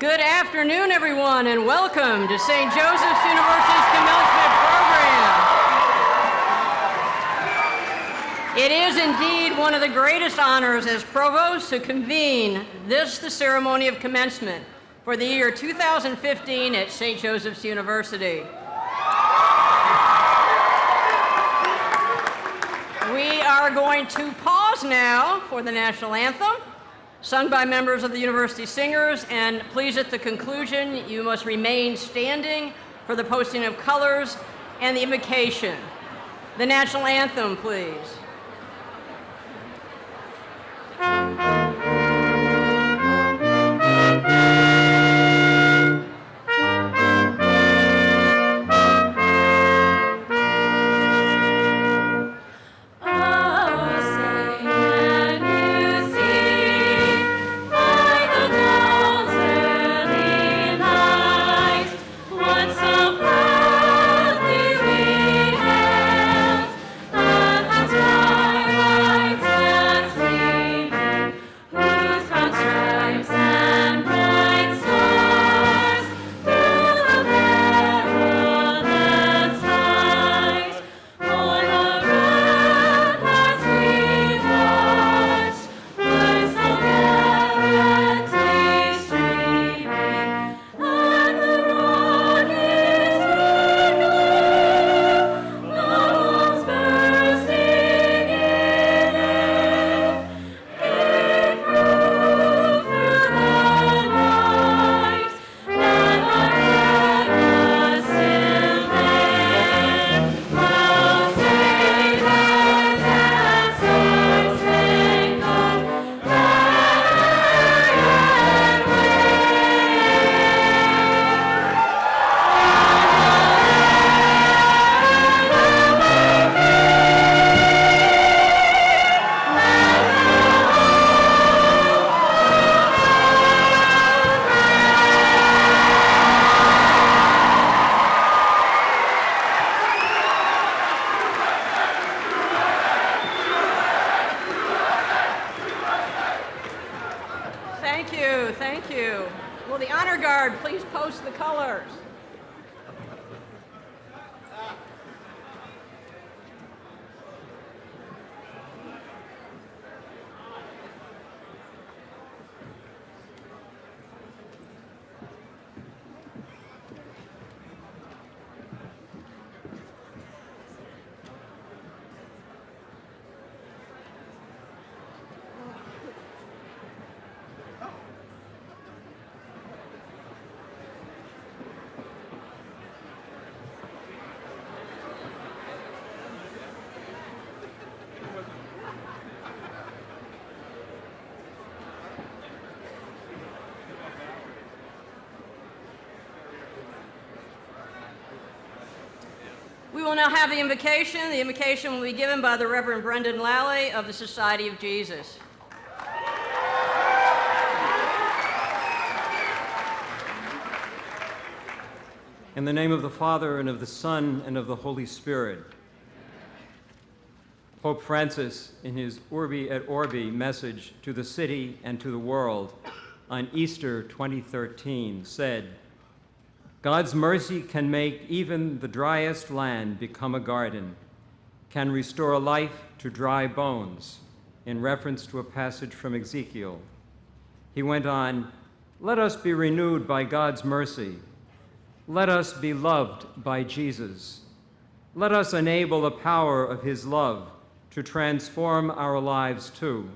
Good afternoon, everyone, and welcome to St. Joseph's University's Commencement program. It is indeed one of the greatest honors as provost to convene the ceremony of commencement for the year 2015 at St. Joseph's University. We are going to pause now for the national anthem, sung by members of the University Singers, and please, at the conclusion, you must remain standing for the posting of colors and the invocation. The national anthem, please. Thank you. Will the honor guard please post the colors? We will now have the invocation. The invocation will be given by the Reverend Brendan Lally of the Society of Jesus. In the name of the Father, and of the Son, and of the Holy Spirit. Pope Francis, in his Urbi et Orbi message to the city and to the world on Easter 2013, said, "God's mercy can make even the driest land become a garden, can restore life to dry bones," in reference to a passage from Ezekiel. He went on, "Let us be renewed by God's mercy. Let us be loved by Jesus. Let us enable the power of his love to transform our lives too.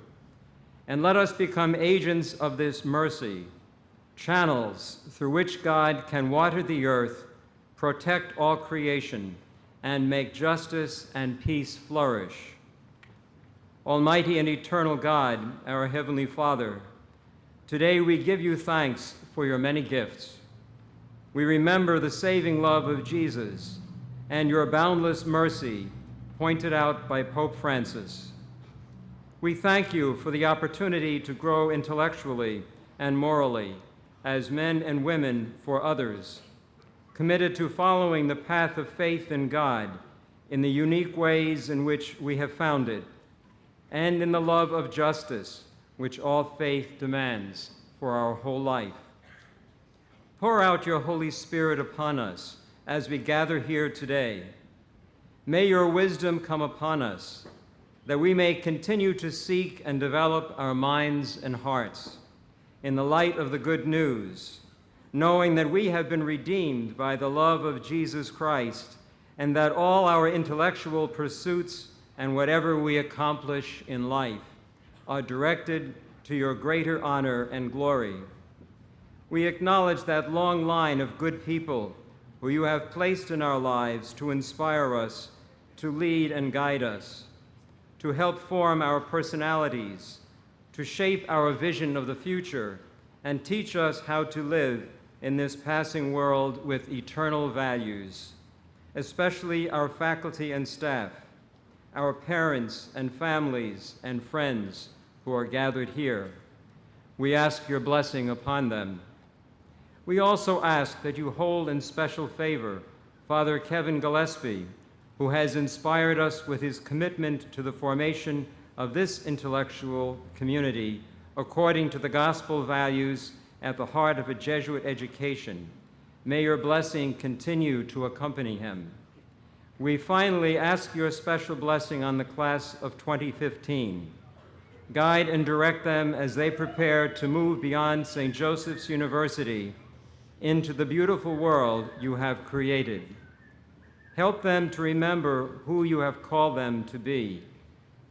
And let us become agents of this mercy, channels through which God can water the earth, protect all creation, and make justice and peace flourish. Almighty and eternal God, our Heavenly Father, today we give you thanks for your many gifts. We remember the saving love of Jesus and your boundless mercy pointed out by Pope Francis. We thank you for the opportunity to grow intellectually and morally as men and women for others, committed to following the path of faith in God in the unique ways in which we have found it, and in the love of justice which all faith demands for our whole life. pour out your Holy Spirit upon us as we gather here today. May your wisdom come upon us, that we may continue to seek and develop our minds and hearts in the light of the good news, knowing that we have been redeemed by the love of Jesus Christ, and that all our intellectual pursuits and whatever we accomplish in life are directed to your greater honor and glory. We acknowledge that long line of good people who you have placed in our lives to inspire us, to lead and guide us, to help form our personalities, to shape our vision of the future, and teach us how to live in this passing world with eternal values, especially our faculty and staff, our parents and families and friends who are gathered here. We ask your blessing upon them. We also ask that you hold in special favor Father Kevin Gillespie, who has inspired us with his commitment to the formation of this intellectual community according to the gospel values at the heart of a Jesuit education. May your blessing continue to accompany him. We finally ask your special blessing on the class of 2015. Guide and direct them as they prepare to move beyond St. Joseph's University into the beautiful world you have created. Help them to remember who you have called them to be,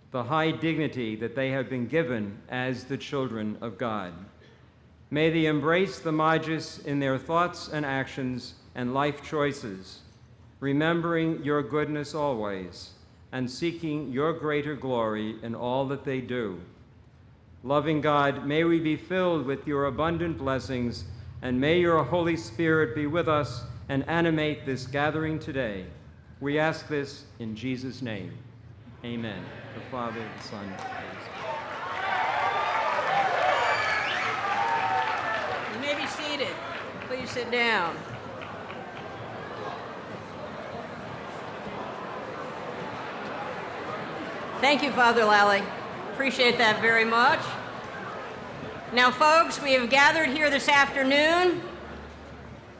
the high dignity that they have been given as the children of God. May they embrace the Magis in their thoughts and actions and life choices, remembering your goodness always and seeking your greater glory in all that they do. Loving God, may we be filled with your abundant blessings, and may your Holy Spirit be with us and animate this gathering today. We ask this in Jesus' name. Amen. The Father, the Son, and the Holy Spirit. You may be seated. Please sit down. Thank you, Father Lally. Appreciate that very much. Now, folks, we have gathered here this afternoon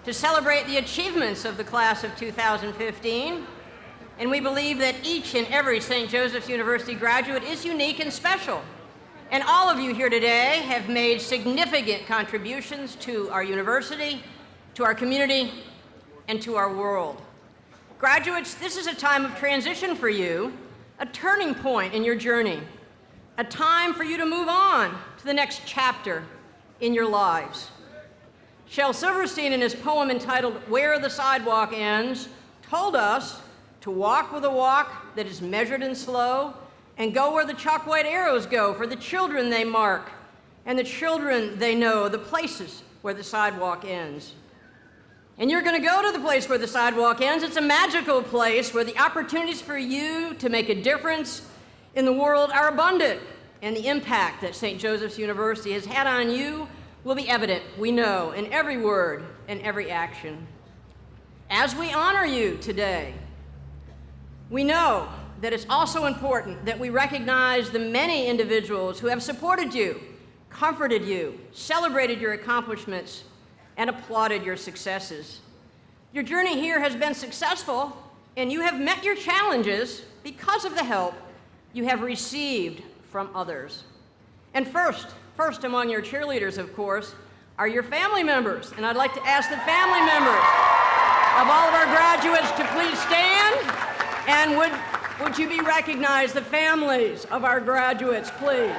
to celebrate the achievements of the class of 2015, and we believe that each and every St. Joseph's University graduate is unique and special. And all of you here today have made significant contributions to our university, to our community, and to our world. Graduates, this is a time of transition for you, a turning point in your journey, a time for you to move on to the next chapter in your lives. Shel Silverstein, in his poem entitled Where the Sidewalk Ends, told us to walk with a walk that is measured and slow, and go where the chalk white arrows go for the children they mark, and the children they know, the places where the sidewalk ends. And you're going to go to the place where the sidewalk ends. It's a magical place where the opportunities for you to make a difference in the world are abundant, and the impact that St. Joseph's University has had on you will be evident, we know, in every word and every action. As we honor you today, we know that it's also important that we recognize the many individuals who have supported you, comforted you, celebrated your accomplishments, and applauded your successes. Your journey here has been successful, and you have met your challenges because of the help you have received from others. And first among your cheerleaders, of course, are your family members. And I'd like to ask the family members of all of our graduates to please stand. And would you be recognized, the families of our graduates, please.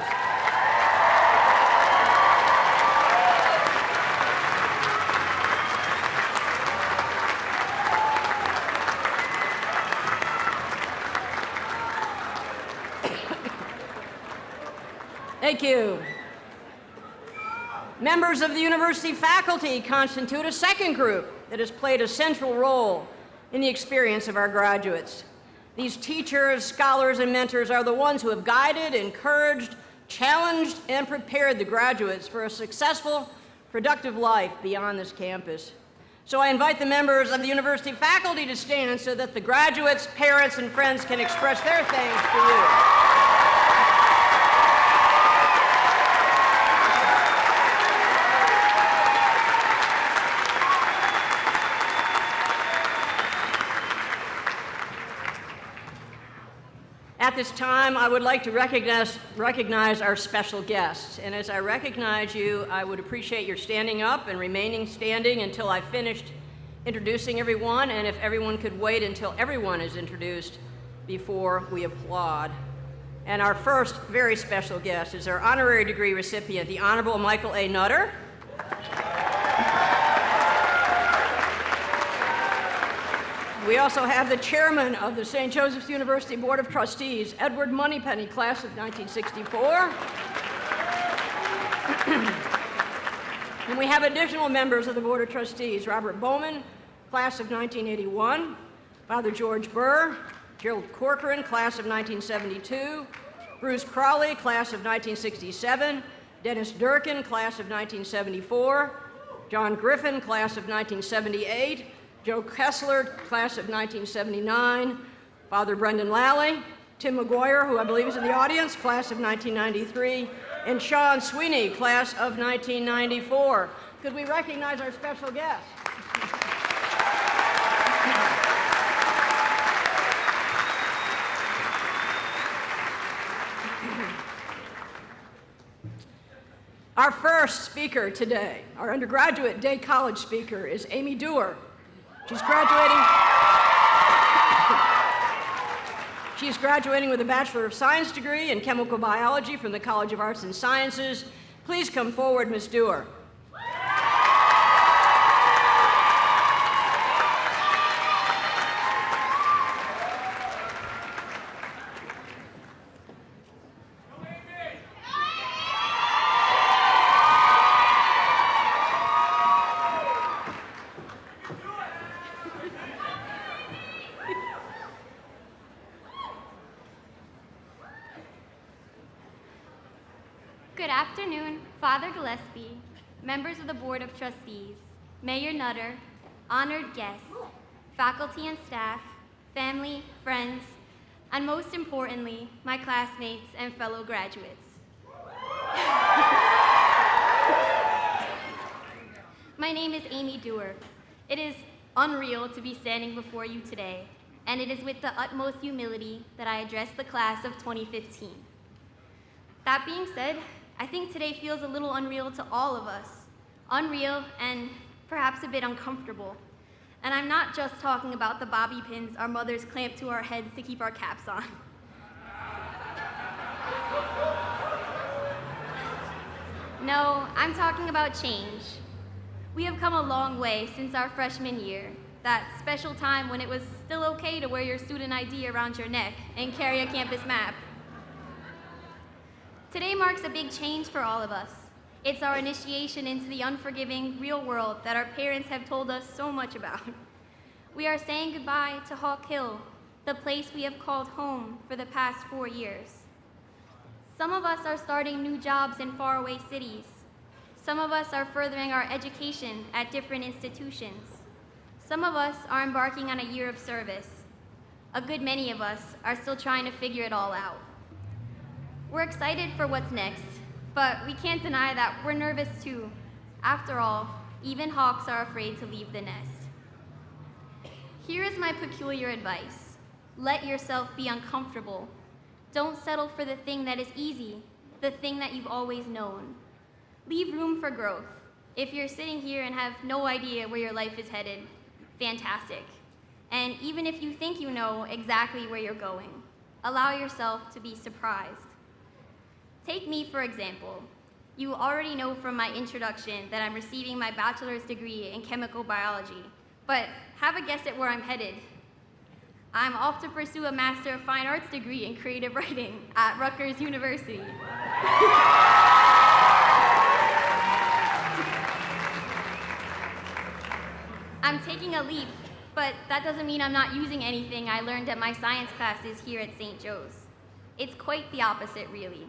Thank you. Members of the university faculty constitute a second group that has played a central role in the experience of our graduates. These teachers, scholars, and mentors are the ones who have guided, encouraged, challenged, and prepared the graduates for a successful, productive life beyond this campus. So I invite the members of the university faculty to stand so that the graduates, parents, and friends can express their thanks to you. At this time, I would like to recognize our special guests. And as I recognize you, I would appreciate your standing up and remaining standing until I finished introducing everyone, and if everyone could wait until everyone is introduced before we applaud. And our first very special guest is our honorary degree recipient, the Honorable Michael A. Nutter. We also have the chairman of the St. Joseph's University Board of Trustees, Edward Moneypenny, class of 1964. And we have additional members of the Board of Trustees, Robert Bowman, class of 1981, Father George Burr, Gerald Corcoran, class of 1972, Bruce Crowley, class of 1967, Dennis Durkin, class of 1974, John Griffin, class of 1978, Joe Kessler, class of 1979, Father Brendan Lally, Tim McGuire, who I believe is in the audience, class of 1993, and Sean Sweeney, class of 1994. Could we recognize our special guests? Our first speaker today, our undergraduate day college speaker, is Amy Dewar. She's graduating with a Bachelor of Science degree in Chemical Biology from the College of Arts and Sciences. Please come forward, Ms. Dewar. Good afternoon, Father Gillespie, members of the Board of Trustees, Mayor Nutter, honored guests, faculty and staff, family, friends, and most importantly, my classmates and fellow graduates. My name is Amy Dewar. It is unreal to be standing before you today, and it is with the utmost humility that I address the class of 2015. That being said, I think today feels a little unreal to all of us. Unreal and perhaps a bit uncomfortable. And I'm not just talking about the bobby pins our mothers clamp to our heads to keep our caps on. No, I'm talking about change. We have come a long way since our freshman year, that special time when it was still okay to wear your student ID around your neck and carry a campus map. Today marks a big change for all of us. It's our initiation into the unforgiving real world that our parents have told us so much about. We are saying goodbye to Hawk Hill, the place we have called home for the past 4 years. Some of us are starting new jobs in faraway cities. Some of us are furthering our education at different institutions. Some of us are embarking on a year of service. A good many of us are still trying to figure it all out. We're excited for what's next, but we can't deny that we're nervous too. After all, even hawks are afraid to leave the nest. Here is my peculiar advice. Let yourself be uncomfortable. Don't settle for the thing that is easy, the thing that you've always known. Leave room for growth. If you're sitting here and have no idea where your life is headed, fantastic. And even if you think you know exactly where you're going, allow yourself to be surprised. Take me, for example. You already know from my introduction that I'm receiving my bachelor's degree in chemical biology, but have a guess at where I'm headed. I'm off to pursue a Master of Fine Arts degree in creative writing at Rutgers University. I'm taking a leap, but that doesn't mean I'm not using anything I learned at my science classes here at St. Joe's. It's quite the opposite, really.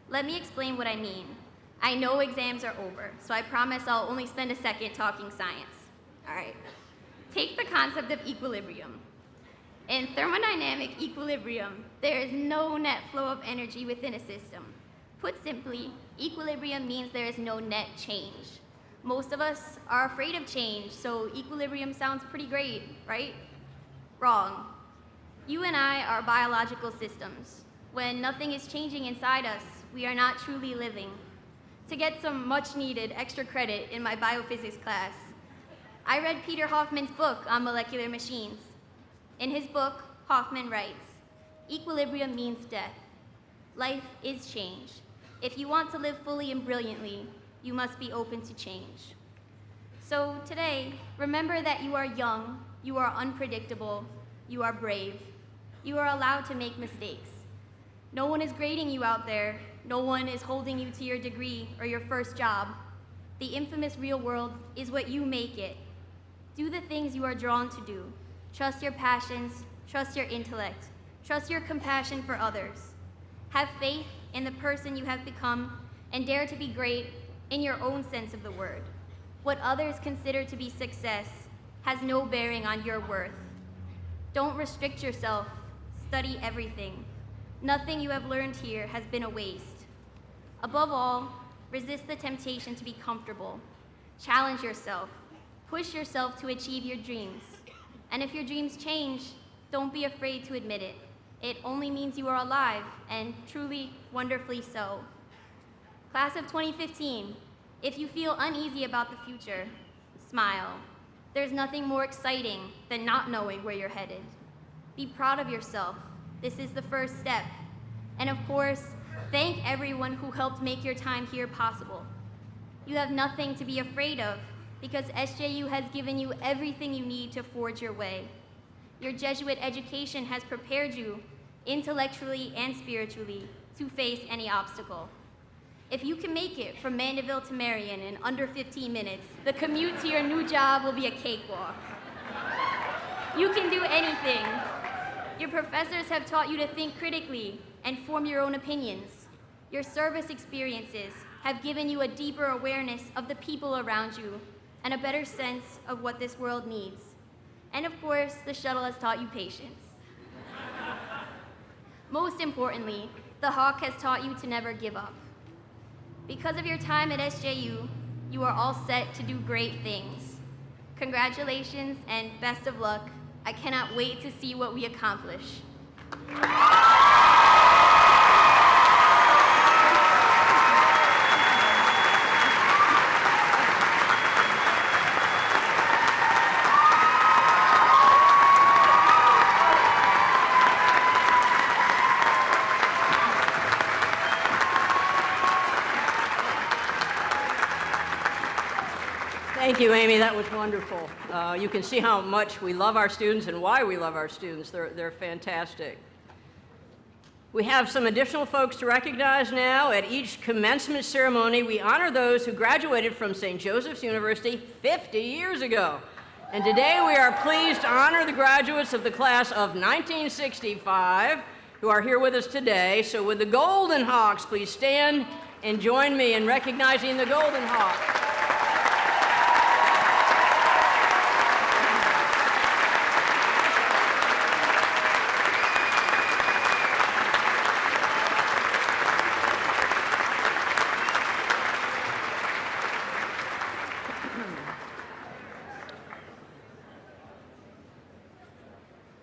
Let me explain what I mean. I know exams are over, so I promise I'll only spend a second talking science. All right. Take the concept of equilibrium. In thermodynamic equilibrium, there is no net flow of energy within a system. Put simply, equilibrium means there is no net change. Most of us are afraid of change, so equilibrium sounds pretty great, right? Wrong. You and I are biological systems. When nothing is changing inside us, we are not truly living. To get some much-needed extra credit in my biophysics class, I read Peter Hoffman's book on molecular machines. In his book, Hoffman writes, "Equilibrium means death. Life is change. If you want to live fully and brilliantly, you must be open to change." So today, remember that you are young, you are unpredictable, you are brave. You are allowed to make mistakes. No one is grading you out there. No one is holding you to your degree or your first job. The infamous real world is what you make it. Do the things you are drawn to do. Trust your passions, trust your intellect, trust your compassion for others. Have faith in the person you have become and dare to be great in your own sense of the word. What others consider to be success has no bearing on your worth. Don't restrict yourself. Study everything. Nothing you have learned here has been a waste. Above all, resist the temptation to be comfortable. Challenge yourself. Push yourself to achieve your dreams. And if your dreams change, don't be afraid to admit it. It only means you are alive, and truly, wonderfully so. Class of 2015, if you feel uneasy about the future, smile. There's nothing more exciting than not knowing where you're headed. Be proud of yourself. This is the first step. And of course, thank everyone who helped make your time here possible. You have nothing to be afraid of because SJU has given you everything you need to forge your way. Your Jesuit education has prepared you intellectually and spiritually to face any obstacle. If you can make it from Mandeville to Marion in under 15 minutes, the commute to your new job will be a cakewalk. You can do anything. Your professors have taught you to think critically and form your own opinions. Your service experiences have given you a deeper awareness of the people around you and a better sense of what this world needs. And of course, the shuttle has taught you patience. Most importantly, the Hawk has taught you to never give up. Because of your time at SJU, you are all set to do great things. Congratulations and best of luck. I cannot wait to see what we accomplish. Thank you, Amy. That was wonderful. You can see how much we love our students and why we love our students. They're fantastic. We have some additional folks to recognize now. At each commencement ceremony, we honor those who graduated from St. Joseph's University 50 years ago. And today we are pleased to honor the graduates of the class of 1965 who are here with us today. So would the Golden Hawks please stand and join me in recognizing the Golden Hawks.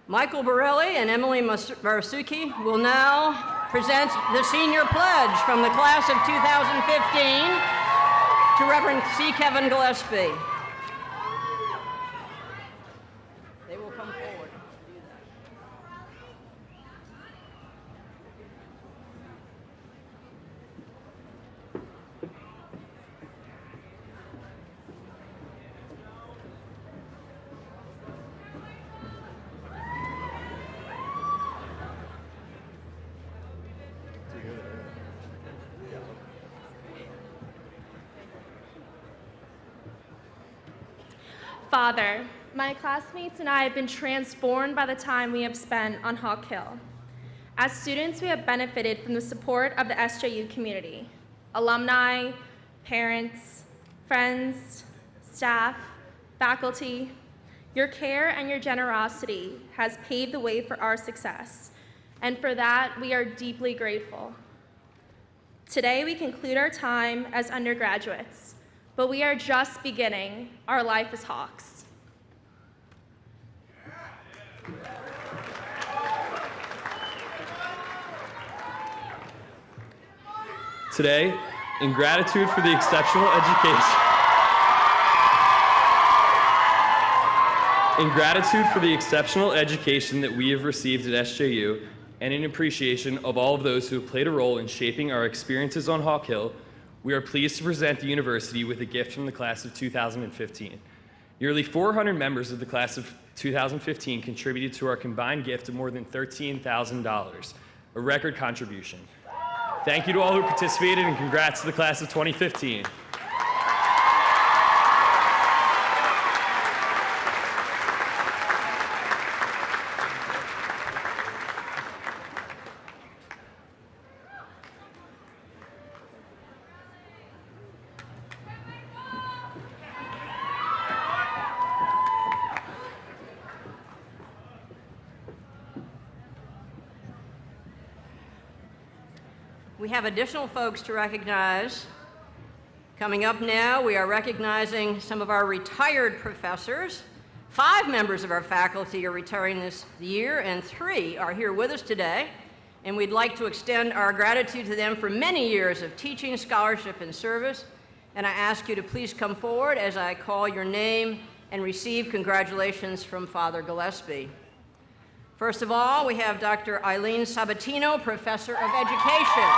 Michael Borelli and Emily Marasuki will now present the senior pledge from the class of 2015 to Reverend C. Kevin Gillespie. They will come forward. Father, my classmates and I have been transformed by the time we have spent on Hawk Hill. As students, we have benefited from the support of the SJU community, alumni, parents, friends, staff, faculty. Your care and your generosity has paved the way for our success, and for that, we are deeply grateful. Today, we conclude our time as undergraduates, but we are just beginning our life as Hawks. Today, in gratitude for the exceptional education, that we have received at SJU, and in appreciation of all of those who have played a role in shaping our experiences on Hawk Hill, we are pleased to present the university with a gift from the class of 2015. Nearly 400 members of the class of 2015 contributed to our combined gift of more than $13,000, a record contribution. Thank you to all who participated, and congrats to the class of 2015. We have additional folks to recognize. Coming up now, we are recognizing some of our retired professors. 5 members of our faculty are retiring this year, and 3 are here with us today. And we'd like to extend our gratitude to them for many years of teaching, scholarship, and service. And I ask you to please come forward as I call your name and receive congratulations from Father Gillespie. First of all, we have Dr. Eileen Sabatino, Professor of Education.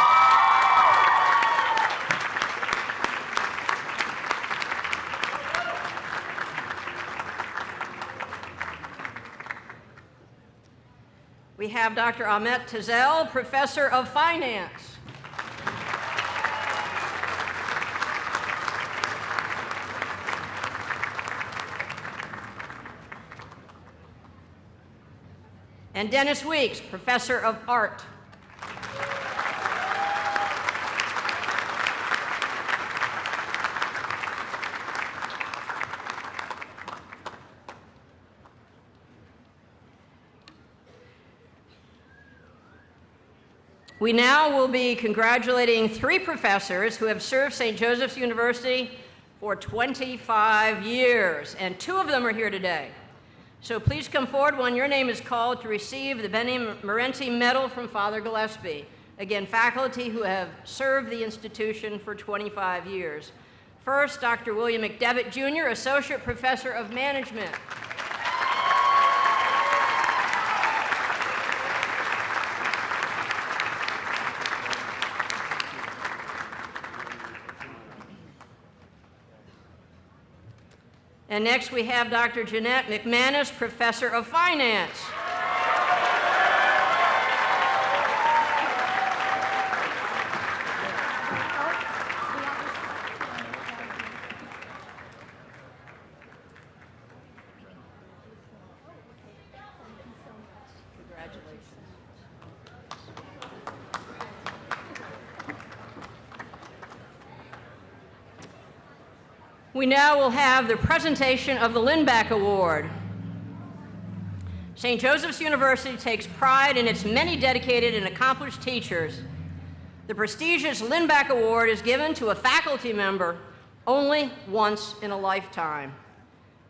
We have Dr. Ahmet Tezel, Professor of Finance. And Dennis Weeks, Professor of Art. We now will be congratulating 3 professors who have served St. Joseph's University for 25 years, and 2 of them are here today. So please come forward when your name is called to receive the Benny Marenti Medal from Father Gillespie. Again, faculty who have served the institution for 25 years. First, Dr. William McDevitt, Jr., Associate Professor of Management. And next we have Dr. Jeanette McManus, Professor of Finance. We now will have the presentation of the Lindback Award. St. Joseph's University takes pride in its many dedicated and accomplished teachers. The prestigious Lindback Award is given to a faculty member only once in a lifetime.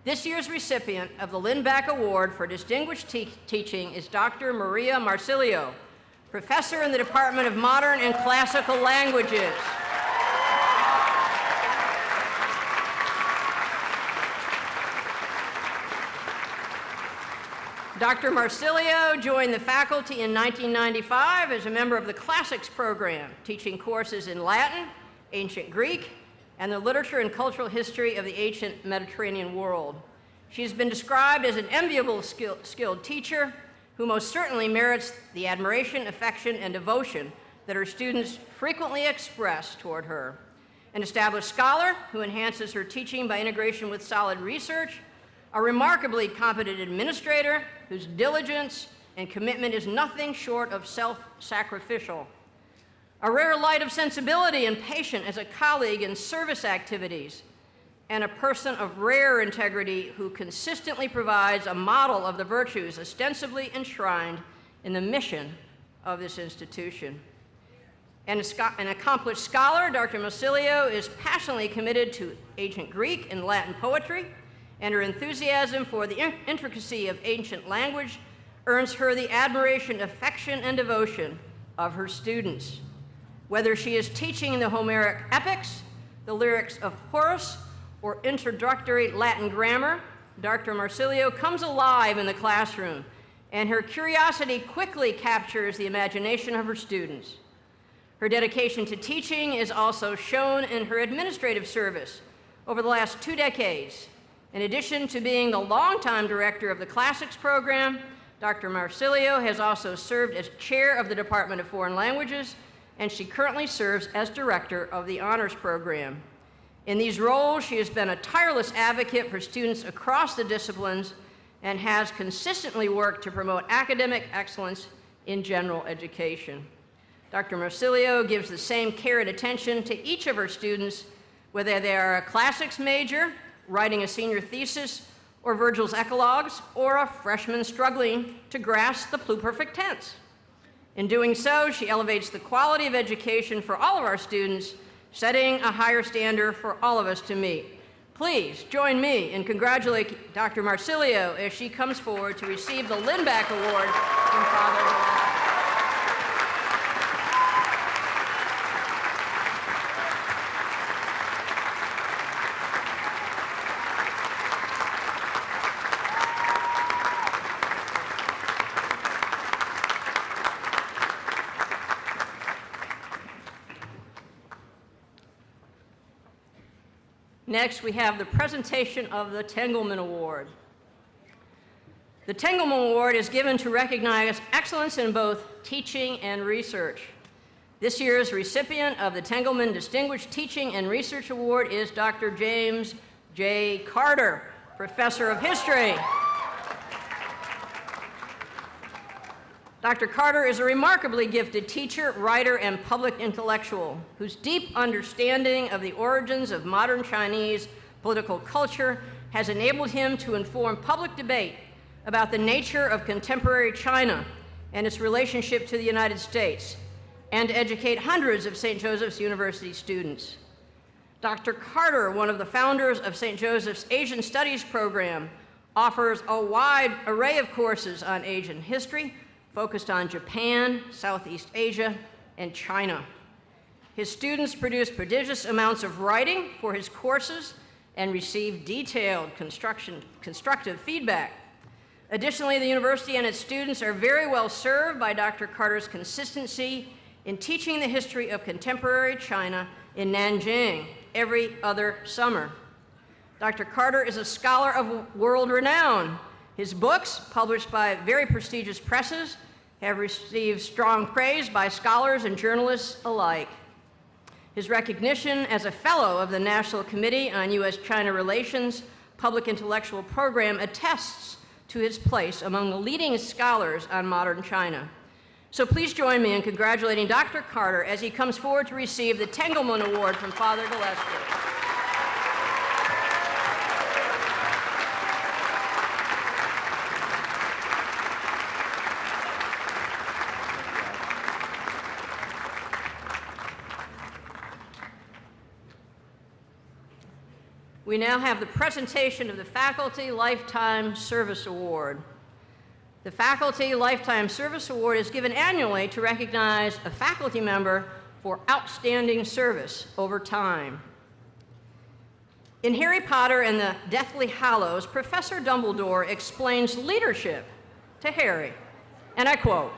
This year's recipient of the Lindback Award for Distinguished Teaching is Dr. Maria Marsilio, Professor in the Department of Modern and Classical Languages. Dr. Marsilio joined the faculty in 1995 as a member of the Classics program, teaching courses in Latin, Ancient Greek, and the literature and cultural history of the ancient Mediterranean world. She has been described as an enviable skilled teacher who most certainly merits the admiration, affection, and devotion that her students frequently express toward her. An established scholar who enhances her teaching by integration with solid research, a remarkably competent administrator whose diligence and commitment is nothing short of self-sacrificial, a rare light of sensibility and patience as a colleague in service activities, and a person of rare integrity who consistently provides a model of the virtues ostensibly enshrined in the mission of this institution. An accomplished scholar, Dr. Marsilio is passionately committed to ancient Greek and Latin poetry, and her enthusiasm for the intricacy of ancient language earns her the admiration, affection, and devotion of her students. Whether she is teaching the Homeric epics, the lyrics of Horace, or introductory Latin grammar, Dr. Marsilio comes alive in the classroom, and her curiosity quickly captures the imagination of her students. Her dedication to teaching is also shown in her administrative service over the last 2 decades. In addition to being the longtime director of the Classics program, Dr. Marsilio has also served as chair of the Department of Foreign Languages, and she currently serves as director of the Honors Program. In these roles, she has been a tireless advocate for students across the disciplines and has consistently worked to promote academic excellence in general education. Dr. Marsilio gives the same care and attention to each of her students, whether they are a classics major, writing a senior thesis, or Virgil's Eclogues, or a freshman struggling to grasp the pluperfect tense. In doing so, she elevates the quality of education for all of our students, setting a higher standard for all of us to meet. Please join me in congratulating Dr. Marsilio as she comes forward to receive the Lindback Award from Father. Next, we have the presentation of the Tengelman Award. The Tengelman Award is given to recognize excellence in both teaching and research. This year's recipient of the Tengelman Distinguished Teaching and Research Award is Dr. James J. Carter, Professor of History. Dr. Carter is a remarkably gifted teacher, writer, and public intellectual whose deep understanding of the origins of modern Chinese political culture has enabled him to inform public debate about the nature of contemporary China and its relationship to the United States, and to educate hundreds of St. Joseph's University students. Dr. Carter, one of the founders of St. Joseph's Asian Studies program, offers a wide array of courses on Asian history, focused on Japan, Southeast Asia, and China. His students produce prodigious amounts of writing for his courses and receive detailed constructive feedback. Additionally, the university and its students are very well served by Dr. Carter's consistency in teaching the history of contemporary China in Nanjing every other summer. Dr. Carter is a scholar of world renown. His books, published by very prestigious presses, have received strong praise by scholars and journalists alike. His recognition as a fellow of the National Committee on U.S.-China Relations Public Intellectual Program attests to his place among the leading scholars on modern China. So please join me in congratulating Dr. Carter as he comes forward to receive the Tengelman Award from Father Gillespie. We now have the presentation of the Faculty Lifetime Service Award. The Faculty Lifetime Service Award is given annually to recognize a faculty member for outstanding service over time. In Harry Potter and the Deathly Hallows, Professor Dumbledore explains leadership to Harry, and I quote,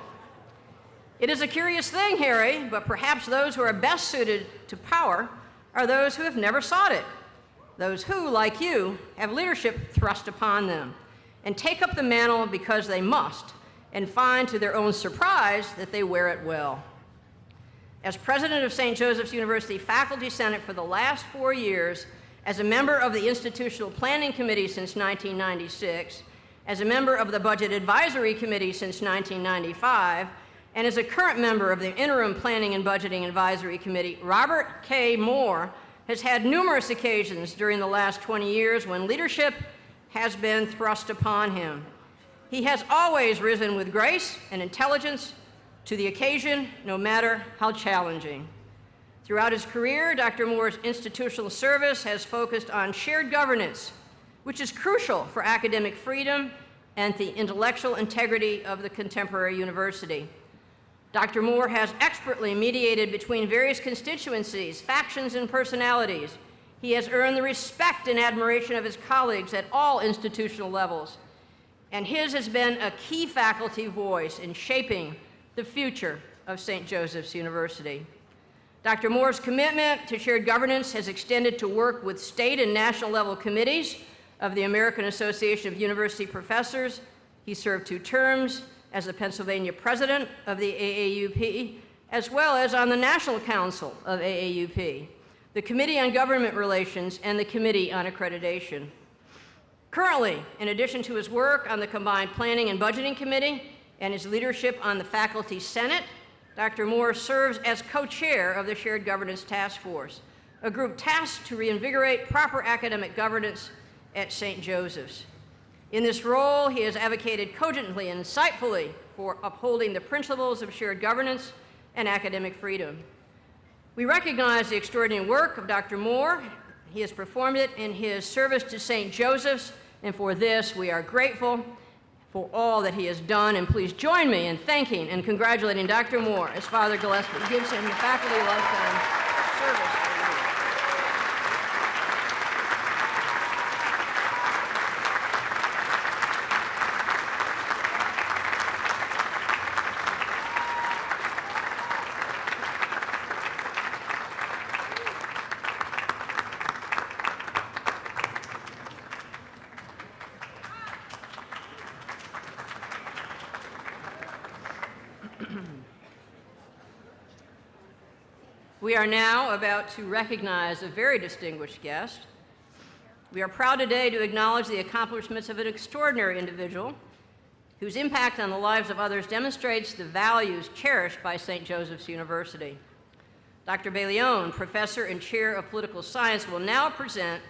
"It is a curious thing, Harry, but perhaps those who are best suited to power are those who have never sought it. Those who, like you, have leadership thrust upon them, and take up the mantle because they must, and find to their own surprise that they wear it well." As president of St. Joseph's University Faculty Senate for the last 4 years, as a member of the Institutional Planning Committee since 1996, as a member of the Budget Advisory Committee since 1995, and as a current member of the Interim Planning and Budgeting Advisory Committee, Robert K. Moore has had numerous occasions during the last 20 years when leadership has been thrust upon him. He has always risen with grace and intelligence to the occasion, no matter how challenging. Throughout his career, Dr. Moore's institutional service has focused on shared governance, which is crucial for academic freedom and the intellectual integrity of the contemporary university. Dr. Moore has expertly mediated between various constituencies, factions, and personalities. He has earned the respect and admiration of his colleagues at all institutional levels, and his has been a key faculty voice in shaping the future of St. Joseph's University. Dr. Moore's commitment to shared governance has extended to work with state and national level committees of the American Association of University Professors. He served 2 terms as the Pennsylvania president of the AAUP, as well as on the National Council of AAUP, the Committee on Government Relations, and the Committee on Accreditation. Currently, in addition to his work on the Combined Planning and Budgeting Committee and his leadership on the Faculty Senate, Dr. Moore serves as co-chair of the Shared Governance Task Force, a group tasked to reinvigorate proper academic governance at St. Joseph's. In this role, he has advocated cogently and insightfully for upholding the principles of shared governance and academic freedom. We recognize the extraordinary work of Dr. Moore. He has performed it in his service to St. Joseph's, and for this we are grateful for all that he has done. And please join me in thanking and congratulating Dr. Moore as Father Gillespie gives him the faculty lifetime service. We are now about to recognize a very distinguished guest. We are proud today to acknowledge the accomplishments of an extraordinary individual whose impact on the lives of others demonstrates the values cherished by St. Joseph's University. Dr. Bailione, Professor and Chair of Political Science, will now present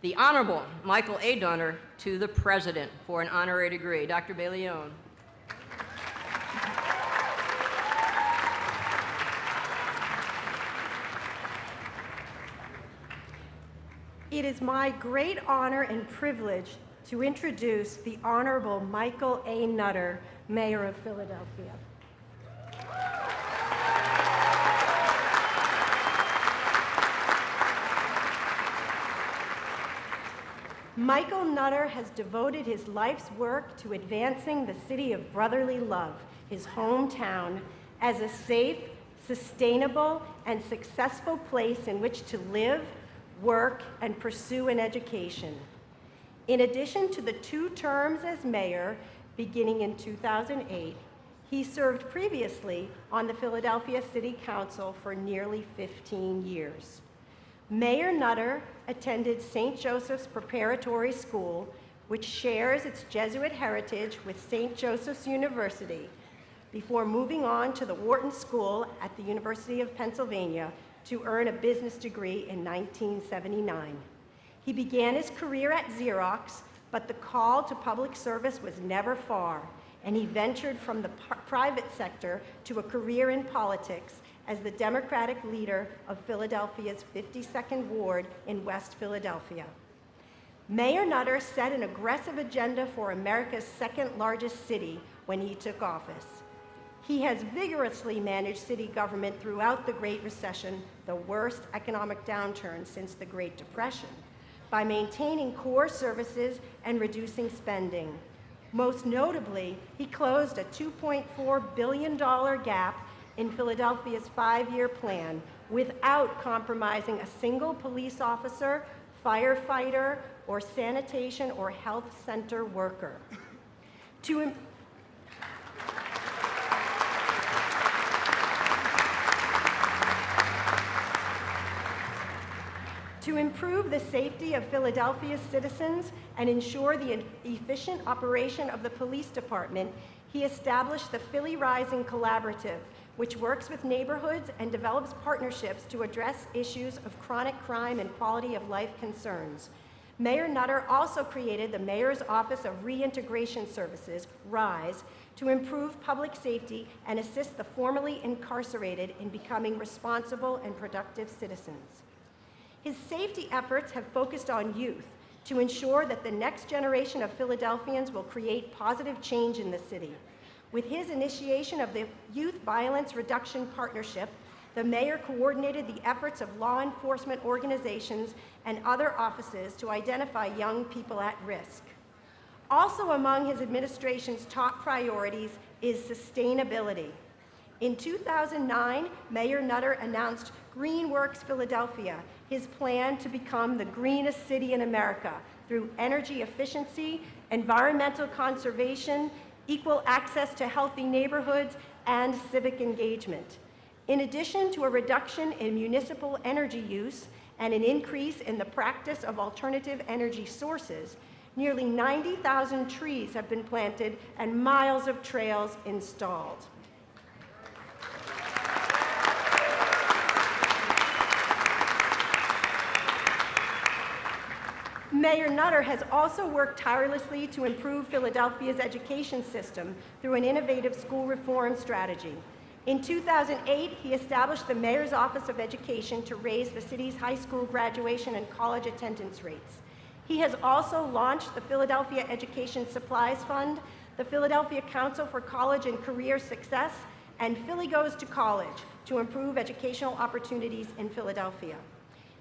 the Honorable Michael A. Dunner to the President for an honorary degree. Dr. Bailione. It is my great honor and privilege to introduce the Honorable Michael A. Nutter, Mayor of Philadelphia. Michael Nutter has devoted his life's work to advancing the city of brotherly love, his hometown, as a safe, sustainable, and successful place in which to live, work, and pursue an education. In addition to the 2 terms as mayor, beginning in 2008, he served previously on the Philadelphia City Council for nearly 15 years. Mayor Nutter attended St. Joseph's Preparatory School, which shares its Jesuit heritage with St. Joseph's University, before moving on to the Wharton School at the University of Pennsylvania to earn a business degree in 1979. He began his career at Xerox, but the call to public service was never far, and he ventured from the private sector to a career in politics as the Democratic leader of Philadelphia's 52nd Ward in West Philadelphia. Mayor Nutter set an aggressive agenda for America's 2nd largest city when he took office. He has vigorously managed city government throughout the Great Recession, the worst economic downturn since the Great Depression, by maintaining core services and reducing spending. Most notably, he closed a $2.4 billion gap in Philadelphia's 5-year plan without compromising a single police officer, firefighter, or sanitation or health center worker. To improve the safety of Philadelphia's citizens and ensure the efficient operation of the police department, he established the Philly Rising Collaborative, which works with neighborhoods and develops partnerships to address issues of chronic crime and quality of life concerns. Mayor Nutter also created the Mayor's Office of Reintegration Services, RISE, to improve public safety and assist the formerly incarcerated in becoming responsible and productive citizens. His safety efforts have focused on youth to ensure that the next generation of Philadelphians will create positive change in the city. With his initiation of the Youth Violence Reduction Partnership, the mayor coordinated the efforts of law enforcement organizations and other offices to identify young people at risk. Also among his administration's top priorities is sustainability. In 2009, Mayor Nutter announced GreenWorks Philadelphia, his plan to become the greenest city in America through energy efficiency, environmental conservation, equal access to healthy neighborhoods, and civic engagement. In addition to a reduction in municipal energy use and an increase in the practice of alternative energy sources, nearly 90,000 trees have been planted and miles of trails installed. Mayor Nutter has also worked tirelessly to improve Philadelphia's education system through an innovative school reform strategy. In 2008, he established the Mayor's Office of Education to raise the city's high school graduation and college attendance rates. He has also launched the Philadelphia Education Supplies Fund, the Philadelphia Council for College and Career Success, and Philly Goes to College to improve educational opportunities in Philadelphia.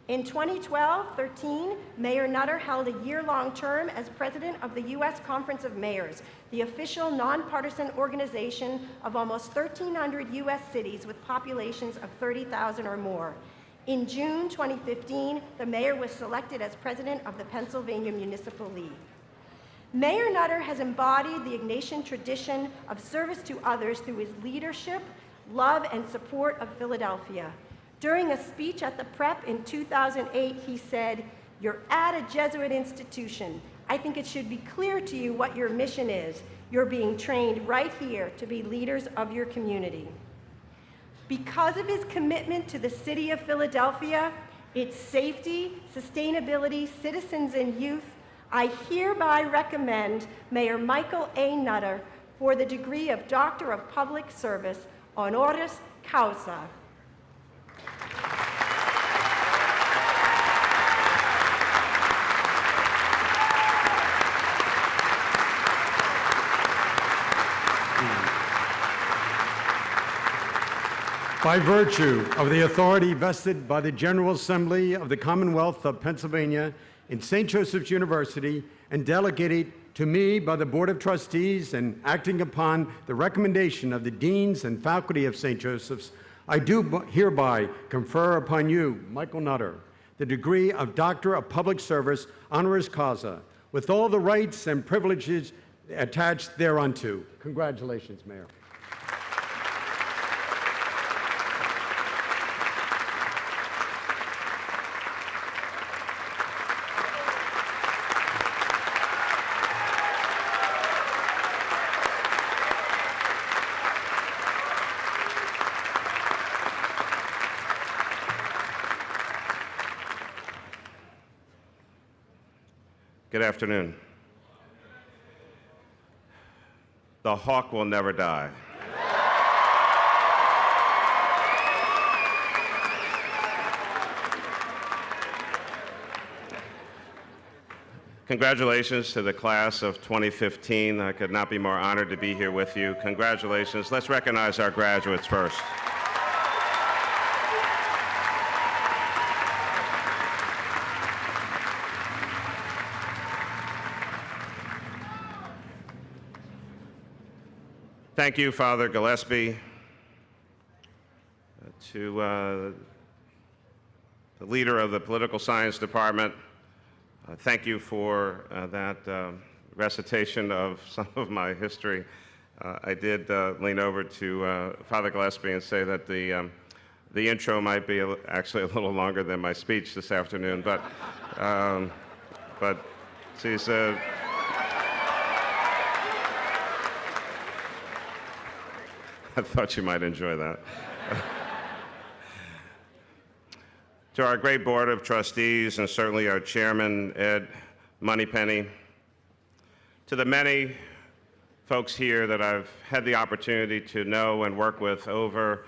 In 2012-13, Mayor Nutter held a year-long term as president of the U.S. Conference of Mayors, the official nonpartisan organization of almost 1,300 U.S. cities with populations of 30,000 or more. In June 2015, the mayor was selected as president of the Pennsylvania Municipal League. Mayor Nutter has embodied the Ignatian tradition of service to others through his leadership, love, and support of Philadelphia. During a speech at the Prep in 2008, he said, "You're at a Jesuit institution. I think it should be clear to you what your mission is. You're being trained right here to be leaders of your community." Because of his commitment to the city of Philadelphia, its safety, sustainability, citizens, and youth, I hereby recommend Mayor Michael A. Nutter for the degree of Doctor of Public Service, honoris causa. By virtue of the authority vested by the General Assembly of the Commonwealth of Pennsylvania in St. Joseph's University and delegated to me by the Board of Trustees and acting upon the recommendation of the deans and faculty of St. Joseph's, I do hereby confer upon you, Michael Nutter, the degree of Doctor of Public Service, honoris causa, with all the rights and privileges attached thereunto. Congratulations, Mayor. Good afternoon. The hawk will never die. Congratulations to the class of 2015. I could not be more honored to be here with you. Congratulations. Let's recognize our graduates first. Thank you, Father Gillespie, to the leader of the Political Science Department. Thank you for that recitation of some of my history. I did lean over to Father Gillespie and say that the intro might be actually a little longer than my speech this afternoon, but she's I thought you might enjoy that. To our great board of trustees, and certainly our chairman, Ed Moneypenny, to the many folks here that I've had the opportunity to know and work with over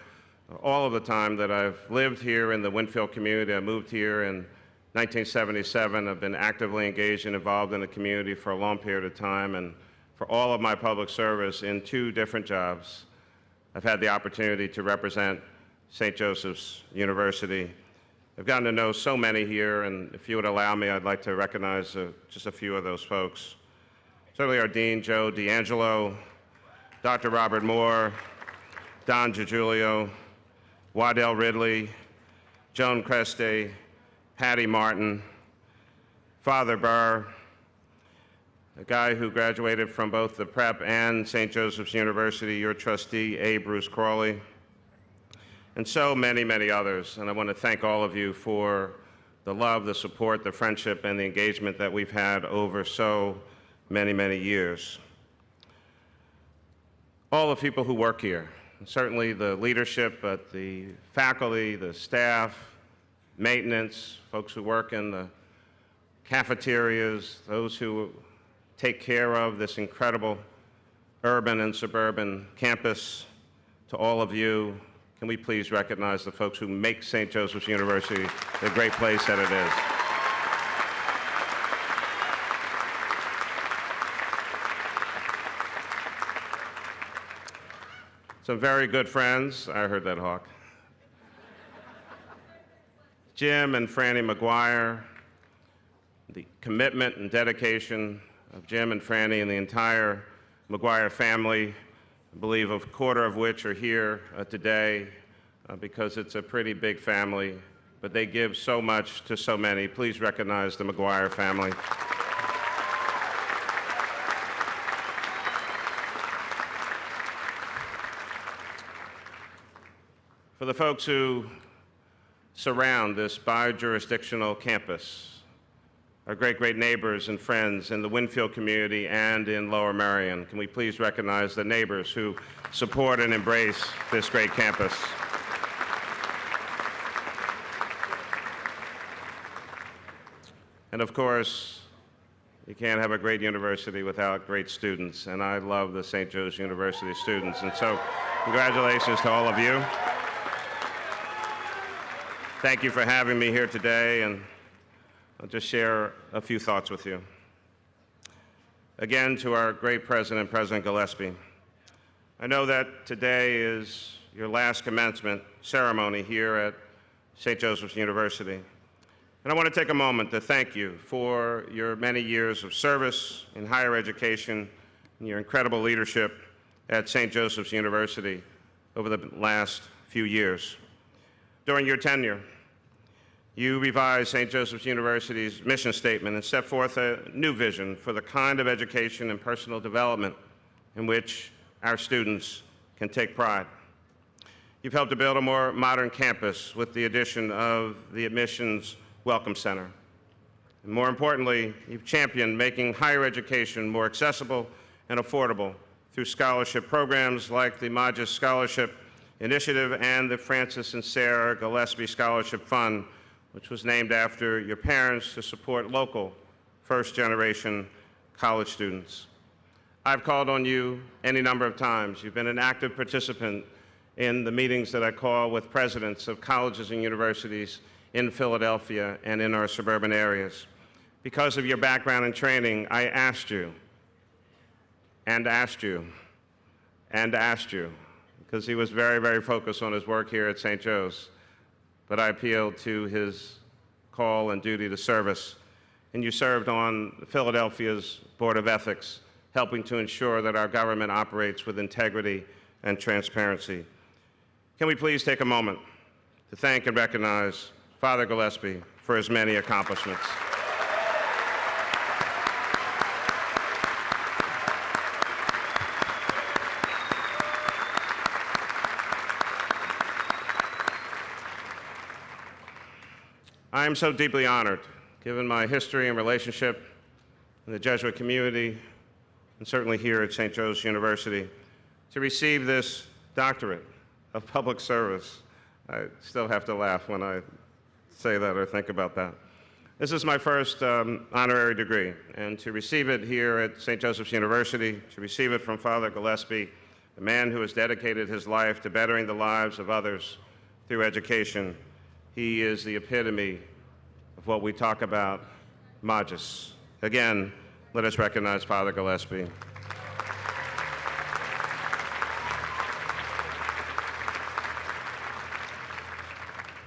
all of the time that I've lived here in the Winfield community. I moved here in 1977. I've been actively engaged and involved in the community for a long period of time, and for all of my public service in 2 different jobs. I've had the opportunity to represent St. Joseph's University. I've gotten to know so many here, and if you would allow me, I'd like to recognize just a few of those folks. Certainly our Dean, Joe D'Angelo, Dr. Robert Moore, Don DiGiulio, Waddell Ridley, Joan Creste, Patty Martin, Father Burr, a guy who graduated from both the Prep and St. Joseph's University, your trustee, A. Bruce Crawley, and so many, many others. And I want to thank all of you for the love, the support, the friendship, and the engagement that we've had over so many, many years. All the people who work here, and certainly the leadership, but the faculty, the staff, maintenance, folks who work in the cafeterias, those who take care of this incredible urban and suburban campus, to all of you, can we please recognize the folks who make St. Joseph's University the great place that it is. Some very good friends. I heard that, Hawk. Jim and Franny McGuire, the commitment and dedication of Jim and Franny and the entire McGuire family, I believe a quarter of which are here today because it's a pretty big family, but they give so much to so many. Please recognize the McGuire family. For the folks who surround this bi-jurisdictional campus, our great, great neighbors and friends in the Winfield community and in Lower Merion, can we please recognize the neighbors who support and embrace this great campus? And of course, you can't have a great university without great students, and I love the St. Joe's University students, and so congratulations to all of you. Thank you for having me here today, and I'll just share a few thoughts with you. Again, to our great president, President Gillespie, I know that today is your last commencement ceremony here at St. Joseph's University. And I want to take a moment to thank you for your many years of service in higher education and your incredible leadership at St. Joseph's University over the last few years. During your tenure, you revised St. Joseph's University's mission statement and set forth a new vision for the kind of education and personal development in which our students can take pride. You've helped to build a more modern campus with the addition of the Admissions Welcome Center. And more importantly, you've championed making higher education more accessible and affordable through scholarship programs like the Magis Scholarship Initiative and the Francis and Sarah Gillespie Scholarship Fund, which was named after your parents to support local first-generation college students. I've called on you any number of times. You've been an active participant in the meetings that I call with presidents of colleges and universities in Philadelphia and in our suburban areas. Because of your background and training, I asked you, and asked you, and asked you, because he was very, very focused on his work here at St. Joe's. But I appealed to his call and duty to service. And you served on Philadelphia's Board of Ethics, helping to ensure that our government operates with integrity and transparency. Can we please take a moment to thank and recognize Father Gillespie for his many accomplishments. I am so deeply honored, given my history and relationship in the Jesuit community, and certainly here at St. Joe's University, to receive this doctorate of public service. I still have to laugh when I say that or think about that. This is my first honorary degree, and to receive it here at St. Joseph's University, to receive it from Father Gillespie, a man who has dedicated his life to bettering the lives of others through education. He is the epitome of what we talk about, Magis. Again, let us recognize Father Gillespie.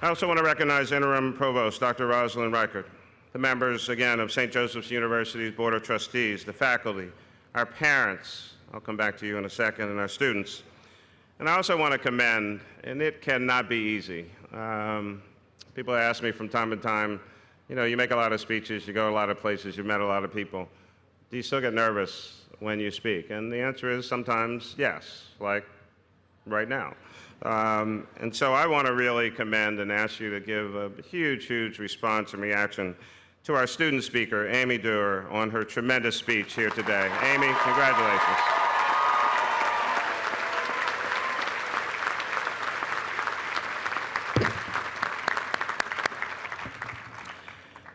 I also want to recognize Interim Provost Dr. Rosalind Reichert, the members, again, of St. Joseph's University's Board of Trustees, the faculty, our parents, I'll come back to you in a second, and our students. And I also want to commend, and it cannot be easy. People ask me from time to time, you know, you make a lot of speeches, you go a lot of places, you've met a lot of people. Do you still get nervous when you speak? And the answer is sometimes yes, like right now. And so I want to really commend and ask you to give a huge, huge response and reaction to our student speaker, Amy Dewar, on her tremendous speech here today. Amy, congratulations.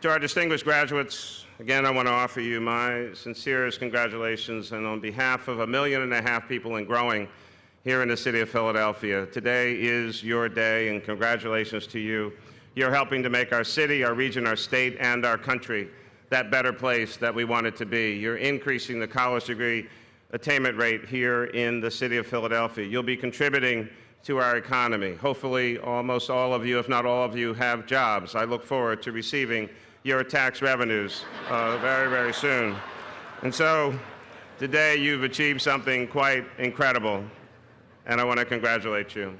To our distinguished graduates, again, I want to offer you my sincerest congratulations, and on behalf of 1.5 million people and growing here in the city of Philadelphia, today is your day, and congratulations to you. You're helping to make our city, our region, our state, and our country that better place that we want it to be. You're increasing the college degree attainment rate here in the city of Philadelphia. You'll be contributing to our economy. Hopefully, almost all of you, if not all of you, have jobs. I look forward to receiving your tax revenues very, very soon. And so today you've achieved something quite incredible, and I want to congratulate you.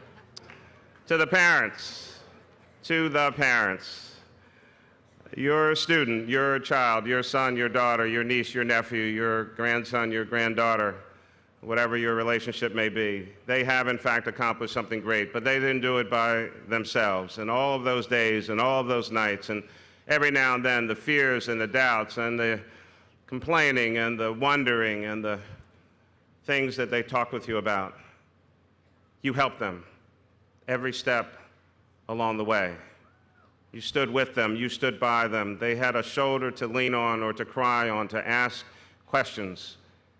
To the parents, your student, your child, your son, your daughter, your niece, your nephew, your grandson, your granddaughter, whatever your relationship may be, they have in fact accomplished something great, but they didn't do it by themselves. And all of those days and all of those nights, and every now and then the fears and the doubts and the complaining and the wondering and the things that they talk with you about, you helped them every step along the way. You stood with them, you stood by them. They had a shoulder to lean on or to cry on, to ask questions,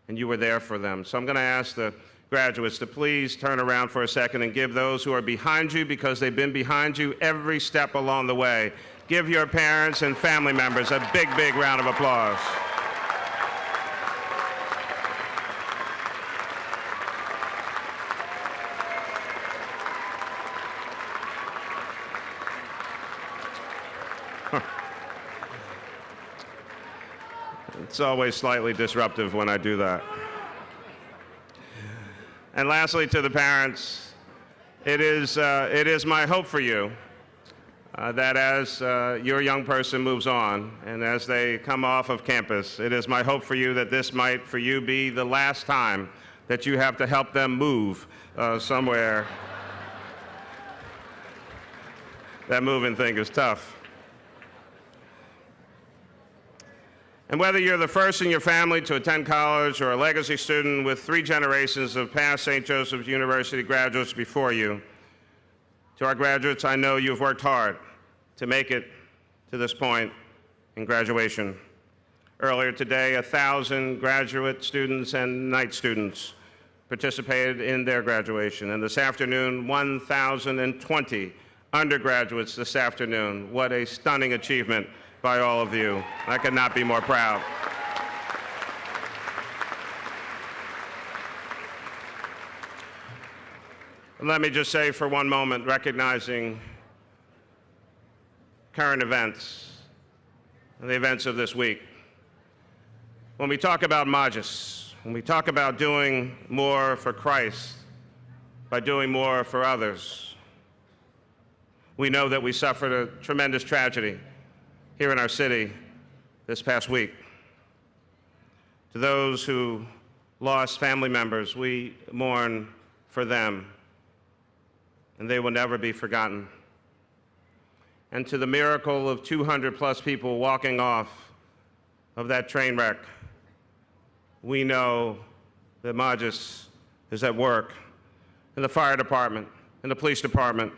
and you were there for them. So I'm going to ask the graduates to please turn around for a second and give those who are behind you, because they've been behind you every step along the way. Give your parents and family members a big, big round of applause. It's always slightly disruptive when I do that. And lastly, to the parents, it is my hope for you that as your young person moves on and as they come off of campus, it is my hope for you that this might, for you, be the last time that you have to help them move somewhere. That moving thing is tough. And whether you're the first in your family to attend college or a legacy student with 3 generations of past St. Joseph's University graduates before you, to our graduates, I know you've worked hard to make it to this point in graduation. Earlier today, 1,000 graduate students and night students participated in their graduation. And this afternoon, 1,020 undergraduates this afternoon. What a stunning achievement by all of you. I could not be more proud. And let me just say for one moment, recognizing current events and the events of this week. When we talk about Magis, when we talk about doing more for Christ by doing more for others, we know that we suffered a tremendous tragedy here in our city this past week. To those who lost family members, we mourn for them, and they will never be forgotten. And to the miracle of 200+ people walking off of that train wreck, we know that Magis is at work in the fire department, in the police department,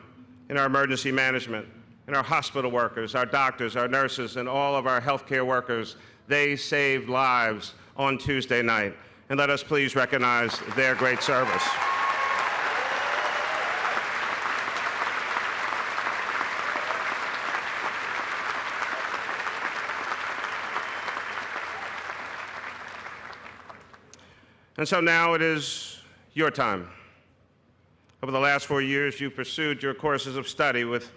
in our emergency management, in our hospital workers, our doctors, our nurses, and all of our healthcare workers. They saved lives on Tuesday night. And let us please recognize their great service. And so now it is your time. Over the last 4 years, you pursued your courses of study with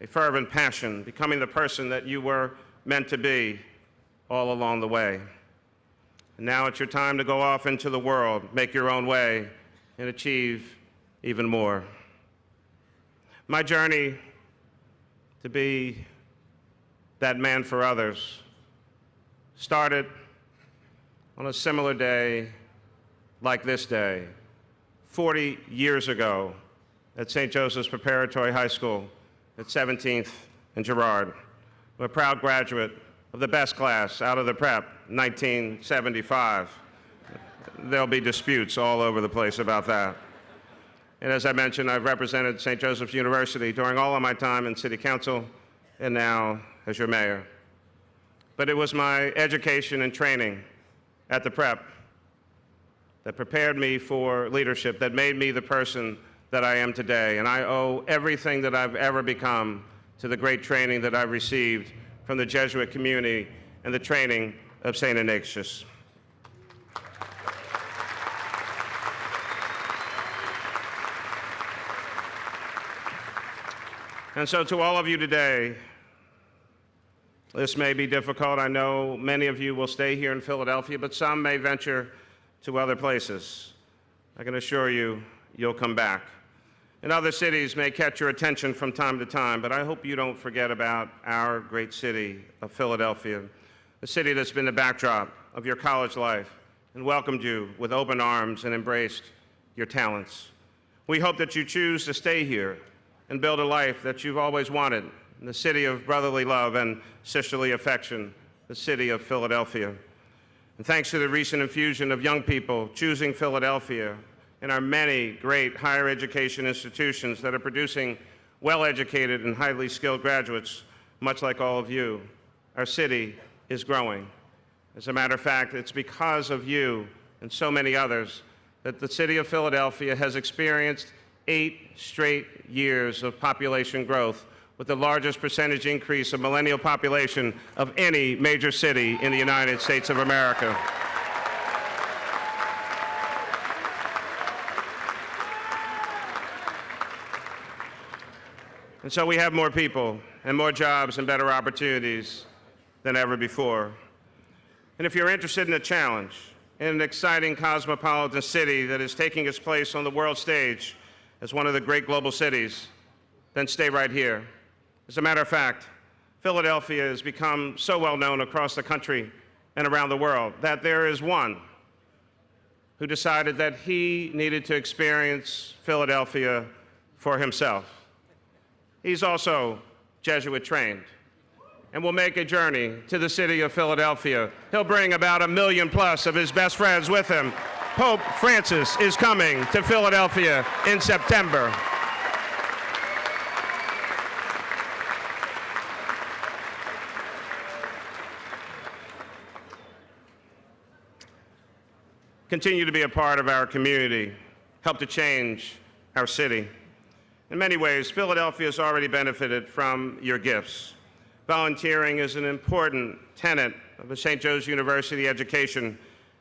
a fervent passion, becoming the person that you were meant to be all along the way. And now it's your time to go off into the world, make your own way, and achieve even more. My journey to be that man for others started on a similar day like this day, 40 years ago at St. Joseph's Preparatory High School at 17th and Girard. I'm a proud graduate of the best class out of the prep, 1975. There'll be disputes all over the place about that. And as I mentioned, I've represented St. Joseph's University during all of my time in City Council and now as your mayor. But it was my education and training at the prep that prepared me for leadership, that made me the person that I am today. And I owe everything that I've ever become to the great training that I've received from the Jesuit community and the training of St. Ignatius. And so to all of you today, this may be difficult. I know many of you will stay here in Philadelphia, but some may venture to other places. I can assure you, you'll come back. And other cities may catch your attention from time to time, but I hope you don't forget about our great city of Philadelphia, the city that's been the backdrop of your college life and welcomed you with open arms and embraced your talents. We hope that you choose to stay here and build a life that you've always wanted in the city of brotherly love and sisterly affection, the city of Philadelphia. And thanks to the recent infusion of young people choosing Philadelphia and our many great higher education institutions that are producing well-educated and highly skilled graduates, much like all of you, our city is growing. As a matter of fact, it's because of you and so many others that the city of Philadelphia has experienced 8 straight years of population growth, with the largest percentage increase of millennial population of any major city in the United States of America. And so we have more people and more jobs and better opportunities than ever before. And if you're interested in a challenge, in an exciting cosmopolitan city that is taking its place on the world stage as one of the great global cities, then stay right here. As a matter of fact, Philadelphia has become so well known across the country and around the world that there is one who decided that he needed to experience Philadelphia for himself. He's also Jesuit trained and will make a journey to the city of Philadelphia. He'll bring about 1 million plus of his best friends with him. Pope Francis is coming to Philadelphia in September. Continue to be a part of our community, help to change our city. In many ways, Philadelphia has already benefited from your gifts. Volunteering is an important tenet of the St. Joe's University education,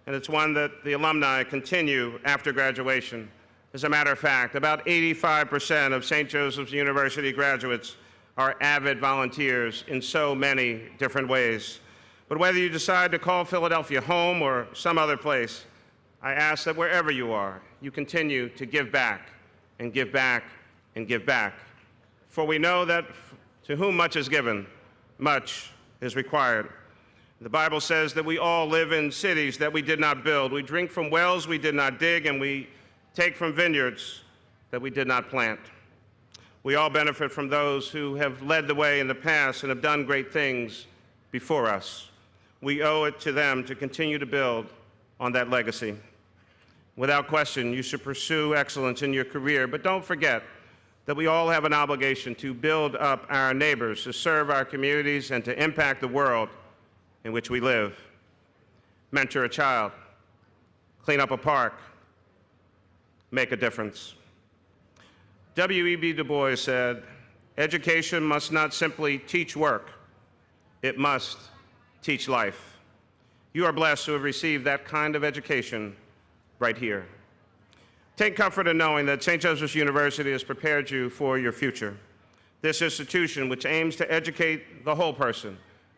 and it's one that the alumni continue after graduation. As a matter of fact, about 85% of St. Joseph's University graduates are avid volunteers in so many different ways. But whether you decide to call Philadelphia home or some other place, I ask that wherever you are, you continue to give back and give back and give back. For we know that to whom much is given, much is required. The Bible says that we all live in cities that we did not build. We drink from wells we did not dig, and we take from vineyards that we did not plant. We all benefit from those who have led the way in the past and have done great things before us. We owe it to them to continue to build on that legacy. Without question, you should pursue excellence in your career, but don't forget that we all have an obligation to build up our neighbors, to serve our communities, and to impact the world in which we live. Mentor a child, clean up a park, make a difference. W.E.B. Du Bois said, "Education must not simply teach work, it must teach life." You are blessed to have received that kind of education right here. Take comfort in knowing that St. Joseph's University has prepared you for your future. This institution, which aims to educate the whole person,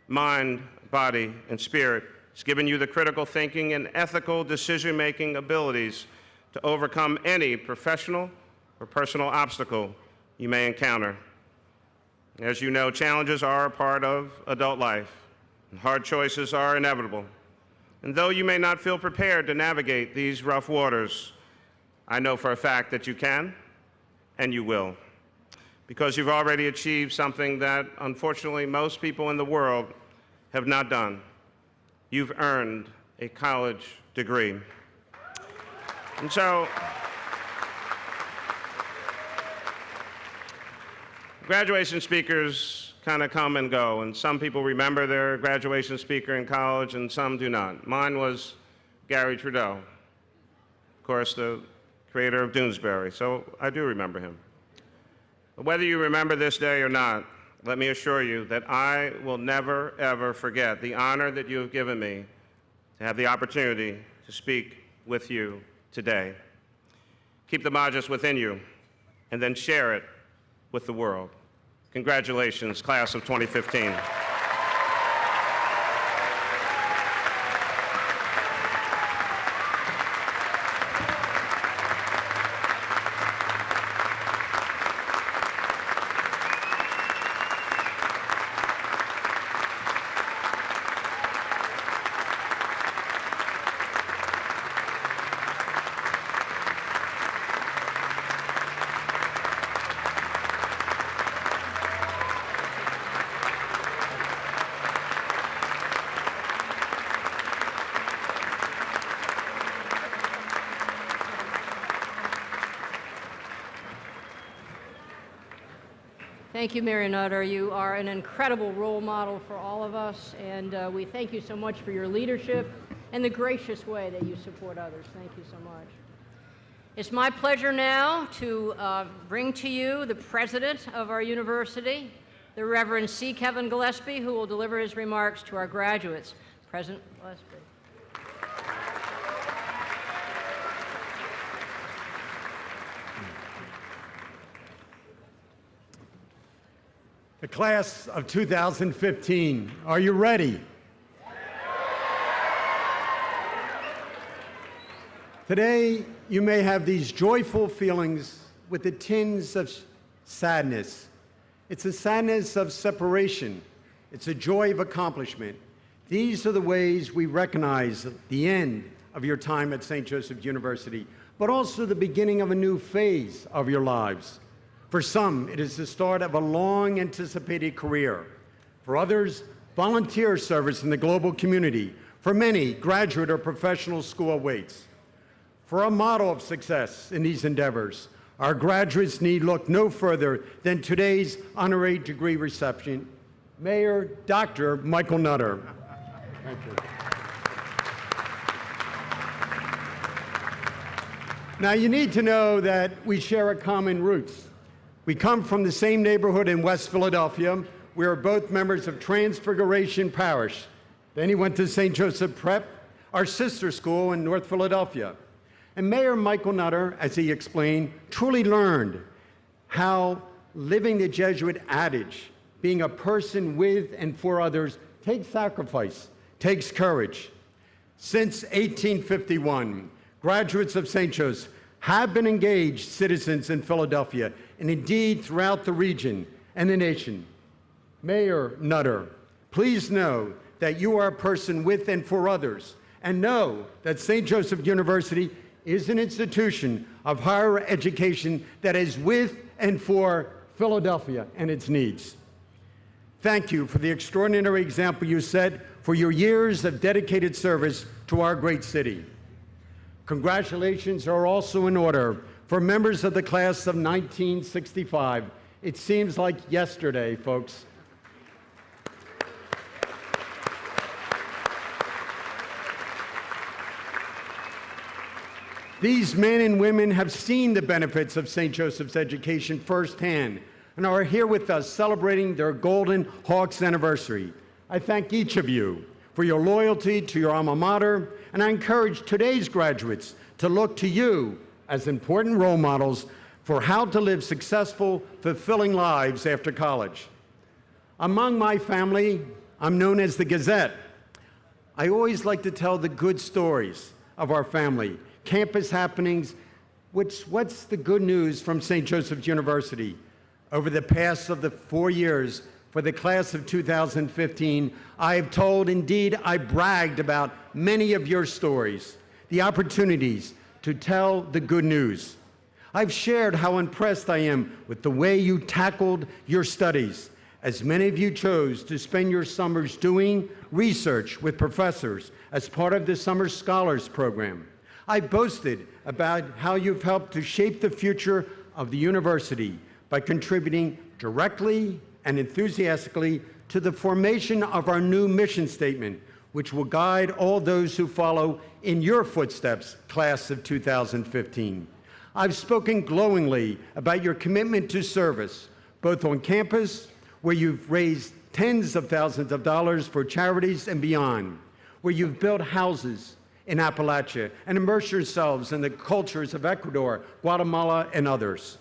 mind, body, and spirit, has given you the critical thinking and ethical decision-making abilities to overcome any professional or personal obstacle you may encounter. As you know, challenges are a part of adult life, and hard choices are inevitable. And though you may not feel prepared to navigate these rough waters, I know for a fact that you can, and you will, because you've already achieved something that, unfortunately, most people in the world have not done. You've earned a college degree. And so, graduation speakers kind of come and go, and some people remember their graduation speaker in college, and some do not. Mine was Gary Trudeau, of course, the creator of Doonesbury, so I do remember him. But whether you remember this day or not, let me assure you that I will never, ever forget the honor that you have given me to have the opportunity to speak with you today. Keep the Majas within you, and then share it with the world. Congratulations, class of 2015. Thank you, Mary Nutter. You are an incredible role model for all of us, and we thank you so much for your leadership and the gracious way that you support others. Thank you so much. It's my pleasure now to bring to you the president of our university, the Reverend C. Kevin Gillespie, who will deliver his remarks to our graduates. President Gillespie. The class of 2015, are you ready? Today, you may have these joyful feelings with the tinge of sadness. It's a sadness of separation. It's a joy of accomplishment. These are the ways we recognize the end of your time at St. Joseph University, but also the beginning of a new phase of your lives. For some, it is the start of a long-anticipated career. For others, volunteer service in the global community. For many, graduate or professional school awaits. For a model of success in these endeavors, our graduates need look no further than today's honorary degree reception. Mayor Dr. Michael Nutter. Thank you. Now, you need to know that we share a common roots. We come from the same neighborhood in West Philadelphia. We are both members of Transfiguration Parish. Then he went to St. Joseph Prep, our sister school in North Philadelphia. And Mayor Michael Nutter, as he explained, truly learned how living the Jesuit adage, being a person with and for others, takes sacrifice, takes courage. Since 1851, graduates of St. Joseph have been engaged citizens in Philadelphia and indeed throughout the region and the nation. Mayor Nutter, please know that you are a person with and for others, and know that St. Joseph University is an institution of higher education that is with and for Philadelphia and its needs. Thank you for the extraordinary example you set for your years of dedicated service to our great city. Congratulations are also in order for members of the class of 1965. It seems like yesterday, folks. These men and women have seen the benefits of St. Joseph's education firsthand and are here with us celebrating their Golden Hawks anniversary. I thank each of you for your loyalty to your alma mater, and I encourage today's graduates to look to you as important role models for how to live successful, fulfilling lives after college. Among my family, I'm known as the Gazette. I always like to tell the good stories of our family, campus happenings. What's the good news from St. Joseph's University? Over the past of the 4 years for the class of 2015, I have told, indeed, I bragged about many of your stories, the opportunities to tell the good news. I've shared how impressed I am with the way you tackled your studies, as many of you chose to spend your summers doing research with professors as part of the Summer Scholars Program. I boasted about how you've helped to shape the future of the university by contributing directly and enthusiastically to the formation of our new mission statement, which will guide all those who follow in your footsteps, class of 2015. I've spoken glowingly about your commitment to service, both on campus, where you've raised tens of thousands of dollars for charities, and beyond, where you've built houses in Appalachia and immersed yourselves in the cultures of Ecuador, Guatemala, and others.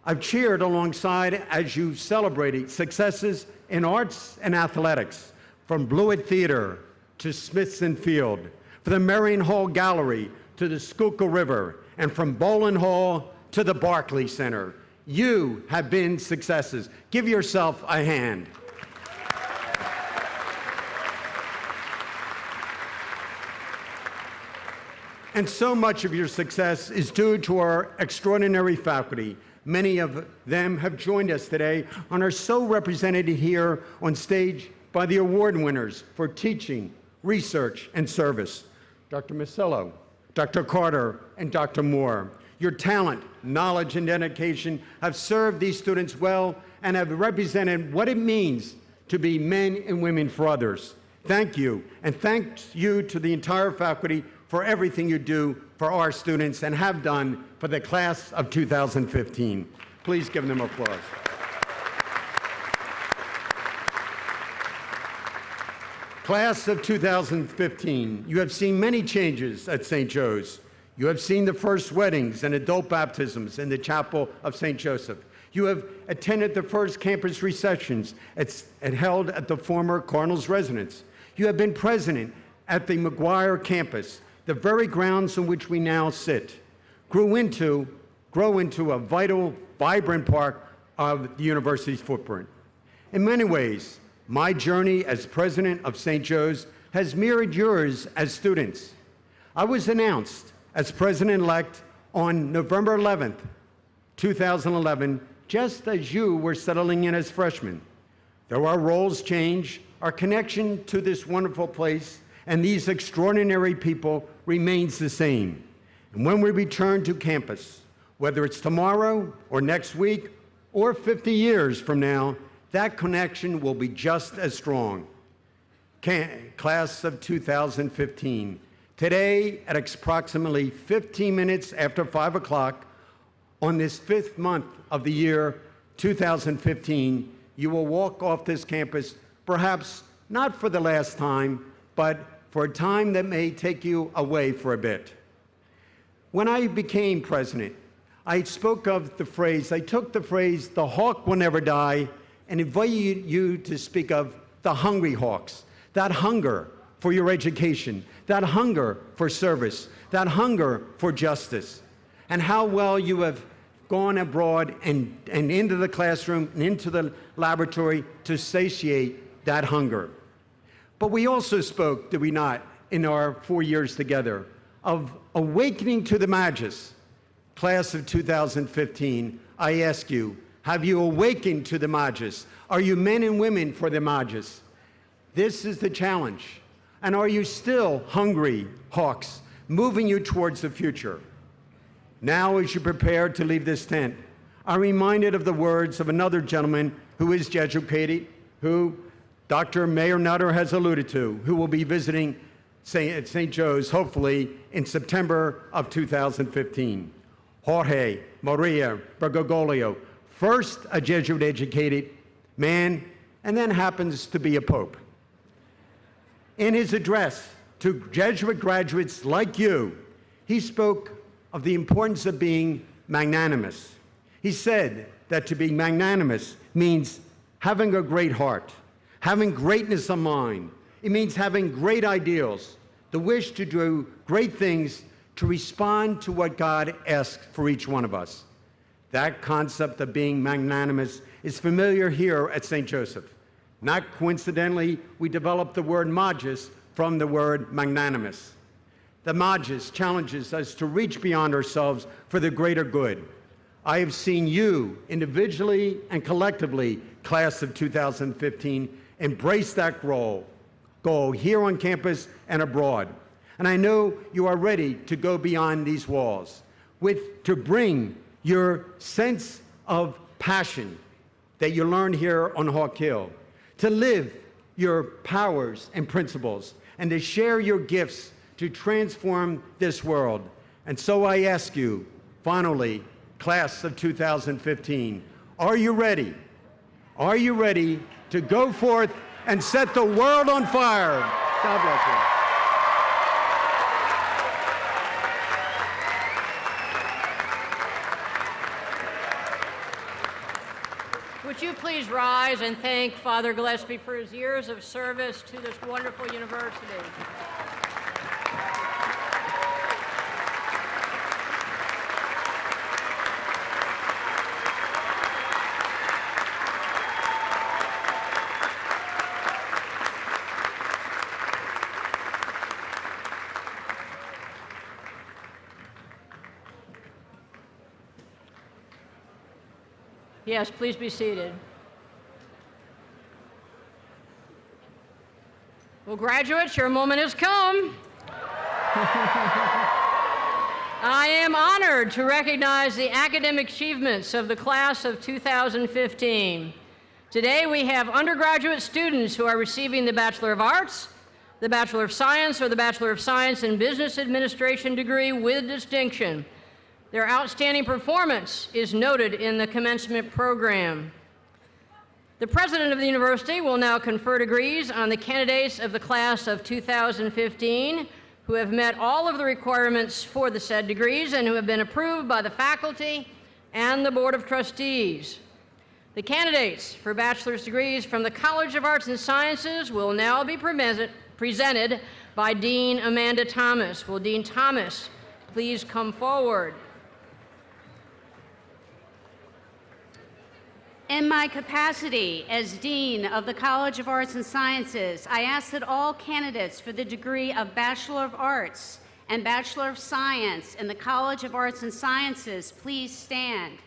I've cheered alongside as you've celebrated successes in arts and athletics, from Blewett Theater to Smithson Field, from the Marion Hall Gallery to the Schuylkill River, and from Boland Hall to the Barclay Center. You have been successes. Give yourself a hand. And so much of your success is due to our extraordinary faculty. Many of them have joined us today and are so represented here on stage by the award winners for teaching, research, and service. Dr. Masello, Dr. Carter, and Dr. Moore. Your talent, knowledge, and dedication have served these students well and have represented what it means to be men and women for others. Thank you, and thanks you to the entire faculty for everything you do for our students and have done for the class of 2015. Please give them applause. Class of 2015, you have seen many changes at St. Joe's. You have seen the first weddings and adult baptisms in the chapel of St. Joseph. You have attended the first campus recessions held at the former Cardinals residence. You have been president at the McGuire campus, the very grounds on which we now sit, grow into a vital, vibrant part of the university's footprint. In many ways, my journey as president of St. Joe's has mirrored yours as students. I was announced as president-elect on November 11th, 2011, just as you were settling in as freshmen. Though our roles change, our connection to this wonderful place and these extraordinary people remains the same. And when we return to campus, whether it's tomorrow or next week or 50 years from now, that connection will be just as strong. Class of 2015, today at approximately 15 minutes after 5 o'clock on this 5th month of the year 2015, you will walk off this campus, perhaps not for the last time, but for a time that may take you away for a bit. When I became president, I took the phrase, the hawk will never die, and invited you to speak of the hungry hawks, that hunger for your education, that hunger for service, that hunger for justice, and how well you have gone abroad and into the classroom and into the laboratory to satiate that hunger. But we also spoke, did we not, in our 4 years together, of awakening to the Magus. Class of 2015, I ask you, have you awakened to the Magus? Are you men and women for the Magus? This is the challenge. And are you still hungry hawks, moving you towards the future? Now, as you prepare to leave this tent, I'm reminded of the words of another gentleman who is educated, who Dr. Mayor Nutter has alluded to, who will be visiting St. Joe's, hopefully, in September of 2015. Jorge Maria Bergoglio, first a Jesuit-educated man, and then happens to be a pope. In his address to Jesuit graduates like you, he spoke of the importance of being magnanimous. He said that to be magnanimous means having a great heart, having greatness of mind. It means having great ideals, the wish to do great things, to respond to what God asks for each one of us. That concept of being magnanimous is familiar here at St. Joseph. Not coincidentally, we developed the word magis from the word magnanimous. The magis challenges us to reach beyond ourselves for the greater good. I have seen you, individually and collectively, class of 2015, embrace that goal here on campus and abroad. And I know you are ready to go beyond these walls, to bring your sense of passion that you learned here on Hawk Hill, to live your powers and principles, and to share your gifts to transform this world. And so I ask you, finally, class of 2015, are you ready? Are you ready to go forth and set the world on fire? God bless you. Would you please rise and thank Father Gillespie for his years of service to this wonderful university? Yes, please be seated. Well, graduates, your moment has come. I am honored to recognize the academic achievements of the class of 2015. Today, we have undergraduate students who are receiving the Bachelor of Arts, the Bachelor of Science, or the Bachelor of Science in Business Administration degree with distinction. Their outstanding performance is noted in the commencement program. The president of the university will now confer degrees on the candidates of the class of 2015 who have met all of the requirements for the said degrees and who have been approved by the faculty and the Board of Trustees. The candidates for bachelor's degrees from the College of Arts and Sciences will now be presented by Dean Amanda Thomas. Will Dean Thomas please come forward? In my capacity as Dean of the College of Arts and Sciences, I ask that all candidates for the degree of Bachelor of Arts and Bachelor of Science in the College of Arts and Sciences please stand.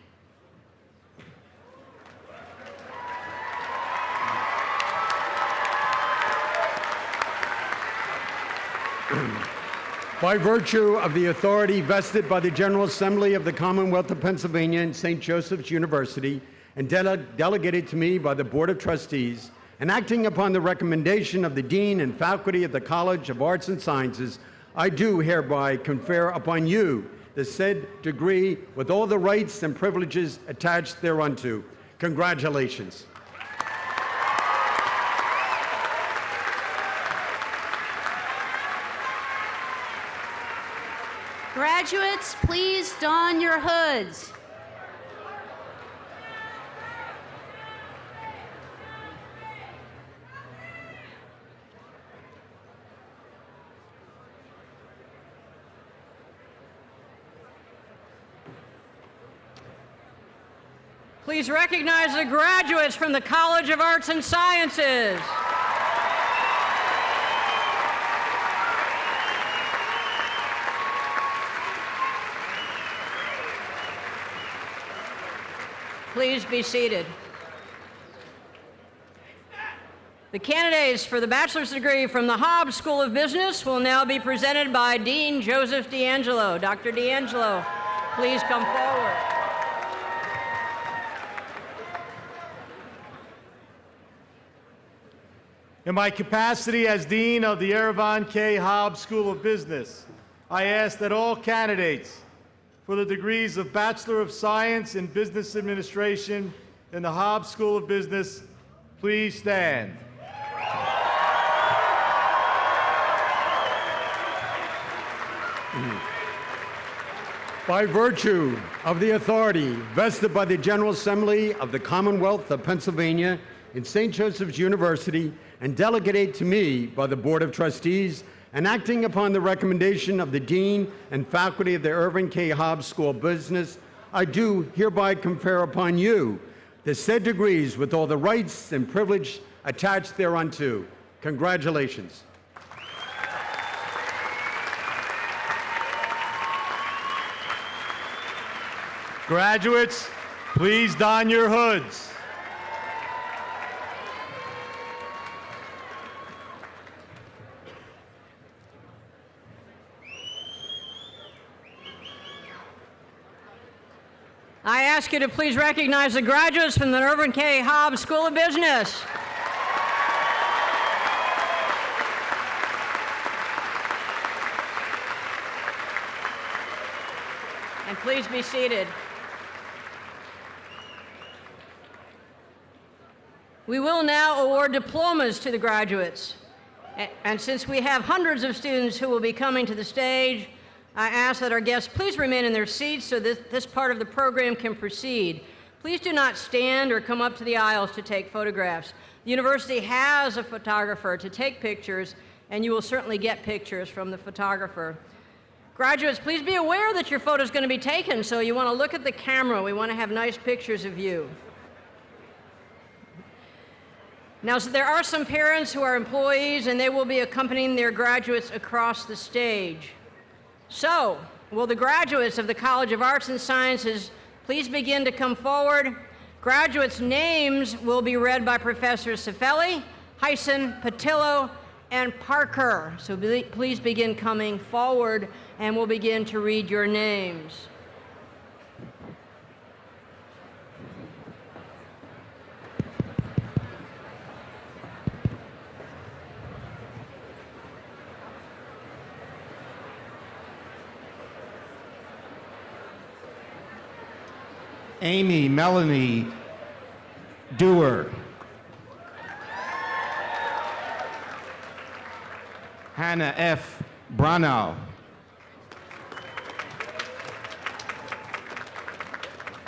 By virtue of the authority vested by the General Assembly of the Commonwealth of Pennsylvania and St. Joseph's University, and delegated to me by the Board of Trustees, and acting upon the recommendation of the Dean and faculty of the College of Arts and Sciences, I do hereby confer upon you the said degree with all the rights and privileges attached thereunto. Congratulations. Graduates, please don your hoods. Please recognize the graduates from the College of Arts and Sciences. Please be seated. The candidates for the bachelor's degree from the Hobbs School of Business will now be presented by Dean Joseph D'Angelo. Dr. D'Angelo, please come forward. In my capacity as Dean of the Erevon K. Hobbs School of Business, I ask that all candidates for the degrees of Bachelor of Science in Business Administration in the Hobbs School of Business please stand. By virtue of the authority vested by the General Assembly of the Commonwealth of Pennsylvania in St. Joseph's University and delegated to me by the Board of Trustees, and acting upon the recommendation of the Dean and faculty of the Irving K. Hobbs School of Business, I do hereby confer upon you the said degrees with all the rights and privilege attached thereunto. Congratulations. Graduates, please don your hoods. I ask you to please recognize the graduates from the Irving K. Hobbs School of Business. And please be seated. We will now award diplomas to the graduates. And since we have hundreds of students who will be coming to the stage, I ask that our guests please remain in their seats so that this part of the program can proceed. Please do not stand or come up to the aisles to take photographs. The university has a photographer to take pictures, and you will certainly get pictures from the photographer. Graduates, please be aware that your photo is going to be taken, so you want to look at the camera. We want to have nice pictures of you. Now, so there are some parents who are employees, and they will be accompanying their graduates across the stage. So, will the graduates of the College of Arts and Sciences please begin to come forward? Graduates' names will be read by Professors Cifelli, Hyson, Patillo, and Parker. So please begin coming forward, and we'll begin to read your names. Amy Melanie Dewar. Hannah F. Branow.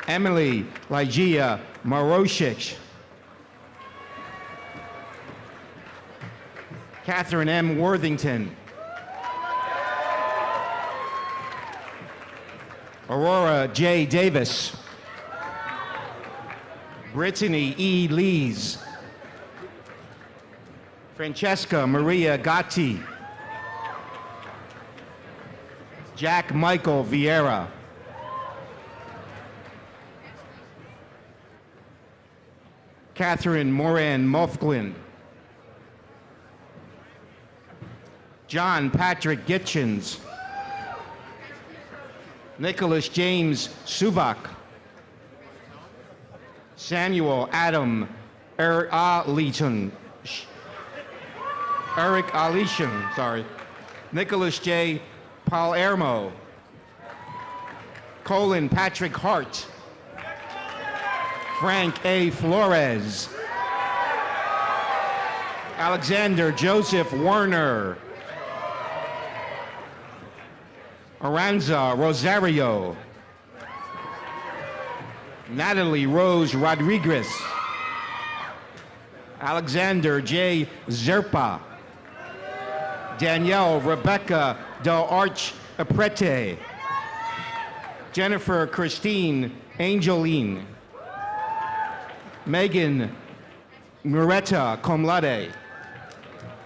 Emily Lygia Maroshich. Catherine M. Worthington. Aurora J. Davis. Brittany E. Lees. Francesca Maria Gatti. Jack Michael Vieira. Catherine Moran Mofglin. John Patrick Gitchens. Nicholas James Suvak. Samuel Adam Eric Alishon, sorry. Nicholas J. Palermo. Colin Patrick Hart. Frank A. Flores. Alexander Joseph Werner. Aranza Rosario. Natalie Rose Rodriguez. Alexander J. Zerpa. Danielle Rebecca Del Arch Aprete. Jennifer Christine Angeline. Megan Muretta cum laude.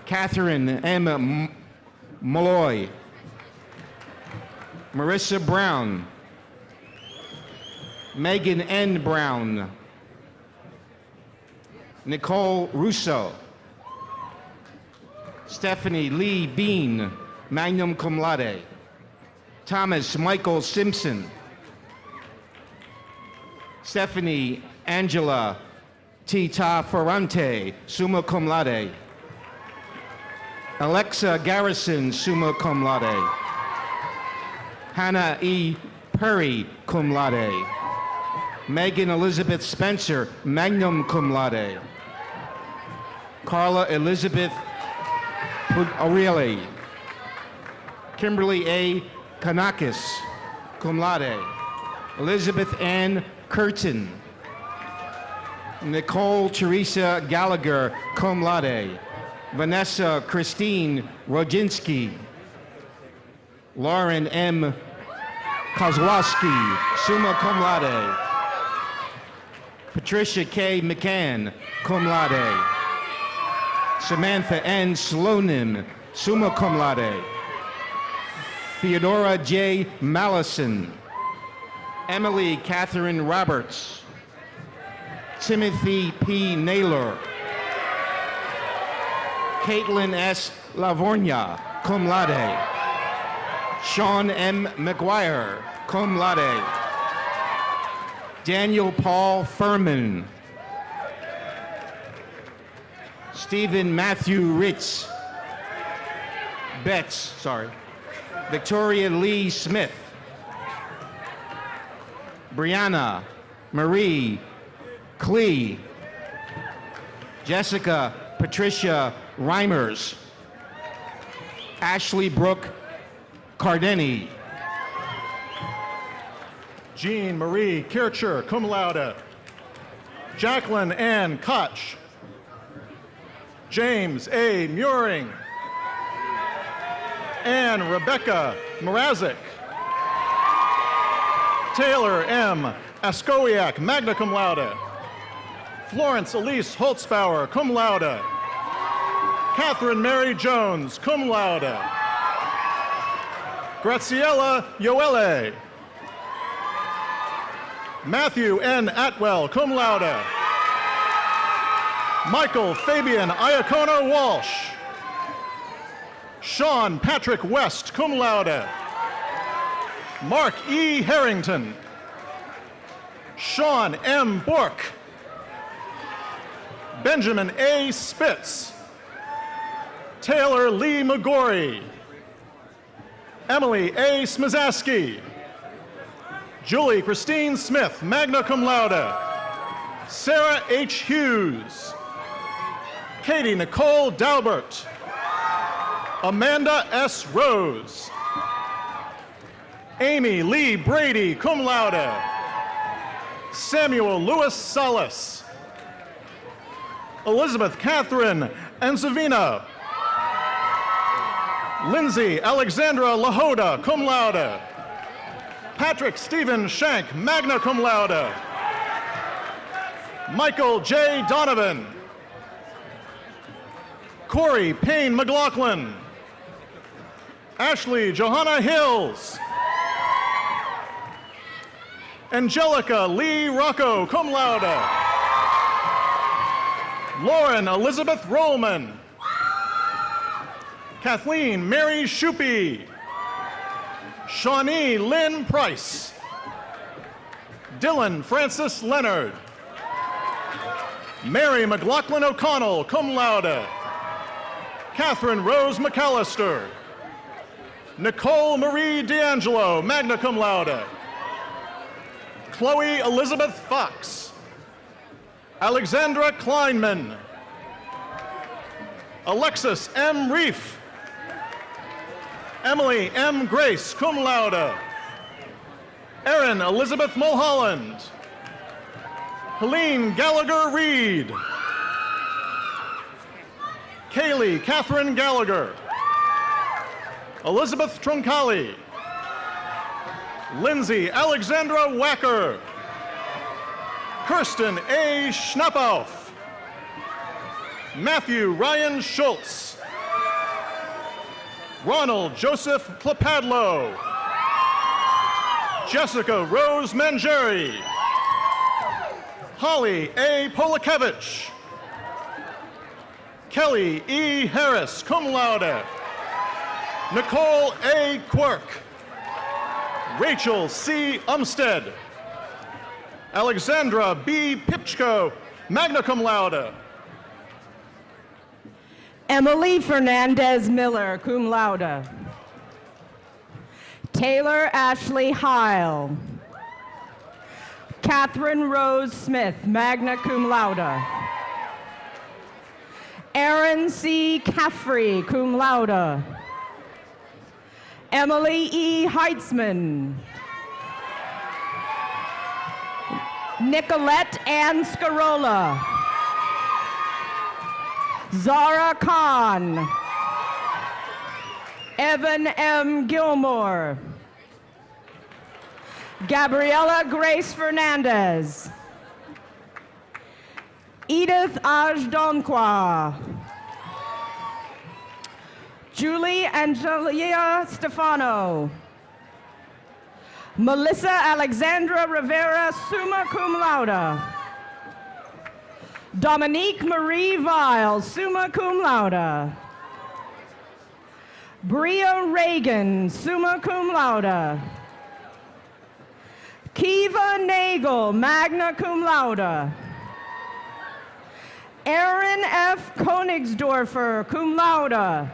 Catherine M. Malloy. Marissa Brown. Megan N. Brown. Nicole Russo. Stephanie Lee Bean, magna cum laude. Thomas Michael Simpson. Stephanie Angela Tita Ferrante, summa cum laude. Alexa Garrison, summa cum laude. Hannah E. Perry, cum laude. Megan Elizabeth Spencer, magna cum laude. Carla Elizabeth Aurelie. Kimberly A. Kanakis. cum laude. Elizabeth Ann Curtin. Nicole Teresa Gallagher, cum laude. Vanessa Christine Rodzinski. Lauren M. Kozłowski, summa cum laude. Patricia K. McCann, cum laude. Samantha N. Slonim, summa cum laude. Theodora J. Mallison. Emily Catherine Roberts. Timothy P. Naylor. Caitlin S. Lavorgna, cum laude. Sean M. McGuire, cum laude. Daniel Paul Furman. Stephen Matthew Ritz. Victoria Lee Smith. Brianna Marie Klee. Jessica Patricia Reimers. Ashley Brooke Cardeni. Jean Marie Kircher, cum laude. Jacqueline Ann Koch. James A. Muring. Ann Rebecca Mrazek. Taylor M. Askowiak, magna cum laude. Florence Elise Holtzbauer, cum laude. Catherine Mary Jones, cum laude. Graciela Yoele. Matthew N. Atwell, cum laude. Michael Fabian Iacono Walsh. Sean Patrick West, cum laude. Mark E. Harrington. Sean M. Bork. Benjamin A. Spitz. Taylor Lee McGorry. Emily A. Smizaski. Julie Christine Smith, magna cum laude. Sarah H. Hughes. Katie Nicole Dalbert. Amanda S. Rose. Amy Lee Brady, cum laude. Samuel Louis Salas. Elizabeth Catherine Enzavina. Lindsay Alexandra Lahoda, cum laude. Patrick Stephen Shank, magna cum laude. Michael J. Donovan. Corey Payne McLaughlin. Ashley Johanna Hills. Angelica Lee Rocco, cum laude. Lauren Elizabeth Rollman. Kathleen Mary Shupe. Shawnee Lynn Price. Dylan Francis Leonard. Mary McLaughlin O'Connell, cum laude. Catherine Rose McAllister. Nicole Marie D'Angelo, magna cum laude. Chloe Elizabeth Fox. Alexandra Kleinman. Alexis M. Reef. Emily M. Grace, cum laude. Erin Elizabeth Mulholland. Helene Gallagher Reed. Kaylee Catherine Gallagher. Elizabeth Troncali. Lindsay Alexandra Wacker. Kirsten A. Schnappauf. Matthew Ryan Schultz. Ronald Joseph Clapadlo. Jessica Rose Mangeri. Holly A. Polakevich. Kelly E. Harris, cum laude. Nicole A. Quirk. Rachel C. Umstead. Alexandra B. Pipchko, magna cum laude. Emily Fernandez Miller, cum laude. Taylor Ashley Heil. Catherine Rose Smith, magna cum laude. Aaron C. Caffrey, cum laude. Emily E. Heitzman. Nicolette Ann Scarola. Zara Khan. Evan M. Gilmore. Gabriela Grace Fernandez. Edith Ajdonkwa. Julie Angelia Stefano. Melissa Alexandra Rivera, summa cum laude. Dominique Marie Vile, summa cum laude. Bria Reagan, summa cum laude. Kiva Nagel, magna cum laude. Aaron F. Konigsdorfer, cum laude.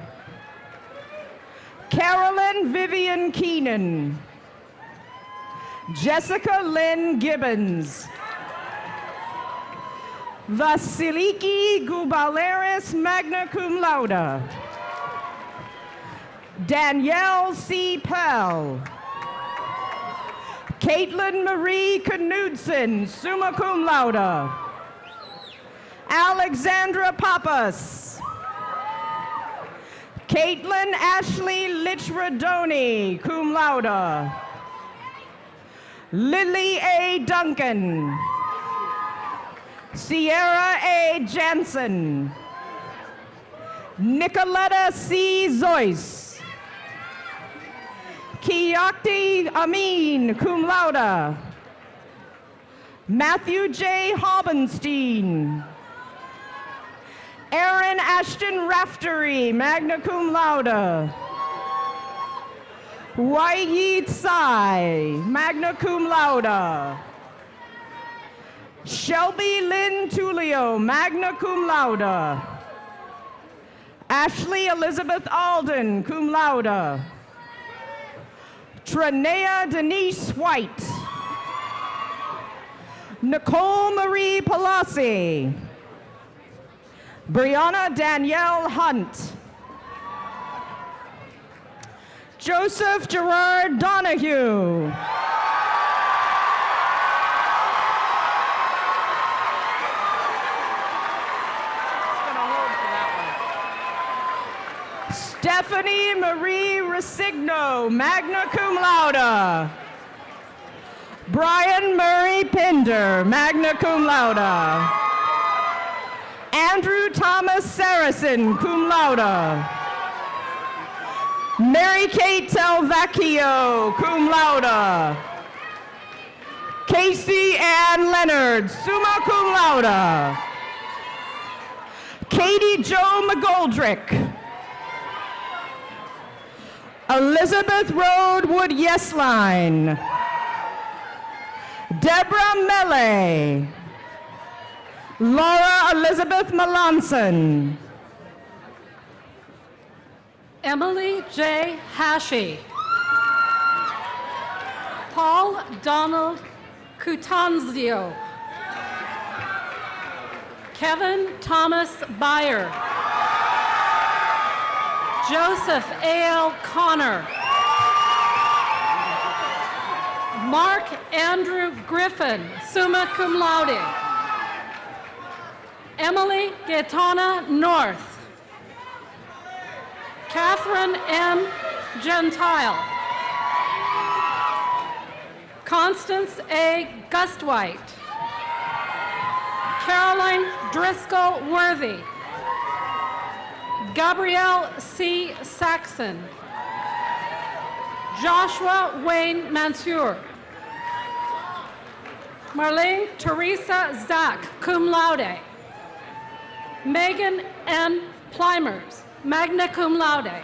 Carolyn Vivian Keenan. Jessica Lynn Gibbons. Vasiliki Gubaleris, magna cum laude. Danielle C. Pell. Caitlin Marie Knudsen, summa cum laude. Alexandra Pappas. Caitlin Ashley Lichradoni, cum laude. Lily A. Duncan. Sierra A. Jansen. Nicoletta C. Zoyce. Kiyakti Amin, cum laude. Matthew J. Haubenstein. Aaron Ashton Raftery, magna cum laude. Wai Tsai, magna cum laude. Shelby Lynn Tulio, magna cum laude. Ashley Elizabeth Alden, cum laude. Tranea Denise White. Nicole Marie Pelosi. Brianna Danielle Hunt. Joseph Gerard Donahue. Stephanie Marie Resigno, magna cum laude. Brian Murray Pinder, magna cum laude. Andrew Thomas Saracen, cum laude. Mary Kate Telvecchio, cum laude. Casey Ann Leonard, summa cum laude. Katie Jo McGoldrick. Elizabeth Road Yesline. Deborah Mele. Laura Elizabeth Melanson. Emily J. Hashi. Paul Donald Cutanzio. Kevin Thomas Byer. Joseph A.L. Connor. Mark Andrew Griffin, summa cum laude. Emily Gaetana North. Catherine M. Gentile. Constance A. Gustwhite. Caroline Driscoll Worthy. Gabrielle C. Saxon. Joshua Wayne Mansour. Marlene Teresa Zach, cum laude. Megan N. Plymers, magna cum laude.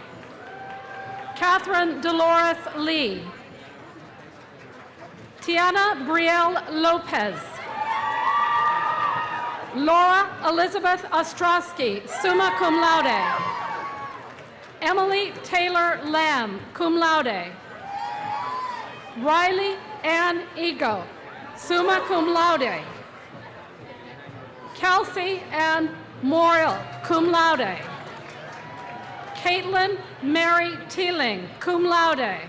Catherine Dolores Lee. Tiana Brielle Lopez. Laura Elizabeth Ostrowski, summa cum laude. Emily Taylor Lamb, cum laude. Riley Ann Ego, summa cum laude. Kelsey Ann Morrill, cum laude. Caitlin Mary Teeling, cum laude.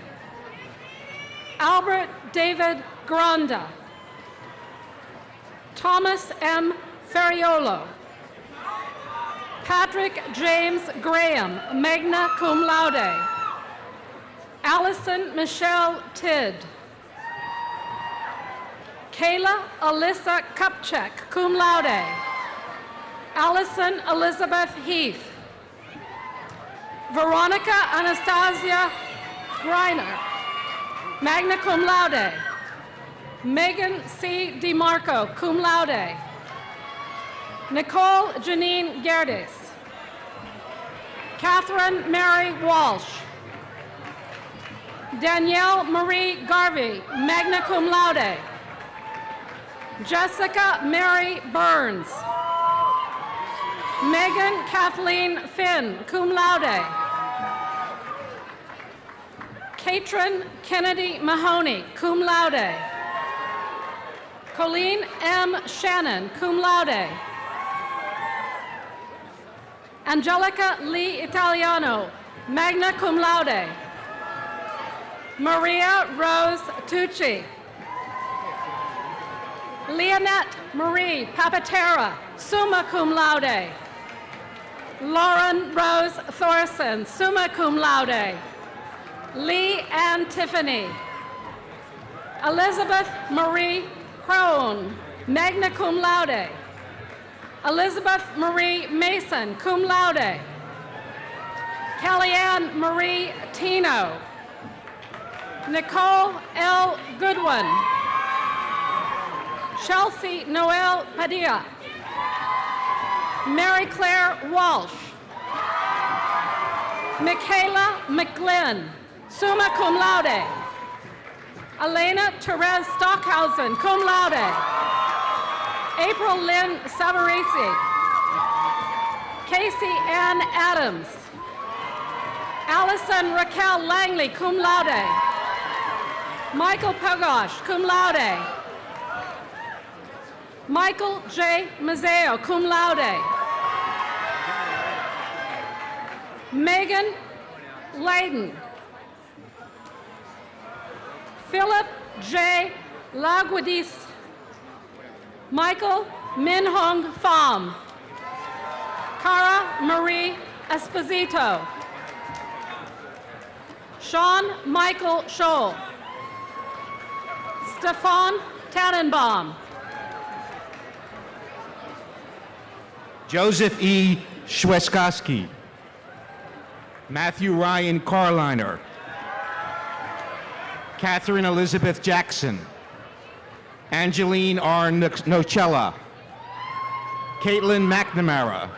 Albert David Granda. Thomas M. Ferriolo. Patrick James Graham, magna cum laude. Allison Michelle Tidd. Kayla Alyssa Kupchak, cum laude. Allison Elizabeth Heath. Veronica Anastasia Greiner, magna cum laude. Megan C. DeMarco, cum laude. Nicole Janine Gerdes. Catherine Mary Walsh. Danielle Marie Garvey, magna cum laude. Jessica Mary Burns. Megan Kathleen Finn, cum laude. Katrin Kennedy Mahoney, cum laude. Colleen M. Shannon, cum laude. Angelica Lee Italiano, magna cum laude. Maria Rose Tucci. Leonette Marie Papatera, summa cum laude. Lauren Rose Thorson, summa cum laude. Lee Ann Tiffany. Elizabeth Marie Crone, magna cum laude. Elizabeth Marie Mason, cum laude. Kellyanne Marie Tino. Nicole L. Goodwin. Chelsea Noel Padilla. Mary Claire Walsh. Michaela McGlynn, summa cum laude. Elena Therese Stockhausen, cum laude. April Lynn Savarese. Casey Ann Adams. Allison Raquel Langley, cum laude. Michael Pogosh, cum laude. Michael J. Mazzeo, cum laude. Megan Layden. Philip J. Laguadis. Michael Minhong Pham. Cara Marie Esposito. Sean Michael Scholl. Stefan Tannenbaum. Joseph E. Schweskoski. Matthew Ryan Carliner. Catherine Elizabeth Jackson. Angeline R. Nocella. Caitlin McNamara.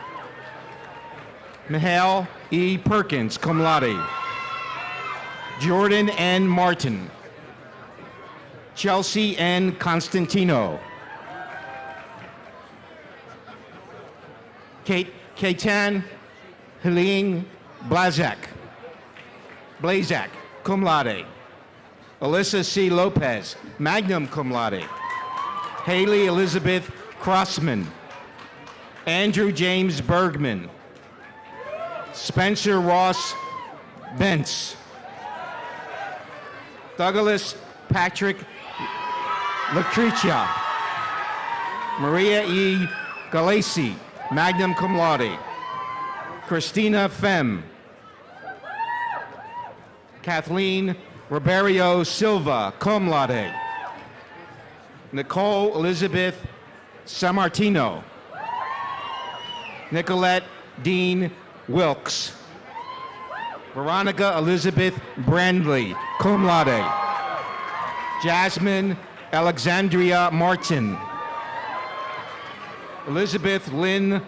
Mihail E. Perkins, cum laude. Jordan N. Martin. Chelsea N. Constantino. Kaitan Helene Blazak, cum laude. Alyssa C. Lopez, magna cum laude. Haley Elizabeth Crossman. Andrew James Bergman. Spencer Ross Bentz. Douglas Patrick Lucretia. Maria E. Galasi, magna cum laude. Christina Fem. Kathleen Ribeiro Silva, cum laude. Nicole Elizabeth Sammartino. Nicolette Dean Wilkes. Veronica Elizabeth Brandley, cum laude. Jasmine Alexandria Martin. Elizabeth Lynn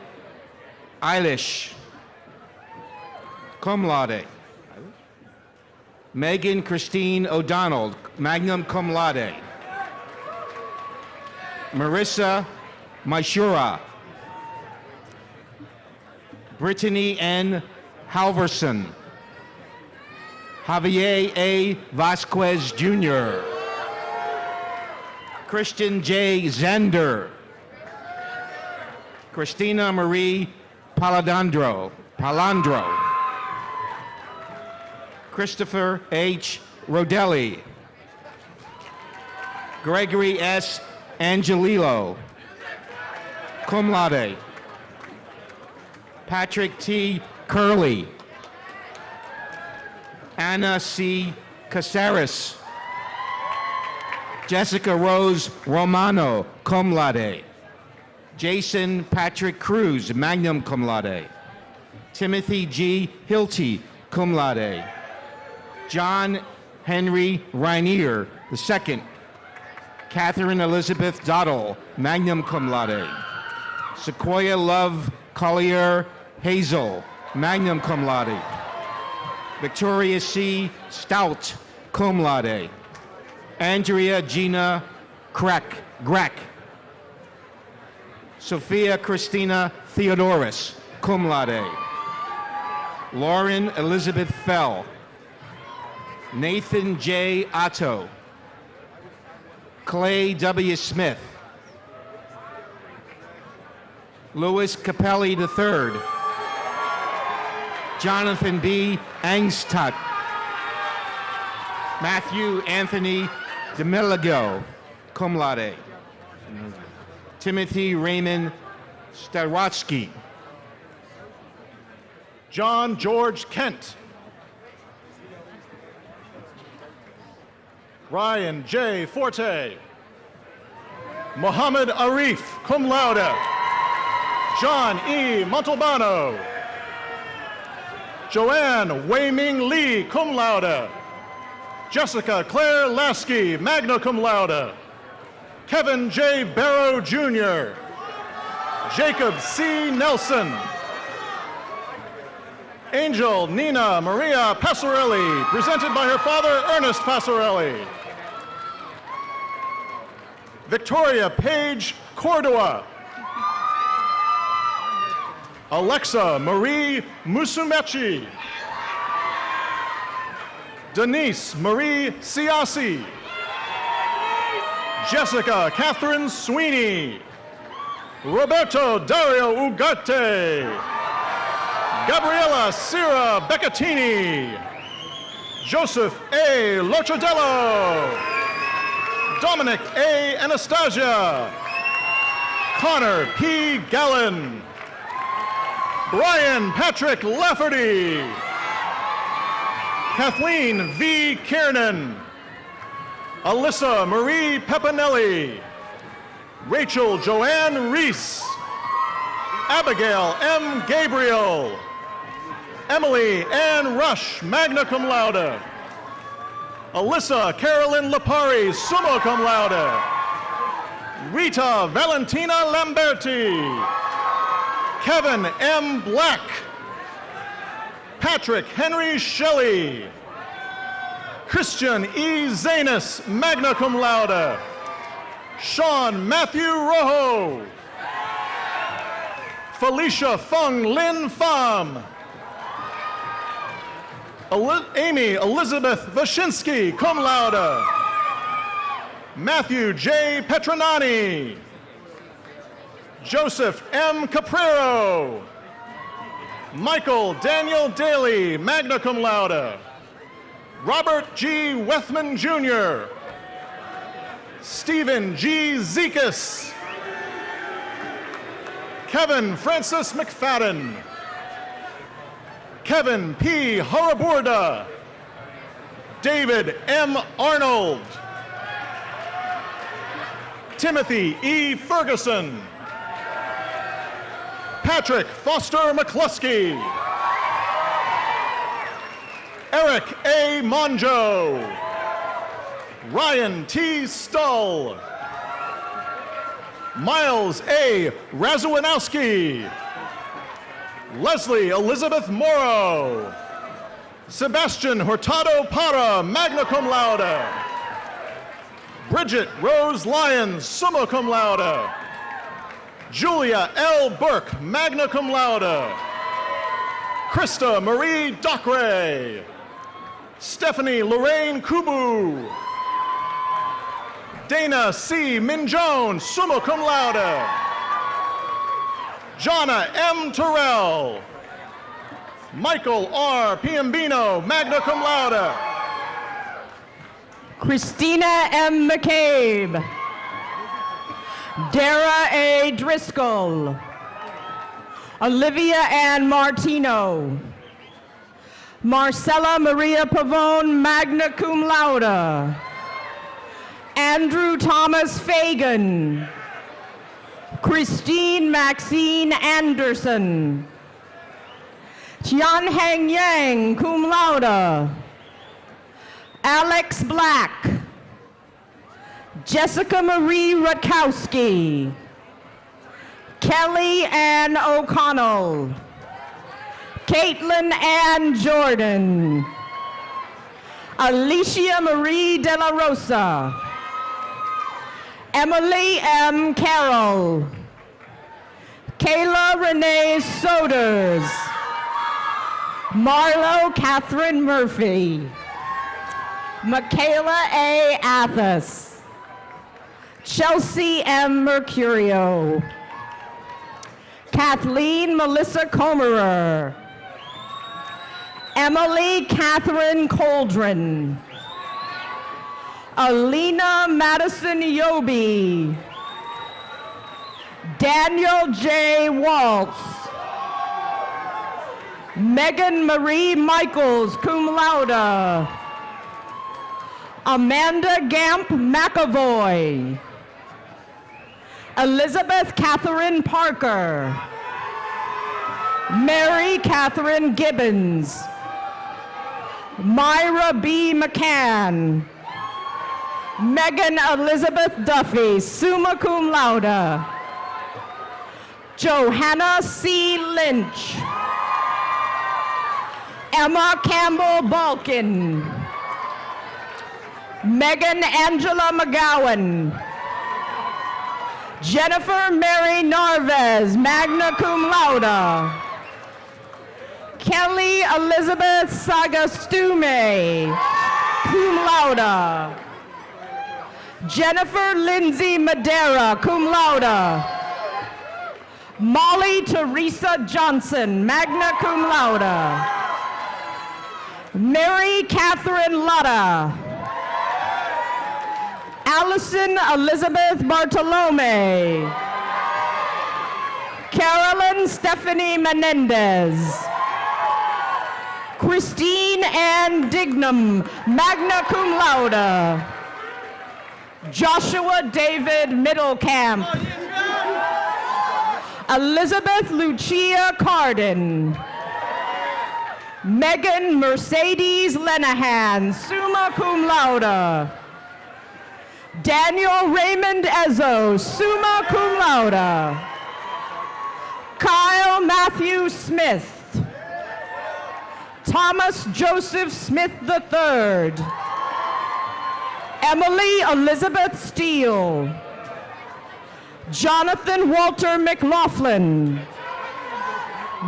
Eilish, cum laude. Megan Christine O'Donnell, magna cum laude. Marissa Maishura. Brittany N. Halverson. Javier A. Vasquez Jr. Christian J. Zander. Christina Marie Palandro. Christopher H. Rodelli. Gregory S. Angelillo. cum laude. Patrick T. Curley. Anna C. Caceres. Jessica Rose Romano, cum laude. Jason Patrick Cruz, magna cum laude. Timothy G. Hilty, cum laude. John Henry Rainier II. Catherine Elizabeth Doddle, magna cum laude. Sequoia Love Collier Hazel, magna cum laude. Victoria C. Stout, cum laude. Andrea Gina Grech. Sophia Christina Theodoris, cum laude. Lauren Elizabeth Fell. Nathan J. Otto. Clay W. Smith. Louis Capelli III. Jonathan B. Angstott. Matthew Anthony Demiligo, cum laude. Timothy Raymond Starotsky. John George Kent. Ryan J. Forte. Mohammed Arif, cum laude. John E. Montalbano. Joanne Wei-Ming Lee, cum laude. Jessica Claire Lasky, magna cum laude. Kevin J. Barrow Jr. Jacob C. Nelson. Angel Nina Maria Passarelli, presented by her father, Ernest Passarelli. Victoria Paige Cordua. Alexa Marie Musumechi. Denise Marie Siasi. Jessica Catherine Sweeney. Roberto Dario Ugarte. Gabriela Sira Beccattini. Joseph A. Lochadello. Dominic A. Anastasia. Connor P. Gallen. Brian Patrick Lafferty. Kathleen V. Kiernan. Alyssa Marie Pepinelli. Rachel Joanne Reese. Abigail M. Gabriel. Emily Ann Rush, magna cum laude. Alyssa Carolyn Lapari, summa cum laude. Rita Valentina Lamberti. Kevin M. Black. Patrick Henry Shelley. Christian E. Zanis, magna cum laude. Sean Matthew Rojo. Felicia Fung Lin Pham. Amy Elizabeth Vashinsky, cum laude. Matthew J. Petronani. Joseph M. Caprero. Michael Daniel Daly, magna cum laude. Robert G. Wethman Jr. Stephen G. Zekas. Kevin Francis McFadden. Kevin P. Haraburda. David M. Arnold. Timothy E. Ferguson. Patrick Foster McCluskey. Eric A. Monjo. Ryan T. Stull. Miles A. Razuanowski. Leslie Elizabeth Morrow. Sebastian Hurtado Parra, magna cum laude. Bridget Rose Lyons, summa cum laude. Julia L. Burke, magna cum laude. Krista Marie Docre. Stephanie Lorraine Kubu. Dana C. Minjone, summa cum laude. Jonna M. Terrell. Michael R. Piambino, magna cum laude. Christina M. McCabe. Dara A. Driscoll. Olivia Ann Martino. Marcella Maria Pavone, magna cum laude. Andrew Thomas Fagan. Christine Maxine Anderson. Tianheng Yang, cum laude. Alex Black. Jessica Marie Rutkowski. Kelly Ann O'Connell. Caitlin Ann Jordan. Alicia Marie De La Rosa. Emily M. Carroll. Kayla Renee Soders. Marlo Catherine Murphy. Michaela A. Athas. Chelsea M. Mercurio. Kathleen Melissa Comerer. Emily Catherine Coldren. Alina Madison Yobi. Daniel J. Waltz. Megan Marie Michaels, cum laude. Amanda Gamp McAvoy. Elizabeth Catherine Parker. Mary Catherine Gibbons. Myra B. McCann. Megan Elizabeth Duffy, summa cum laude. Johanna C. Lynch. Emma Campbell Balkin. Megan Angela McGowan. Jennifer Mary Narvez, magna cum laude. Kelly Elizabeth Sagastume, cum laude. Jennifer Lindsay Madera, cum laude. Molly Teresa Johnson, magna cum laude. Mary Catherine Lotta. Allison Elizabeth Bartolome. Carolyn Stephanie Menendez. Christine Ann Dignam, magna cum laude. Joshua David Middlecamp. Elizabeth Lucia Carden. Megan Mercedes Lenahan, summa cum laude. Daniel Raymond Ezzo, summa cum laude. Kyle Matthew Smith. Thomas Joseph Smith III. Emily Elizabeth Steele. Jonathan Walter McLaughlin.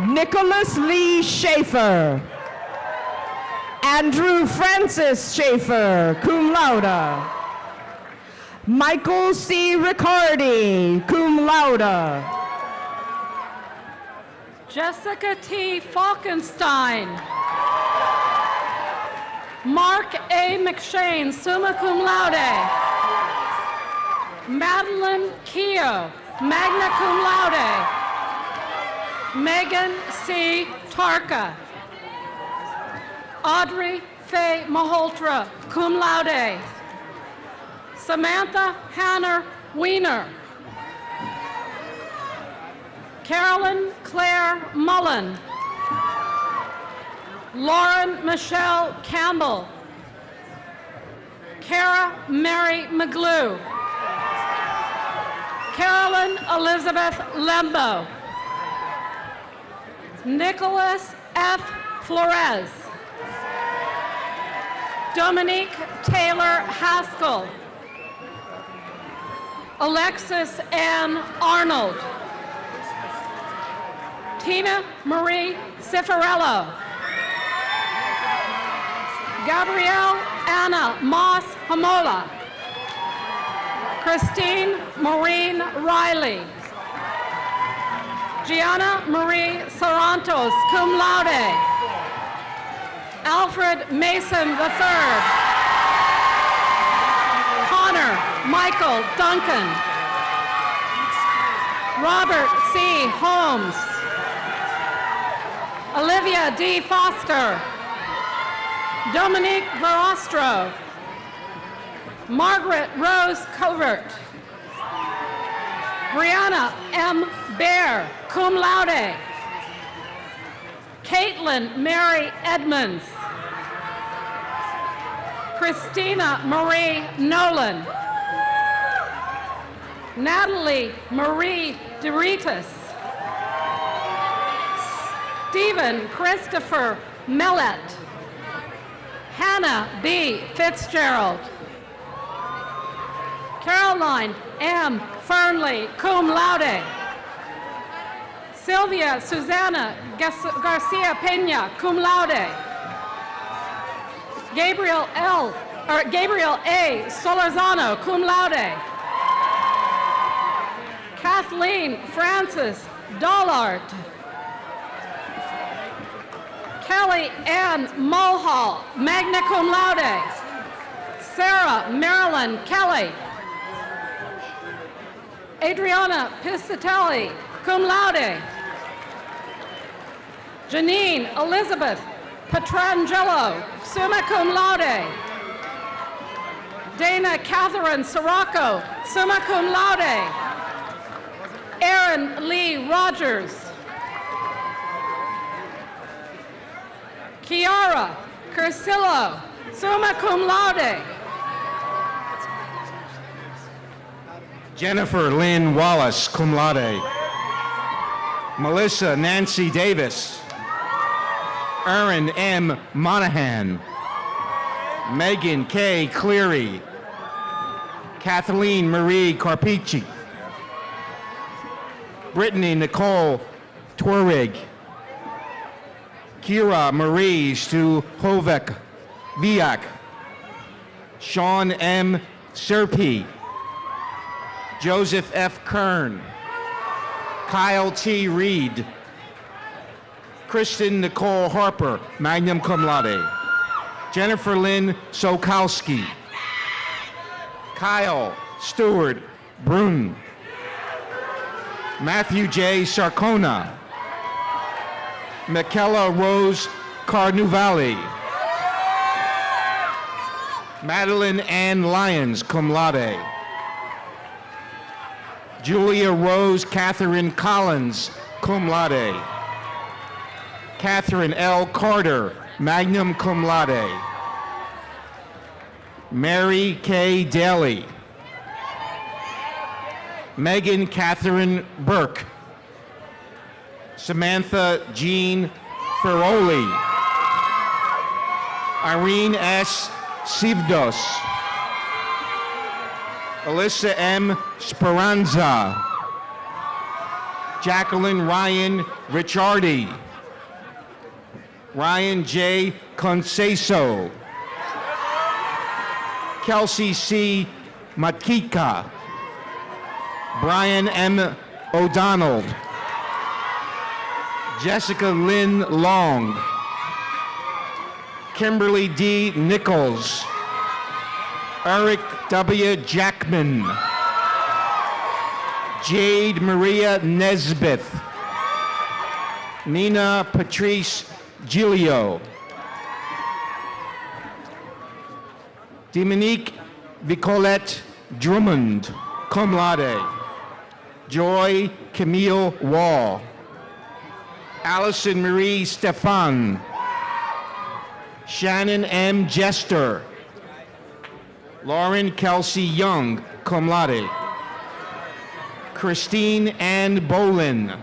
Nicholas Lee Schaefer. Andrew Francis Schaefer, cum laude. Michael C. Riccardi, cum laude. Jessica T. Falkenstein. Mark A. McShane, summa cum laude. Madeline Keogh, magna cum laude. Megan C. Tarka. Audrey Faye Maholtra, cum laude. Samantha Hannah Wiener. Carolyn Claire Mullen. Lauren Michelle Campbell. Kara Mary McGlue. Carolyn Elizabeth Lembo. Nicholas F. Flores. Dominique Taylor Haskell. Alexis Ann Arnold. Tina Marie Cifarello. Gabrielle Anna Moss Hamola. Christine Maureen Riley. Gianna Marie Sarantos, cum laude. Alfred Mason III. Connor Michael Duncan. Robert C. Holmes. Olivia D. Foster. Dominique Verostro. Margaret Rose Covert. Brianna M. Baer, cum laude. Caitlin Mary Edmonds. Christina Marie Nolan. Natalie Marie DeRitas. Stephen Christopher Mellett. Hannah B. Fitzgerald. Caroline M. Fernley, cum laude. Sylvia Susana Garcia Pena, cum laude. Gabriel A. Solorzano, cum laude. Kathleen Frances Dollard. Kelly Ann Mulhall, magna cum laude. Sarah Marilyn Kelly. Adriana Piscitelli, cum laude. Janine Elizabeth Petrangelo, summa cum laude. Dana Catherine Sirocco, summa cum laude. Erin Lee Rogers. Kiara Cursillo, summa cum laude. Jennifer Lynn Wallace, cum laude. Melissa Nancy Davis. Erin M. Monahan. Megan K. Cleary. Kathleen Marie Carpici. Brittany Nicole Twerrig. Kira Marie Stuhovec Viak. Sean M. Serpi. Joseph F. Kern. Kyle T. Reed. Kristen Nicole Harper, magna cum laude. Jennifer Lynn Sokowski. Kyle Stewart Brun. Matthew J. Sarcona. Michaela Rose Carnuvali. Madeline Ann Lyons, cum laude. Julia Rose Catherine Collins, cum laude. Catherine L. Carter, magna cum laude. Mary K. Daly. Megan Catherine Burke. Samantha Jean Ferroli. Irene S. Sivdos. Alyssa M. Speranza. Jacqueline Ryan Ricciardi. Ryan J. Conceso. Kelsey C. Matkika. Brian M. O'Donnell. Jessica Lynn Long. Kimberly D. Nichols. Eric W. Jackman. Jade Maria Nesbith. Nina Patrice Giglio. Dominique Vicolette Drummond, cum laude. Joy Camille Wall. Allison Marie Stefan. Shannon M. Jester. Lauren Kelsey Young, cum laude. Christine Ann Bolin.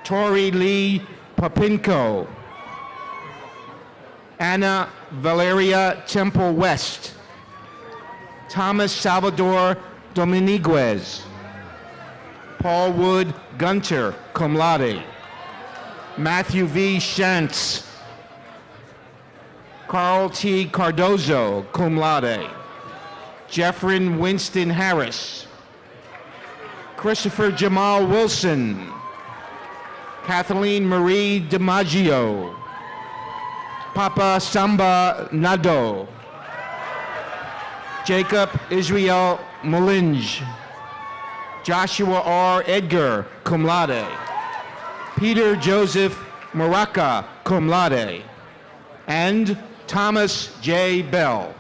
Tori Lee Papinko. Anna Valeria Temple West. Thomas Salvador Dominguez. Paul Wood Gunter, cum laude. Matthew V. Shantz. Carl T. Cardozo, cum laude. Jeffrin Winston Harris. Christopher Jamal Wilson. Kathleen Marie DiMaggio. Papa Samba Nado. Jacob Israel Molinge. Joshua R. Edgar, cum laude. Peter Joseph Maraca, cum laude. And Thomas J. Bell.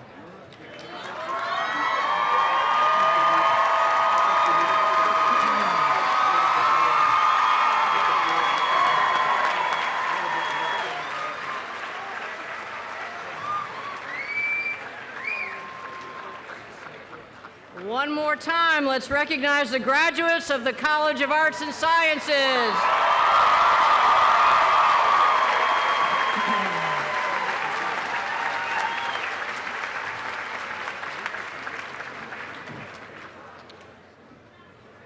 One more time, let's recognize the graduates of the College of Arts and Sciences.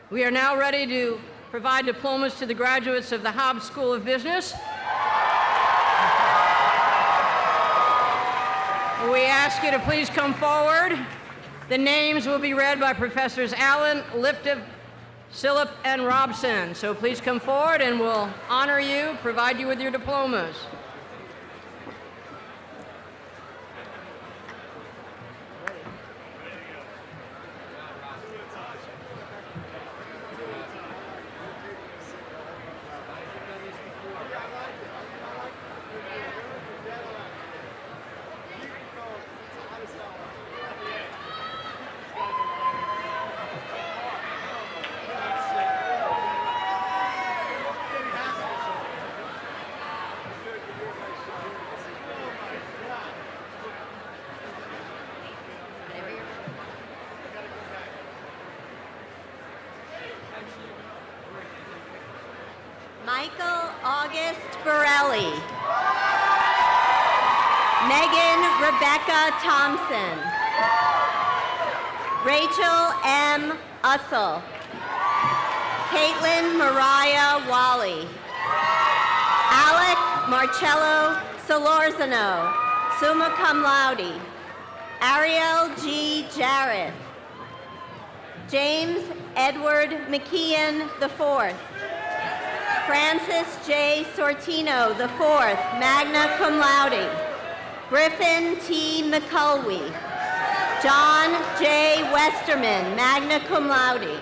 We are now ready to provide diplomas to the graduates of the Hobbs School of Business. We ask you to please come forward. The names will be read by Professors Allen, Lipton, Sillip, and Robson. So please come forward and we'll honor you, provide you with your diplomas. Michael August Borelli. Megan Rebecca Thompson. Rachel M. Ussel. Caitlin Mariah Wally. Alec Marcello Solorzano, summa cum laude. Ariel G. Jarrett. James Edward McKeon IV. Francis J. Sortino IV, magna cum laude. Griffin T. McCulwey. John J. Westerman, magna cum laude.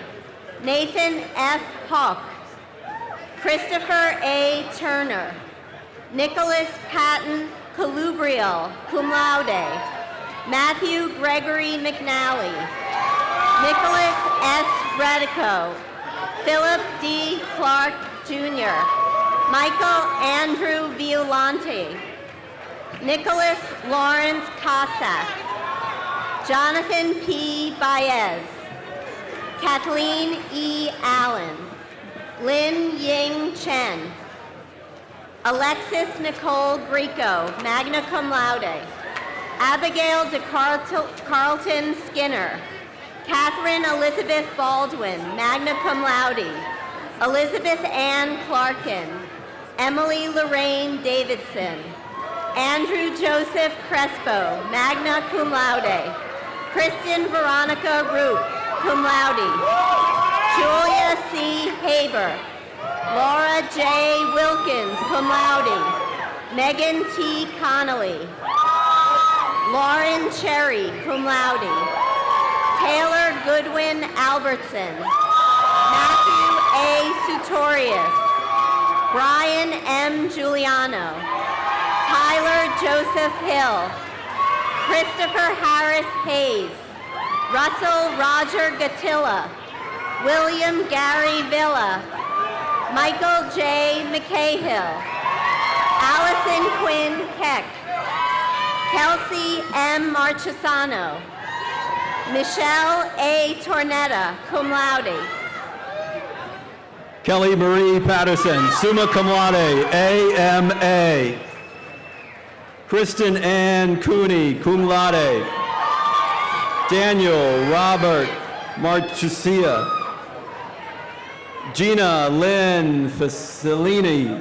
Nathan F. Hawk. Christopher A. Turner. Nicholas Patton Colubriel, cum laude. Matthew Gregory McNally. Nicholas S. Redico. Philip D. Clark Jr. Michael Andrew Violante. Nicholas Lawrence Cossack. Jonathan P. Baez. Kathleen E. Allen. Lin Ying Chen. Alexis Nicole Greco, magna cum laude. Abigail DeCarlton Skinner. Catherine Elizabeth Baldwin, magna cum laude. Elizabeth Ann Clarkin. Emily Lorraine Davidson. Andrew Joseph Crespo, magna cum laude. Kristen Veronica Root, cum laude. Julia C. Haber. Laura J. Wilkins, cum laude. Megan T. Connolly. Lauren Cherry, cum laude. Taylor Goodwin Albertson. Matthew A. Sutorius. Brian M. Giuliano. Tyler Joseph Hill. Christopher Harris Hayes. Russell Roger Gatilla. William Gary Villa. Michael J. McCahill. Allison Quinn Keck. Kelsey M. Marchesano. Michelle A. Tornetta, cum laude. Kelly Marie Patterson, summa cum laude, AMA. Kristen Ann Cooney, cum laude. Daniel Robert Marchusia. Gina Lynn Facilini.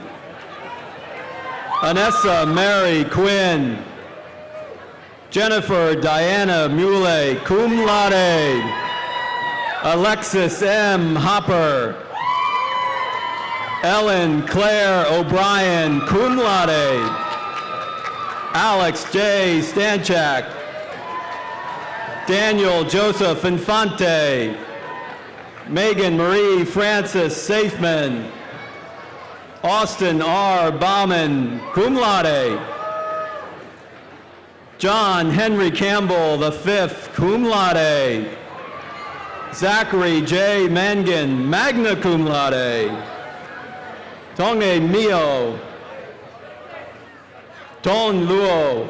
Anessa Mary Quinn. Jennifer Diana Muley, cum laude. Alexis M. Hopper. Ellen Claire O'Brien, cum laude. Alex J. Stanchak. Daniel Joseph Infante. Megan Marie Francis Safeman. Austin R. Bauman, cum laude. John Henry Campbell V, cum laude. Zachary J. Mangan, magna cum laude. Tonge Mio. Ton Luo.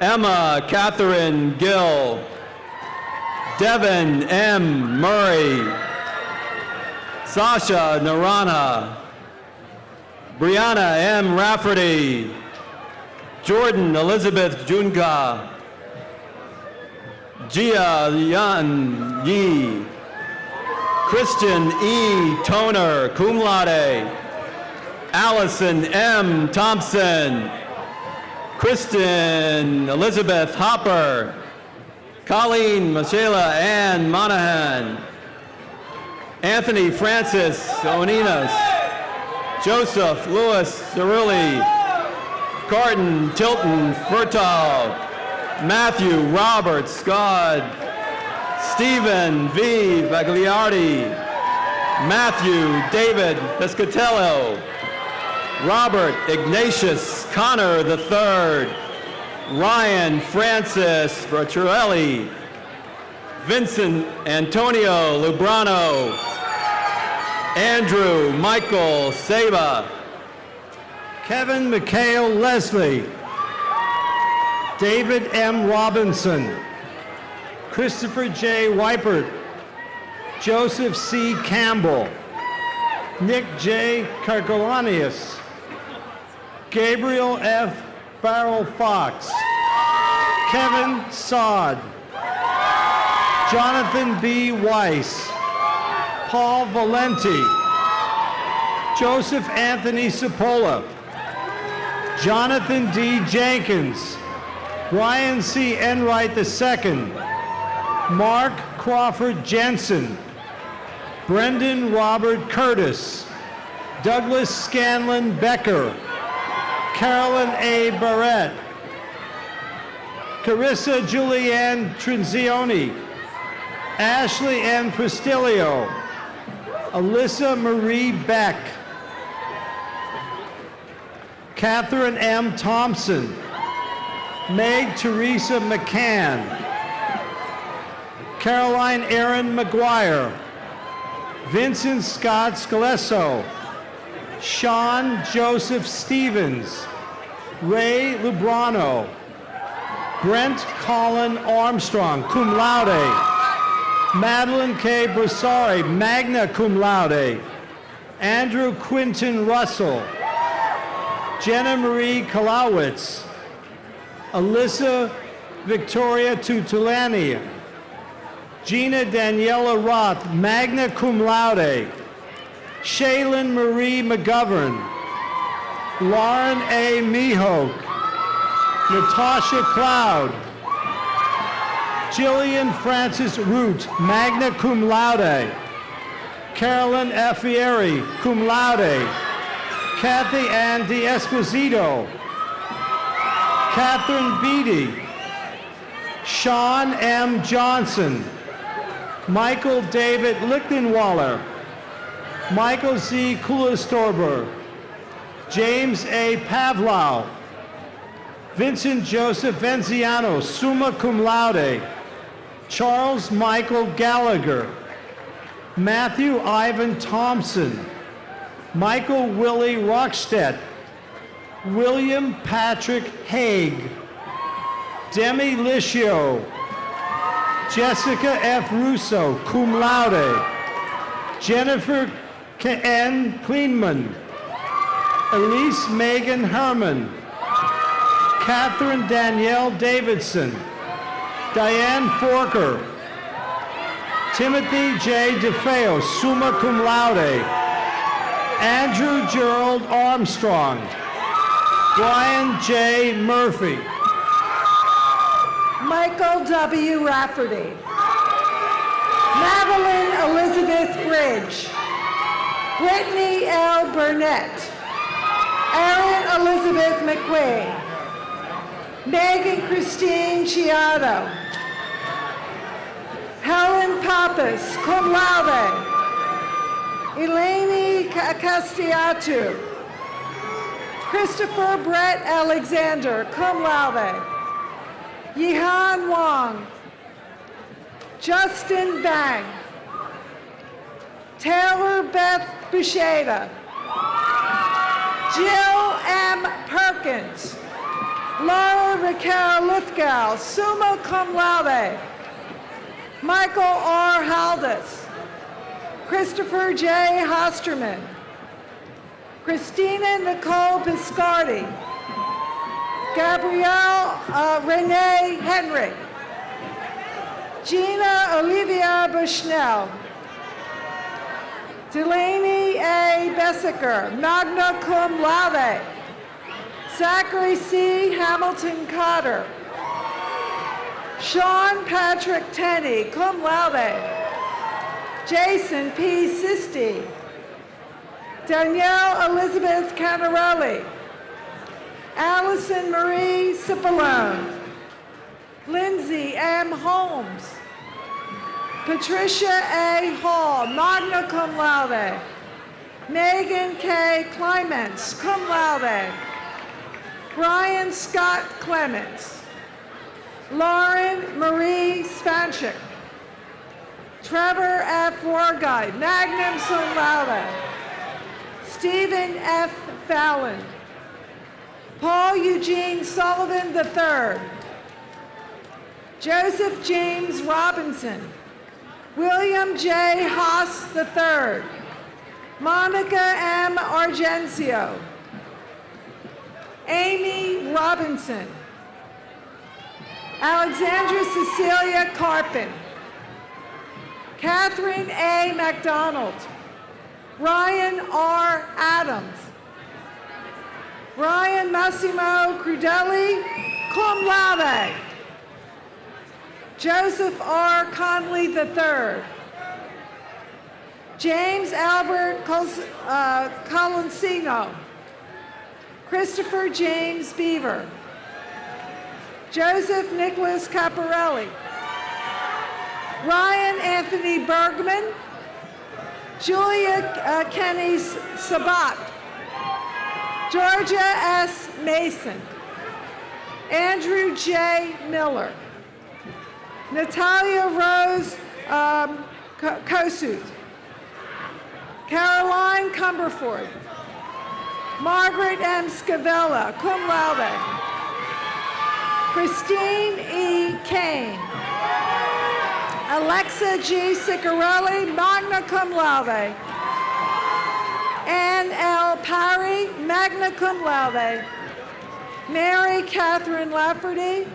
Emma Catherine Gill. Devin M. Murray. Sasha Narana. Brianna M. Rafferty. Jordan Elizabeth Junka. Jia Yan Yi. Christian E. Toner, cum laude. Allison M. Thompson. Kristen Elizabeth Hopper. Colleen Michaela Ann Monahan. Anthony Francis Oninas. Joseph Louis Cerulli. Carton Tilton Fertal. Matthew Robert Scott. Stephen V. Bagliardi. Matthew David Pescatello. Robert Ignatius Connor III. Ryan Francis Bertorelli. Vincent Antonio Lubrano. Andrew Michael Saba. Kevin Mikhail Leslie. David M. Robinson. Christopher J. Weipert. Joseph C. Campbell. Nick J. Cargolanius. Gabriel F. Barrel Fox. Kevin Sod. Jonathan B. Weiss. Paul Valenti. Joseph Anthony Cipolla. Jonathan D. Jenkins. Brian C. Enright II. Mark Crawford Jensen. Brendan Robert Curtis. Douglas Scanlon Becker. Carolyn A. Barrett. Carissa Julianne Trinzioni. Ashley N. Pristilio. Alyssa Marie Beck. Catherine M. Thompson. Meg Teresa McCann. Caroline Erin McGuire. Vincent Scott Scalesso. Sean Joseph Stevens. Ray Lubrano. Brent Colin Armstrong, cum laude. Madeline K. Broussari, magna cum laude. Andrew Quinton Russell. Jenna Marie Kalowitz. Alyssa Victoria Tutulani. Gina Daniela Roth, magna cum laude. Shaylin Marie McGovern. Lauren A. Mihok. Natasha Cloud. Jillian Francis Root, magna cum laude. Carolyn Affieri, cum laude. Kathy Ann D'Esposito. Catherine Beatty. Sean M. Johnson. Michael David Lichtenwaller. Michael Z. Kulastorber. James A. Pavlau. Vincent Joseph Venziano, summa cum laude. Charles Michael Gallagher. Matthew Ivan Thompson. Michael Willie Rockstedt. William Patrick Haig. Demi Licio. Jessica F. Russo, cum laude. Jennifer N. Kleinman. Elise Megan Herman. Catherine Danielle Davidson. Diane Forker. Timothy J. DeFeo, summa cum laude. Andrew Gerald Armstrong. Brian J. Murphy. Michael W. Rafferty. Madeline Elizabeth Bridge. Brittany L. Burnett. Erin Elizabeth McQueen. Megan Christine Chiato. Helen Pappas, cum laude. Eleni Castiatu. Christopher Brett Alexander, cum laude. Yihan Wong. Justin Bang. Taylor Beth Busheda. Jill M. Perkins. Laura Raquel Lithgow, summa cum laude. Michael R. Haldas. Christopher J. Hosterman. Christina Nicole Piscardi. Gabrielle Renee Henry. Gina Olivia Bushnell. Delaney A. Bessiker, magna cum laude. Zachary C. Hamilton Cotter. Sean Patrick Tenney, cum laude. Jason P. Sisti. Danielle Elizabeth Canarelli. Allison Marie Cipollone. Lindsay M. Holmes. Patricia A. Hall, magna cum laude. Megan K. Clements, cum laude. Brian Scott Clements. Lauren Marie Spanchik. Trevor F. Warguide, magna cum laude. Stephen F. Fallon. Paul Eugene Sullivan III. Joseph James Robinson. William J. Haas III. Monica M. Argencio. Amy Robinson. Alexandra Cecilia Carpin. Catherine A. McDonald. Ryan R. Adams. Ryan Massimo Crudelli, cum laude. Joseph R. Conley III. James Albert Colansino. Christopher James Beaver. Joseph Nicholas Caparelli. Ryan Anthony Bergman. Julia Kenny Sabat. Georgia S. Mason. Andrew J. Miller. Natalia Rose Kosuth. Caroline Cumberford. Margaret M. Scavella, cum laude. Christine E. Kane. Alexa G. Ciccarelli, magna cum laude. Ann L. Parry, magna cum laude. Mary Catherine Lafferty.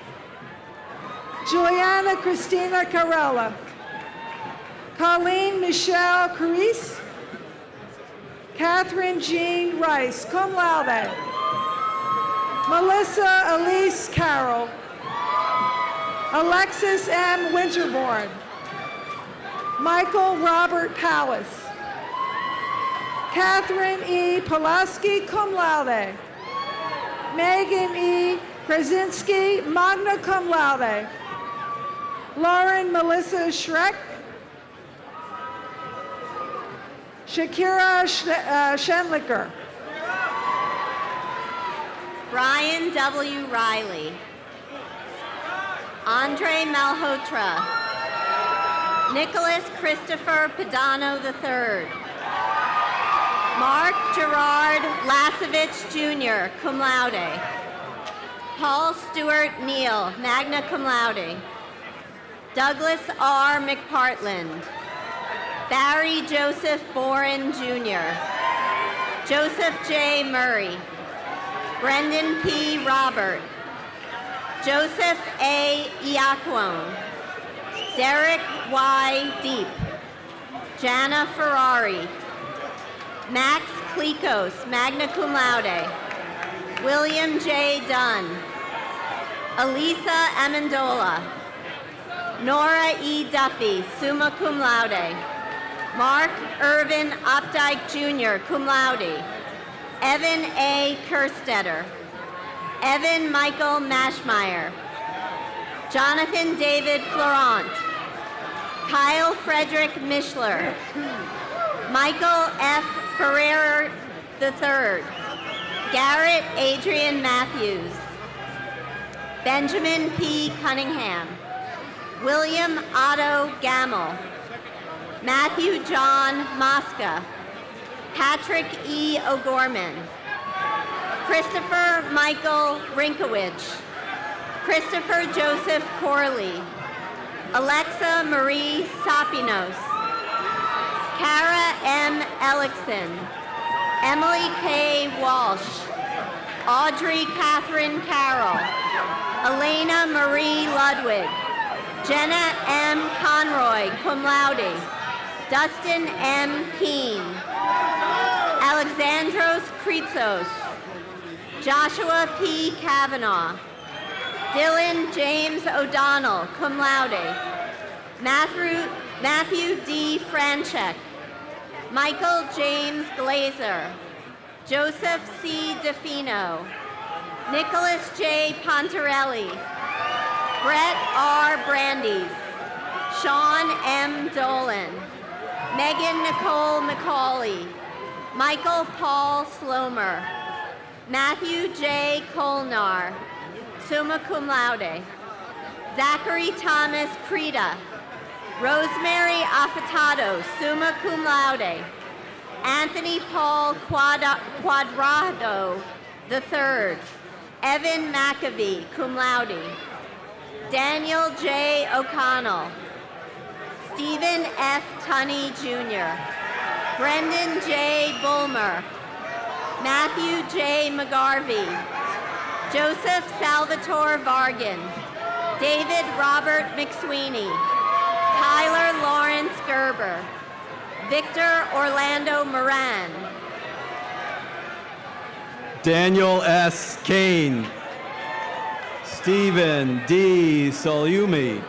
Juliana Christina Carella. Colleen Michelle Carice. Catherine Jean Rice, cum laude. Melissa Elise Carroll. Alexis M. Winterborn. Michael Robert Pallas. Catherine E. Pulaski, cum laude. Megan E. Krasinski, magna cum laude. Lauren Melissa Schreck. Shakira Schenlicker. Brian W. Riley. Andre Malhotra. Nicholas Christopher Padano III. Mark Gerard Lasovich Jr., cum laude. Paul Stewart Neal, magna cum laude. Douglas R. McPartland. Barry Joseph Boren Jr. Joseph J. Murray. Brendan P. Robert. Joseph A. Iaquone. Derek Y. Deep. Jana Ferrari. Max Klikos, magna cum laude. William J. Dunn. Elisa Amendola. Nora E. Duffy, summa cum laude. Mark Irvin Opdyke Jr., cum laude. Evan A. Kerstetter. Evan Michael Mashmeyer. Jonathan David Florent. Kyle Frederick Mishler. Michael F. Ferrer III. Garrett Adrian Matthews. Benjamin P. Cunningham. William Otto Gamble. Matthew John Mosca. Patrick E. O'Gorman. Christopher Michael Rinkowich. Christopher Joseph Corley. Alexa Marie Sapinos. Kara M. Ellickson. Emily K. Walsh. Audrey Catherine Carroll. Elena Marie Ludwig. Jenna M. Conroy, cum laude. Dustin M. Keene. Alexandros Kritsos. Joshua P. Kavanaugh. Dylan James O'Donnell, cum laude. Matthew D. Franchek. Michael James Glazer. Joseph C. DeFino. Nicholas J. Pontarelli. Brett R. Brandeis. Sean M. Dolan. Megan Nicole McCauley. Michael Paul Slomer. Matthew J. Kolnar, summa cum laude. Zachary Thomas Creda. Rosemary Affatato, summa cum laude. Anthony Paul Quadrado III. Evan McAvee, cum laude. Daniel J. O'Connell. Stephen F. Tunney Jr. Brendan J. Bulmer. Matthew J. McGarvey. Joseph Salvatore Vargan. David Robert McSweeney. Tyler Lawrence Gerber. Victor Orlando Moran. Daniel S. Kane. Stephen D. Soliumi.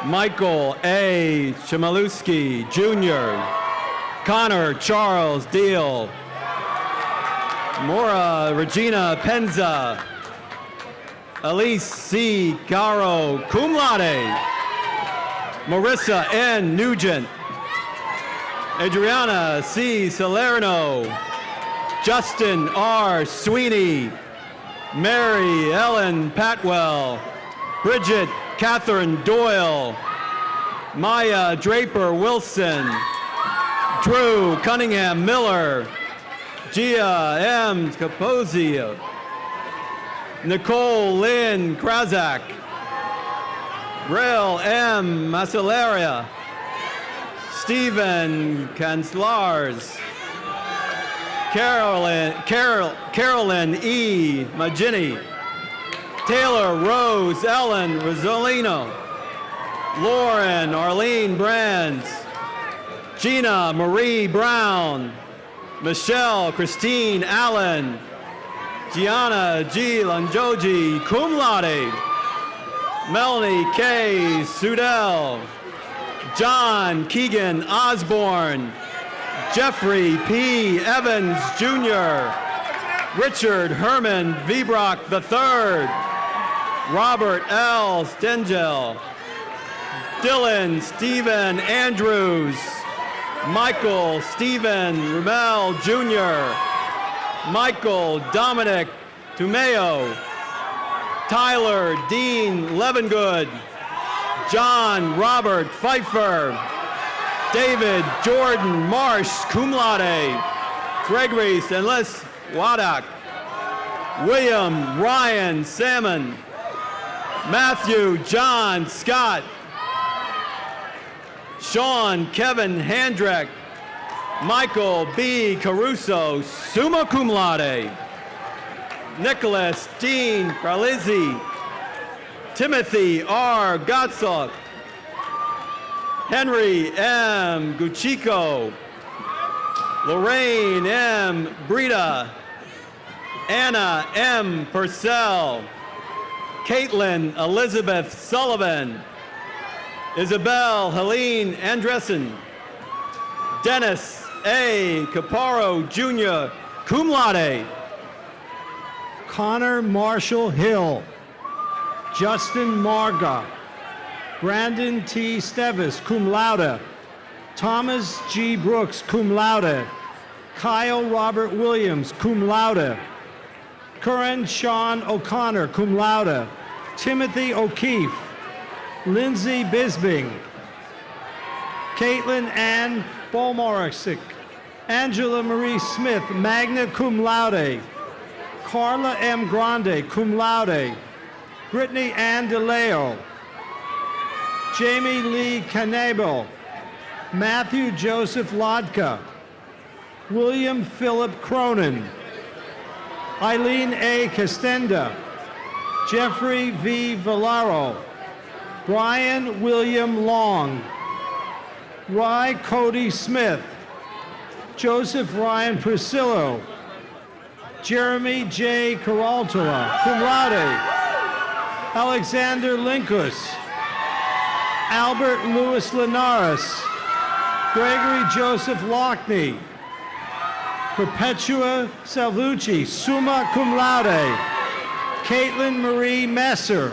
Michael A. Chmielewski Jr. Connor Charles Deal. Maura Regina Penza. Elise C. Caro, cum laude. Marissa N. Nugent. Adriana C. Salerno. Justin R. Sweeney. Mary Ellen Patwell. Bridget Catherine Doyle. Maya Draper Wilson. Drew Cunningham Miller. Gia M. Capozio. Nicole Lynn Krazak. Rael M. Masalaria. Stephen Kanslars. Carolyn E. Magini. Taylor Rose Ellen Rosolino. Lauren Arlene Brands. Gina Marie Brown. Michelle Christine Allen. Gianna G. Lanjoji, cum laude. Melanie K. Sudell. John Keegan Osborne. Jeffrey P. Evans Jr. Richard Herman Vibrock III. Robert L. Stengel. Dylan Stephen Andrews. Michael Stephen Rumel Jr. Michael Dominic Tumeo. Tyler Dean Levengood. John Robert Pfeiffer. David Jordan Marsh, cum laude. Gregory Stanlis Wadak. William Ryan Salmon. Matthew John Scott. Sean Kevin Handreck. Michael B. Caruso, summa cum laude. Nicholas Dean Pralizzi. Timothy R. Gottsalk. Henry M. Guchico. Lorraine M. Brita. Anna M. Purcell. Caitlin Elizabeth Sullivan. Isabel Helene Andressen. Dennis A. Caparo Jr., cum laude. Connor Marshall Hill. Justin Marga. Brandon T. Stevis, cum laude. Thomas G. Brooks, cum laude. Kyle Robert Williams, cum laude. Curran Sean O'Connor, cum laude. Timothy O'Keefe. Lindsay Bisbing. Caitlin Ann Bolmorsick. Angela Marie Smith, magna cum laude. Carla M. Grande, cum laude. Brittany Ann DeLeo. Jamie Lee Canable. Matthew Joseph Lodka. William Philip Cronin. Eileen A. Castenda. Jeffrey V. Villaro. Brian William Long. Rye Cody Smith. Joseph Ryan Priscillo. Jeremy J. Caraltola, cum laude. Alexander Linkus. Albert Louis Linares. Gregory Joseph Lockney. Perpetua Salvucci, summa cum laude. Caitlin Marie Messer.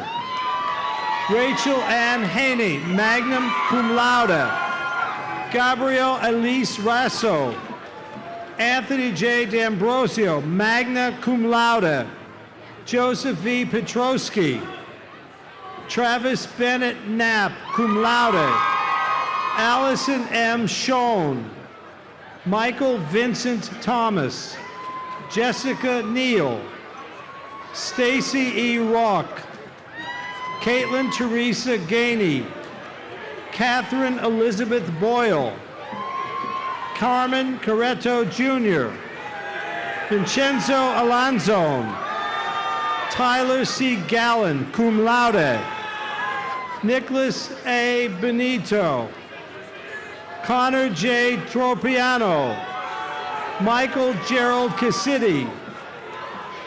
Rachel Ann Haney, magna cum laude. Gabrielle Elise Rasso. Anthony J. D'Ambrosio, magna cum laude. Joseph V. Petrosky. Travis Bennett Knapp, cum laude. Allison M. Schoen. Michael Vincent Thomas. Jessica Neal. Stacy E. Rock. Caitlin Teresa Gainey. Catherine Elizabeth Boyle. Carmen Carreto Jr. Vincenzo Alonzone. Tyler C. Gallen, cum laude. Nicholas A. Benito. Connor J. Tropiano. Michael Gerald Cassidy.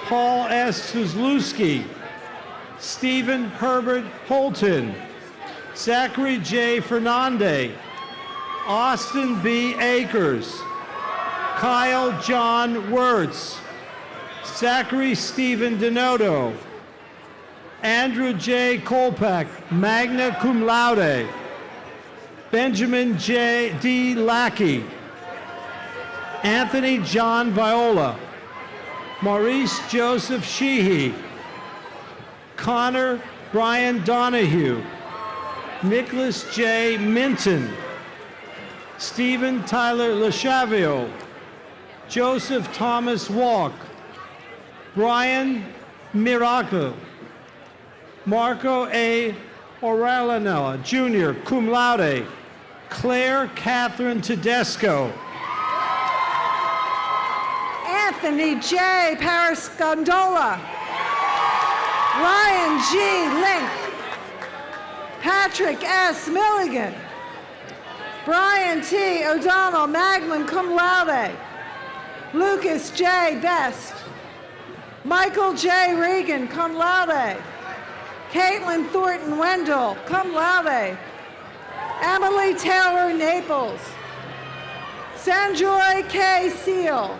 Paul S. Tuzlewski. Stephen Herbert Holton. Zachary J. Fernande. Austin B. Akers. Kyle John Wirtz. Zachary Stephen Denoto. Andrew J. Kolpak, magna cum laude. Benjamin J. D. Lackey. Anthony John Viola. Maurice Joseph Sheehy. Connor Brian Donahue. Nicholas J. Minton. Stephen Tyler LaChavio. Joseph Thomas Walk. Brian Miracle. Marco A. Oralanella, Jr., cum laude. Claire Catherine Tedesco. Anthony J. Parascondola. Ryan G. Link. Patrick S. Milligan. Brian T. O'Donnell, magna cum laude. Lucas J. Best. Michael J. Regan, cum laude. Caitlin Thornton Wendell, cum laude. Emily Taylor Naples. Sanjoy K. Seal.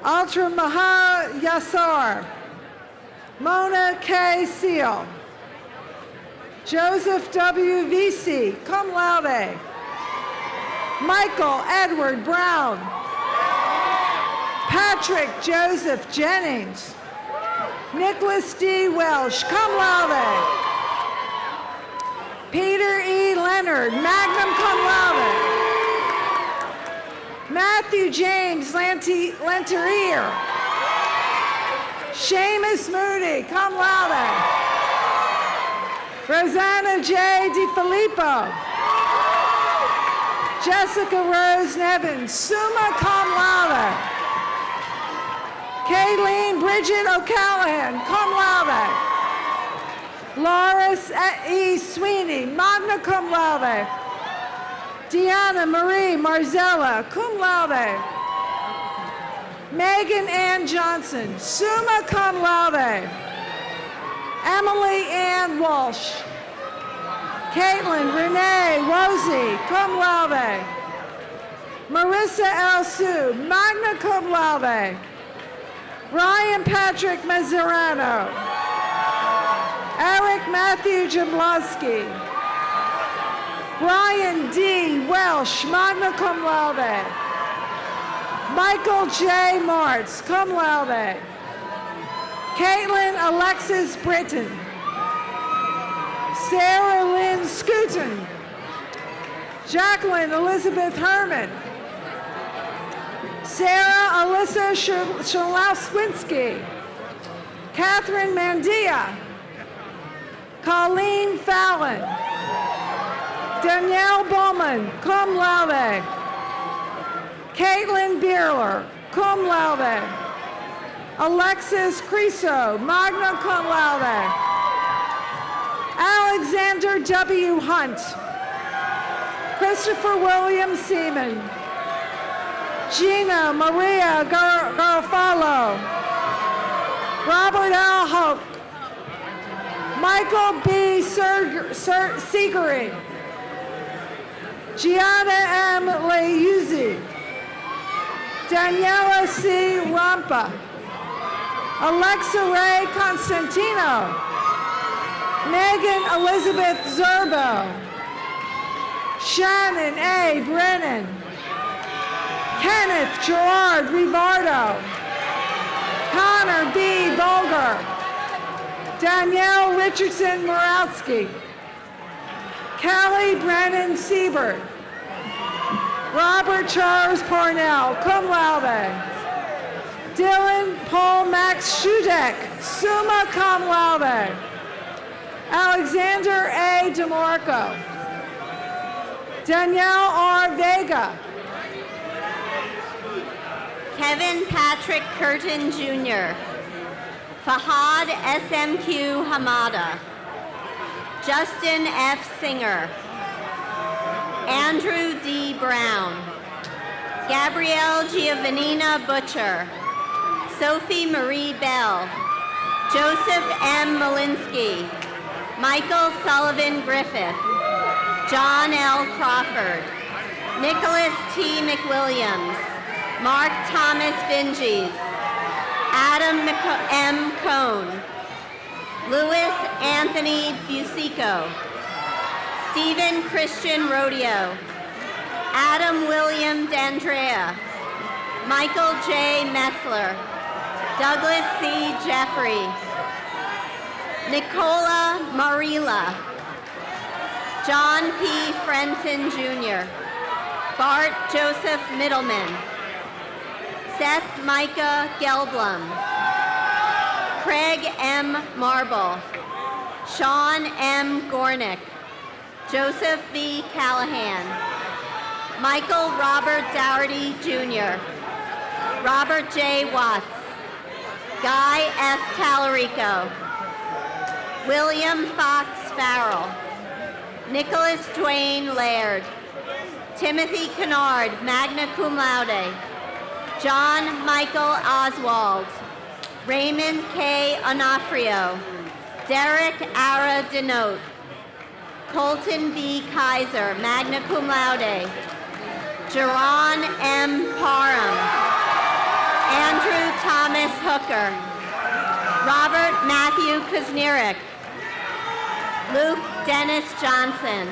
Ultra Maha Yassar. Mona K. Seal. Joseph W. Vesey, cum laude. Michael Edward Brown. Patrick Joseph Jennings. Nicholas D. Welsh, cum laude. Peter E. Leonard, magna cum laude. Matthew James Lanterier. Seamus Moody, cum laude. Rosanna J. DiFilippo. Jessica Rose Nevins, summa cum laude. Kayleen Bridget O'Callahan, cum laude. Loris E. Sweeney, magna cum laude. Deanna Marie Marzella, cum laude. Megan Ann Johnson, summa cum laude. Emily Ann Walsh. Caitlin Renee Wozy, cum laude. Marissa L. Sue, magna cum laude. Ryan Patrick Mazzarano. Eric Matthew Jablowski. Brian D. Welsh, magna cum laude. Michael J. Martz, cum laude. Caitlin Alexis Britton. Sarah Lynn Scooten. Jacqueline Elizabeth Herman. Sarah Alyssa Shalowswinski. Catherine Mandia. Colleen Fallon. Danielle Bowman, cum laude. Caitlin Bierler, cum laude. Alexis Criso, magna cum laude. Alexander W. Hunt. Christopher William Seaman. Gina Maria Garofalo. Robert L. Hope. Michael B. Seegering. Gianna M. Leuzzi. Daniela C. Rampa. Alexa Ray Constantino. Megan Elizabeth Zerbo. Shannon A. Brennan. Kenneth Gerard Rivardo. Connor B. Bolger. Danielle Richardson Morawski. Kelly Brennan Siebert. Robert Charles Parnell, cum laude. Dylan Paul Max Schudek, summa cum laude. Alexander A. DeMarco. Danielle R. Vega. Kevin Patrick Curtin Jr. Fahad SMQ Hamada. Justin F. Singer. Andrew D. Brown. Gabrielle Giovannina Butcher. Sophie Marie Bell. Joseph M. Malinsky. Michael Sullivan Griffith. John L. Crawford. Nicholas T. McWilliams. Mark Thomas Vinges. Adam M. Cohn. Louis Anthony Busico. Stephen Christian Rodeo. Adam William D'Andrea. Michael J. Metzler. Douglas C. Jeffrey. Nicola Marila. John P. Frenson Jr. Bart Joseph Middleman. Seth Micah Gelblum. Craig M. Marble. Sean M. Gornick. Joseph V. Callahan. Michael Robert Dougherty Jr. Robert J. Watts. Guy F. Tallarico. William Fox Farrell. Nicholas Dwayne Laird. Timothy Kennard, magna cum laude. John Michael Oswald. Raymond K. Onofrio. Derek Ara Denote. Colton B. Kaiser, magna cum laude. Jerron M. Parham. Andrew Thomas Hooker. Robert Matthew Kuznirik. Luke Dennis Johnson.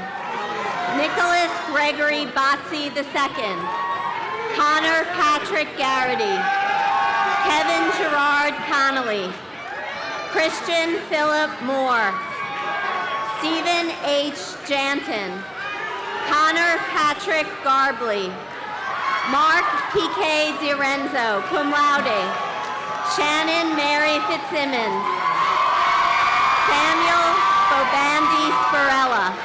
Nicholas Gregory Botzi II. Connor Patrick Garrity. Kevin Gerard Connolly. Christian Philip Moore. Stephen H. Janton. Connor Patrick Garbley. Mark P.K. DiRenzo, cum laude. Shannon Mary Fitzsimmons. Samuel Bobandi Spirella.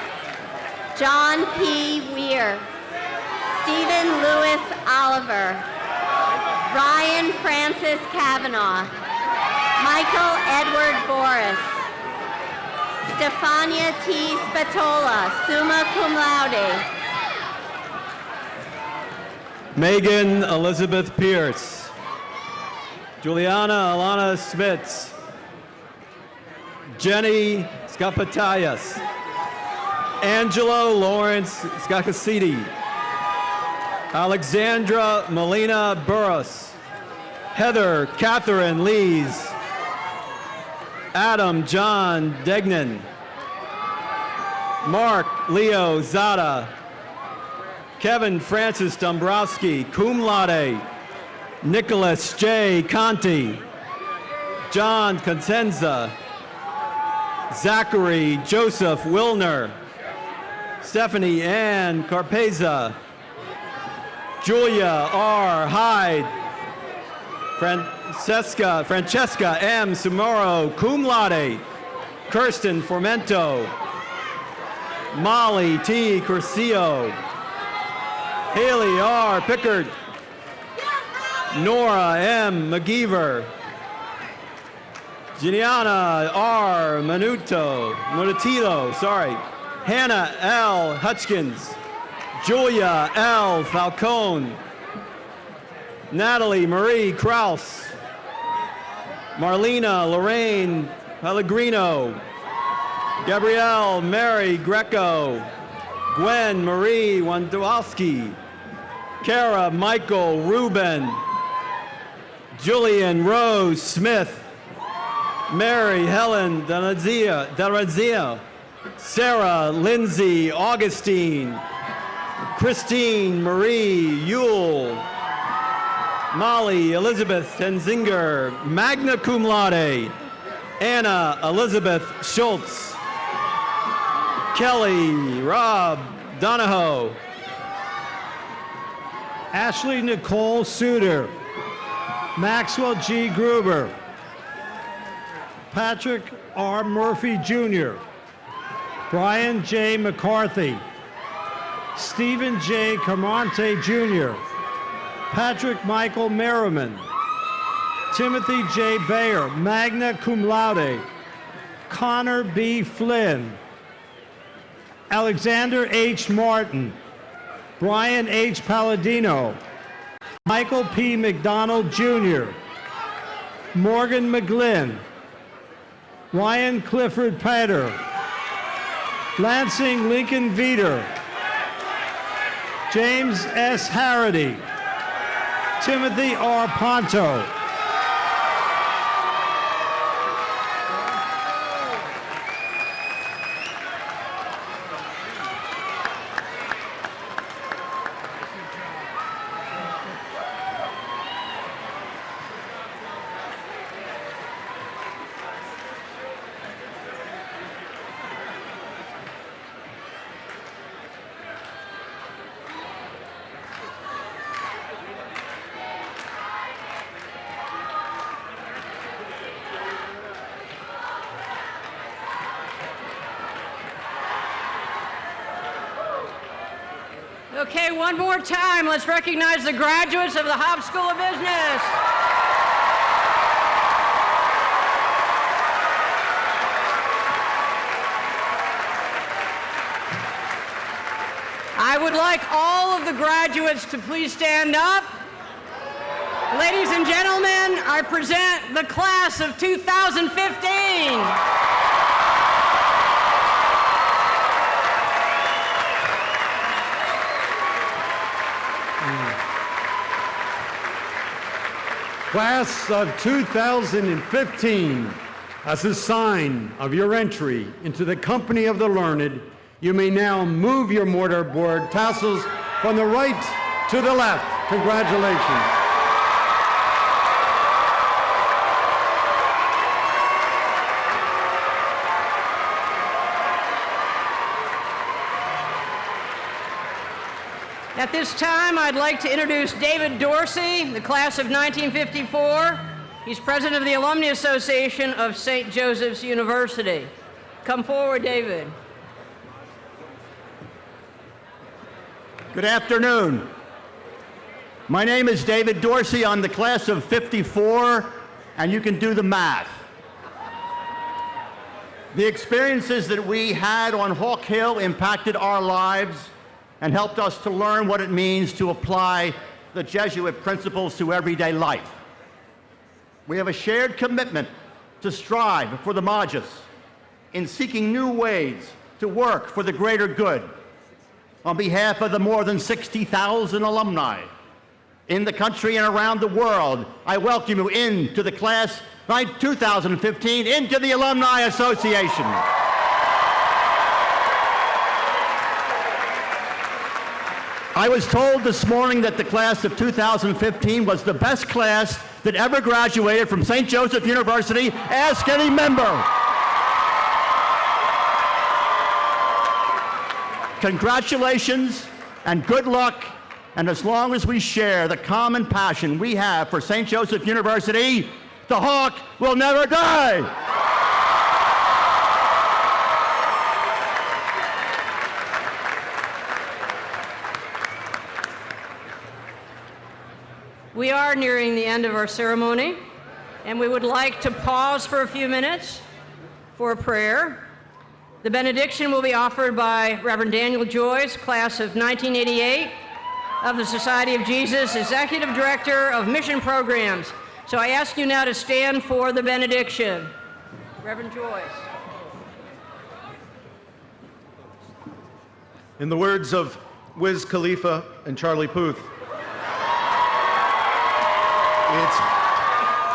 John P. Weir. Stephen Lewis Oliver. Ryan Francis Kavanaugh. Michael Edward Boris. Stefania T. Spatola, summa cum laude. Megan Elizabeth Pierce. Juliana Alana Smits. Jenny Skapatayas. Angelo Lawrence Skakasidi. Alexandra Melina Burris. Heather Catherine Lees. Adam John Degnan. Mark Leo Zada. Kevin Francis Dombrowski, cum laude. Nicholas J. Conti. John Contenza. Zachary Joseph Wilner. Stephanie Ann Carpeza. Julia R. Hyde. Francesca M. Sumoro, cum laude. Kirsten Formento. Molly T. Curcio. Haley R. Pickard. Nora M. McGeever. Giuliana R. Monutilo, sorry. Hannah L. Hutchkins. Julia L. Falcone. Natalie Marie Kraus. Marlena Lorraine Pellegrino. Gabrielle Mary Greco. Gwen Marie Wondowski. Kara Michael Rubin. Julian Rose Smith. Mary Helen Delrazia. Sarah Lindsay Augustine. Christine Marie Yule. Molly Elizabeth Tenzinger, magna cum laude. Anna Elizabeth Schultz. Kelly Rob Donahoe. Ashley Nicole Suter. Maxwell G. Gruber. Patrick R. Murphy Jr. Brian J. McCarthy. Stephen J. Camonte Jr. Patrick Michael Merriman. Timothy J. Bayer, magna cum laude. Connor B. Flynn. Alexander H. Martin. Brian H. Palladino. Michael P. McDonald Jr. Morgan McGlynn. Ryan Clifford Pater. Lansing Lincoln Veeder. James S. Harity. Timothy R. Ponto. Okay, one more time, let's recognize the graduates of the Hobbs School of Business. I would like all of the graduates to please stand up. Ladies and gentlemen, I present the class of 2015. Class of 2015, as a sign of your entry into the company of the learned, you may now move your mortarboard tassels from the right to the left. Congratulations. At this time, I'd like to introduce David Dorsey, the class of 1954. He's president of the Alumni Association of St. Joseph's University. Come forward, David. Good afternoon. My name is David Dorsey. I'm the class of 54, and you can do the math. The experiences that we had on Hawk Hill impacted our lives and helped us to learn what it means to apply the Jesuit principles to everyday life. We have a shared commitment to strive for the Majas in seeking new ways to work for the greater good. On behalf of the more than 60,000 alumni, in the country and around the world, I welcome you into the class of 2015, into the Alumni Association. I was told this morning that the class of 2015 was the best class that ever graduated from St. Joseph University. Ask any member. Congratulations and good luck, and as long as we share the common passion we have for St. Joseph University, the Hawk will never die. We are nearing the end of our ceremony, and we would like to pause for a few minutes for a prayer. The benediction will be offered by Reverend Daniel Joyce, class of 1988 of the Society of Jesus, Executive Director of Mission Programs. So I ask you now to stand for the benediction. Reverend Joyce. In the words of Wiz Khalifa and Charlie Puth,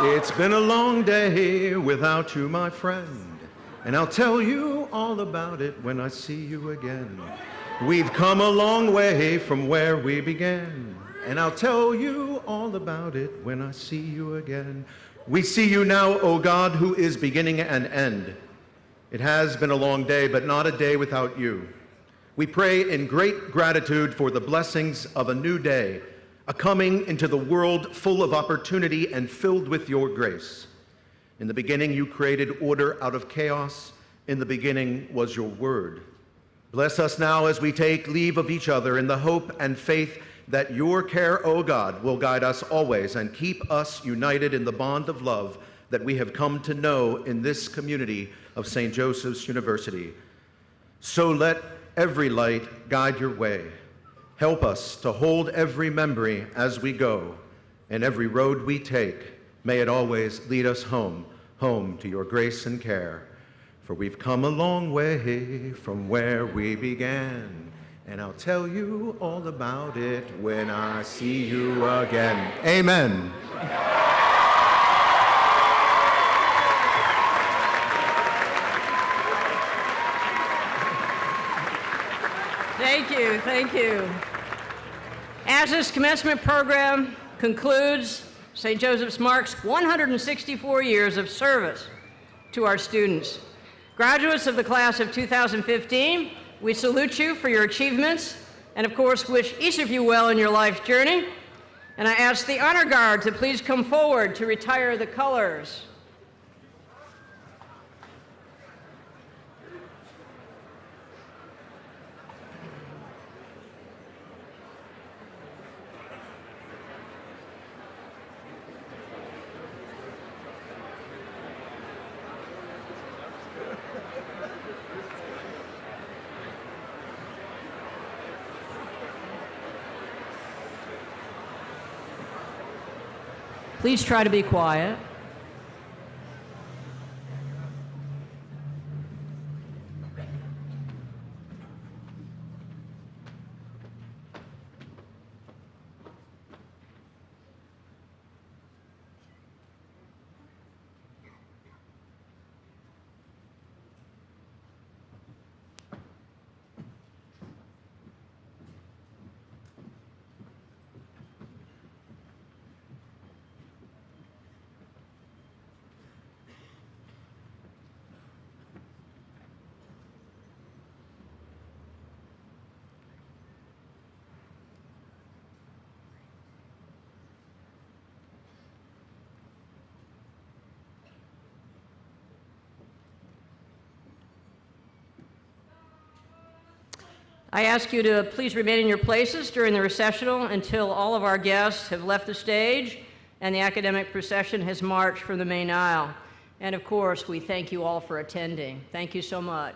it's been a long day without you, my friend, and I'll tell you all about it when I see you again. We've come a long way from where we began, and I'll tell you all about it when I see you again. We see you now, O God, who is beginning and end. It has been a long day, but not a day without you. We pray in great gratitude for the blessings of a new day, a coming into the world full of opportunity and filled with your grace. In the beginning, you created order out of chaos. In the beginning was your word. Bless us now as we take leave of each other in the hope and faith that your care, O God, will guide us always and keep us united in the bond of love that we have come to know in this community of St. Joseph's University. So let every light guide your way. Help us to hold every memory as we go, and every road we take, may it always lead us home, home to your grace and care. For we've come a long way from where we began, and I'll tell you all about it when I see you again. Amen. Thank you, thank you. As this commencement program concludes, St. Joseph's marks 164 years of service to our students. Graduates of the class of 2015, we salute you for your achievements and of course wish each of you well in your life's journey. And I ask the honor guard to please come forward to retire the colors. Please try to be quiet. I ask you to please remain in your places during the recessional until all of our guests have left the stage and the academic procession has marched from the main aisle. And of course, we thank you all for attending. Thank you so much.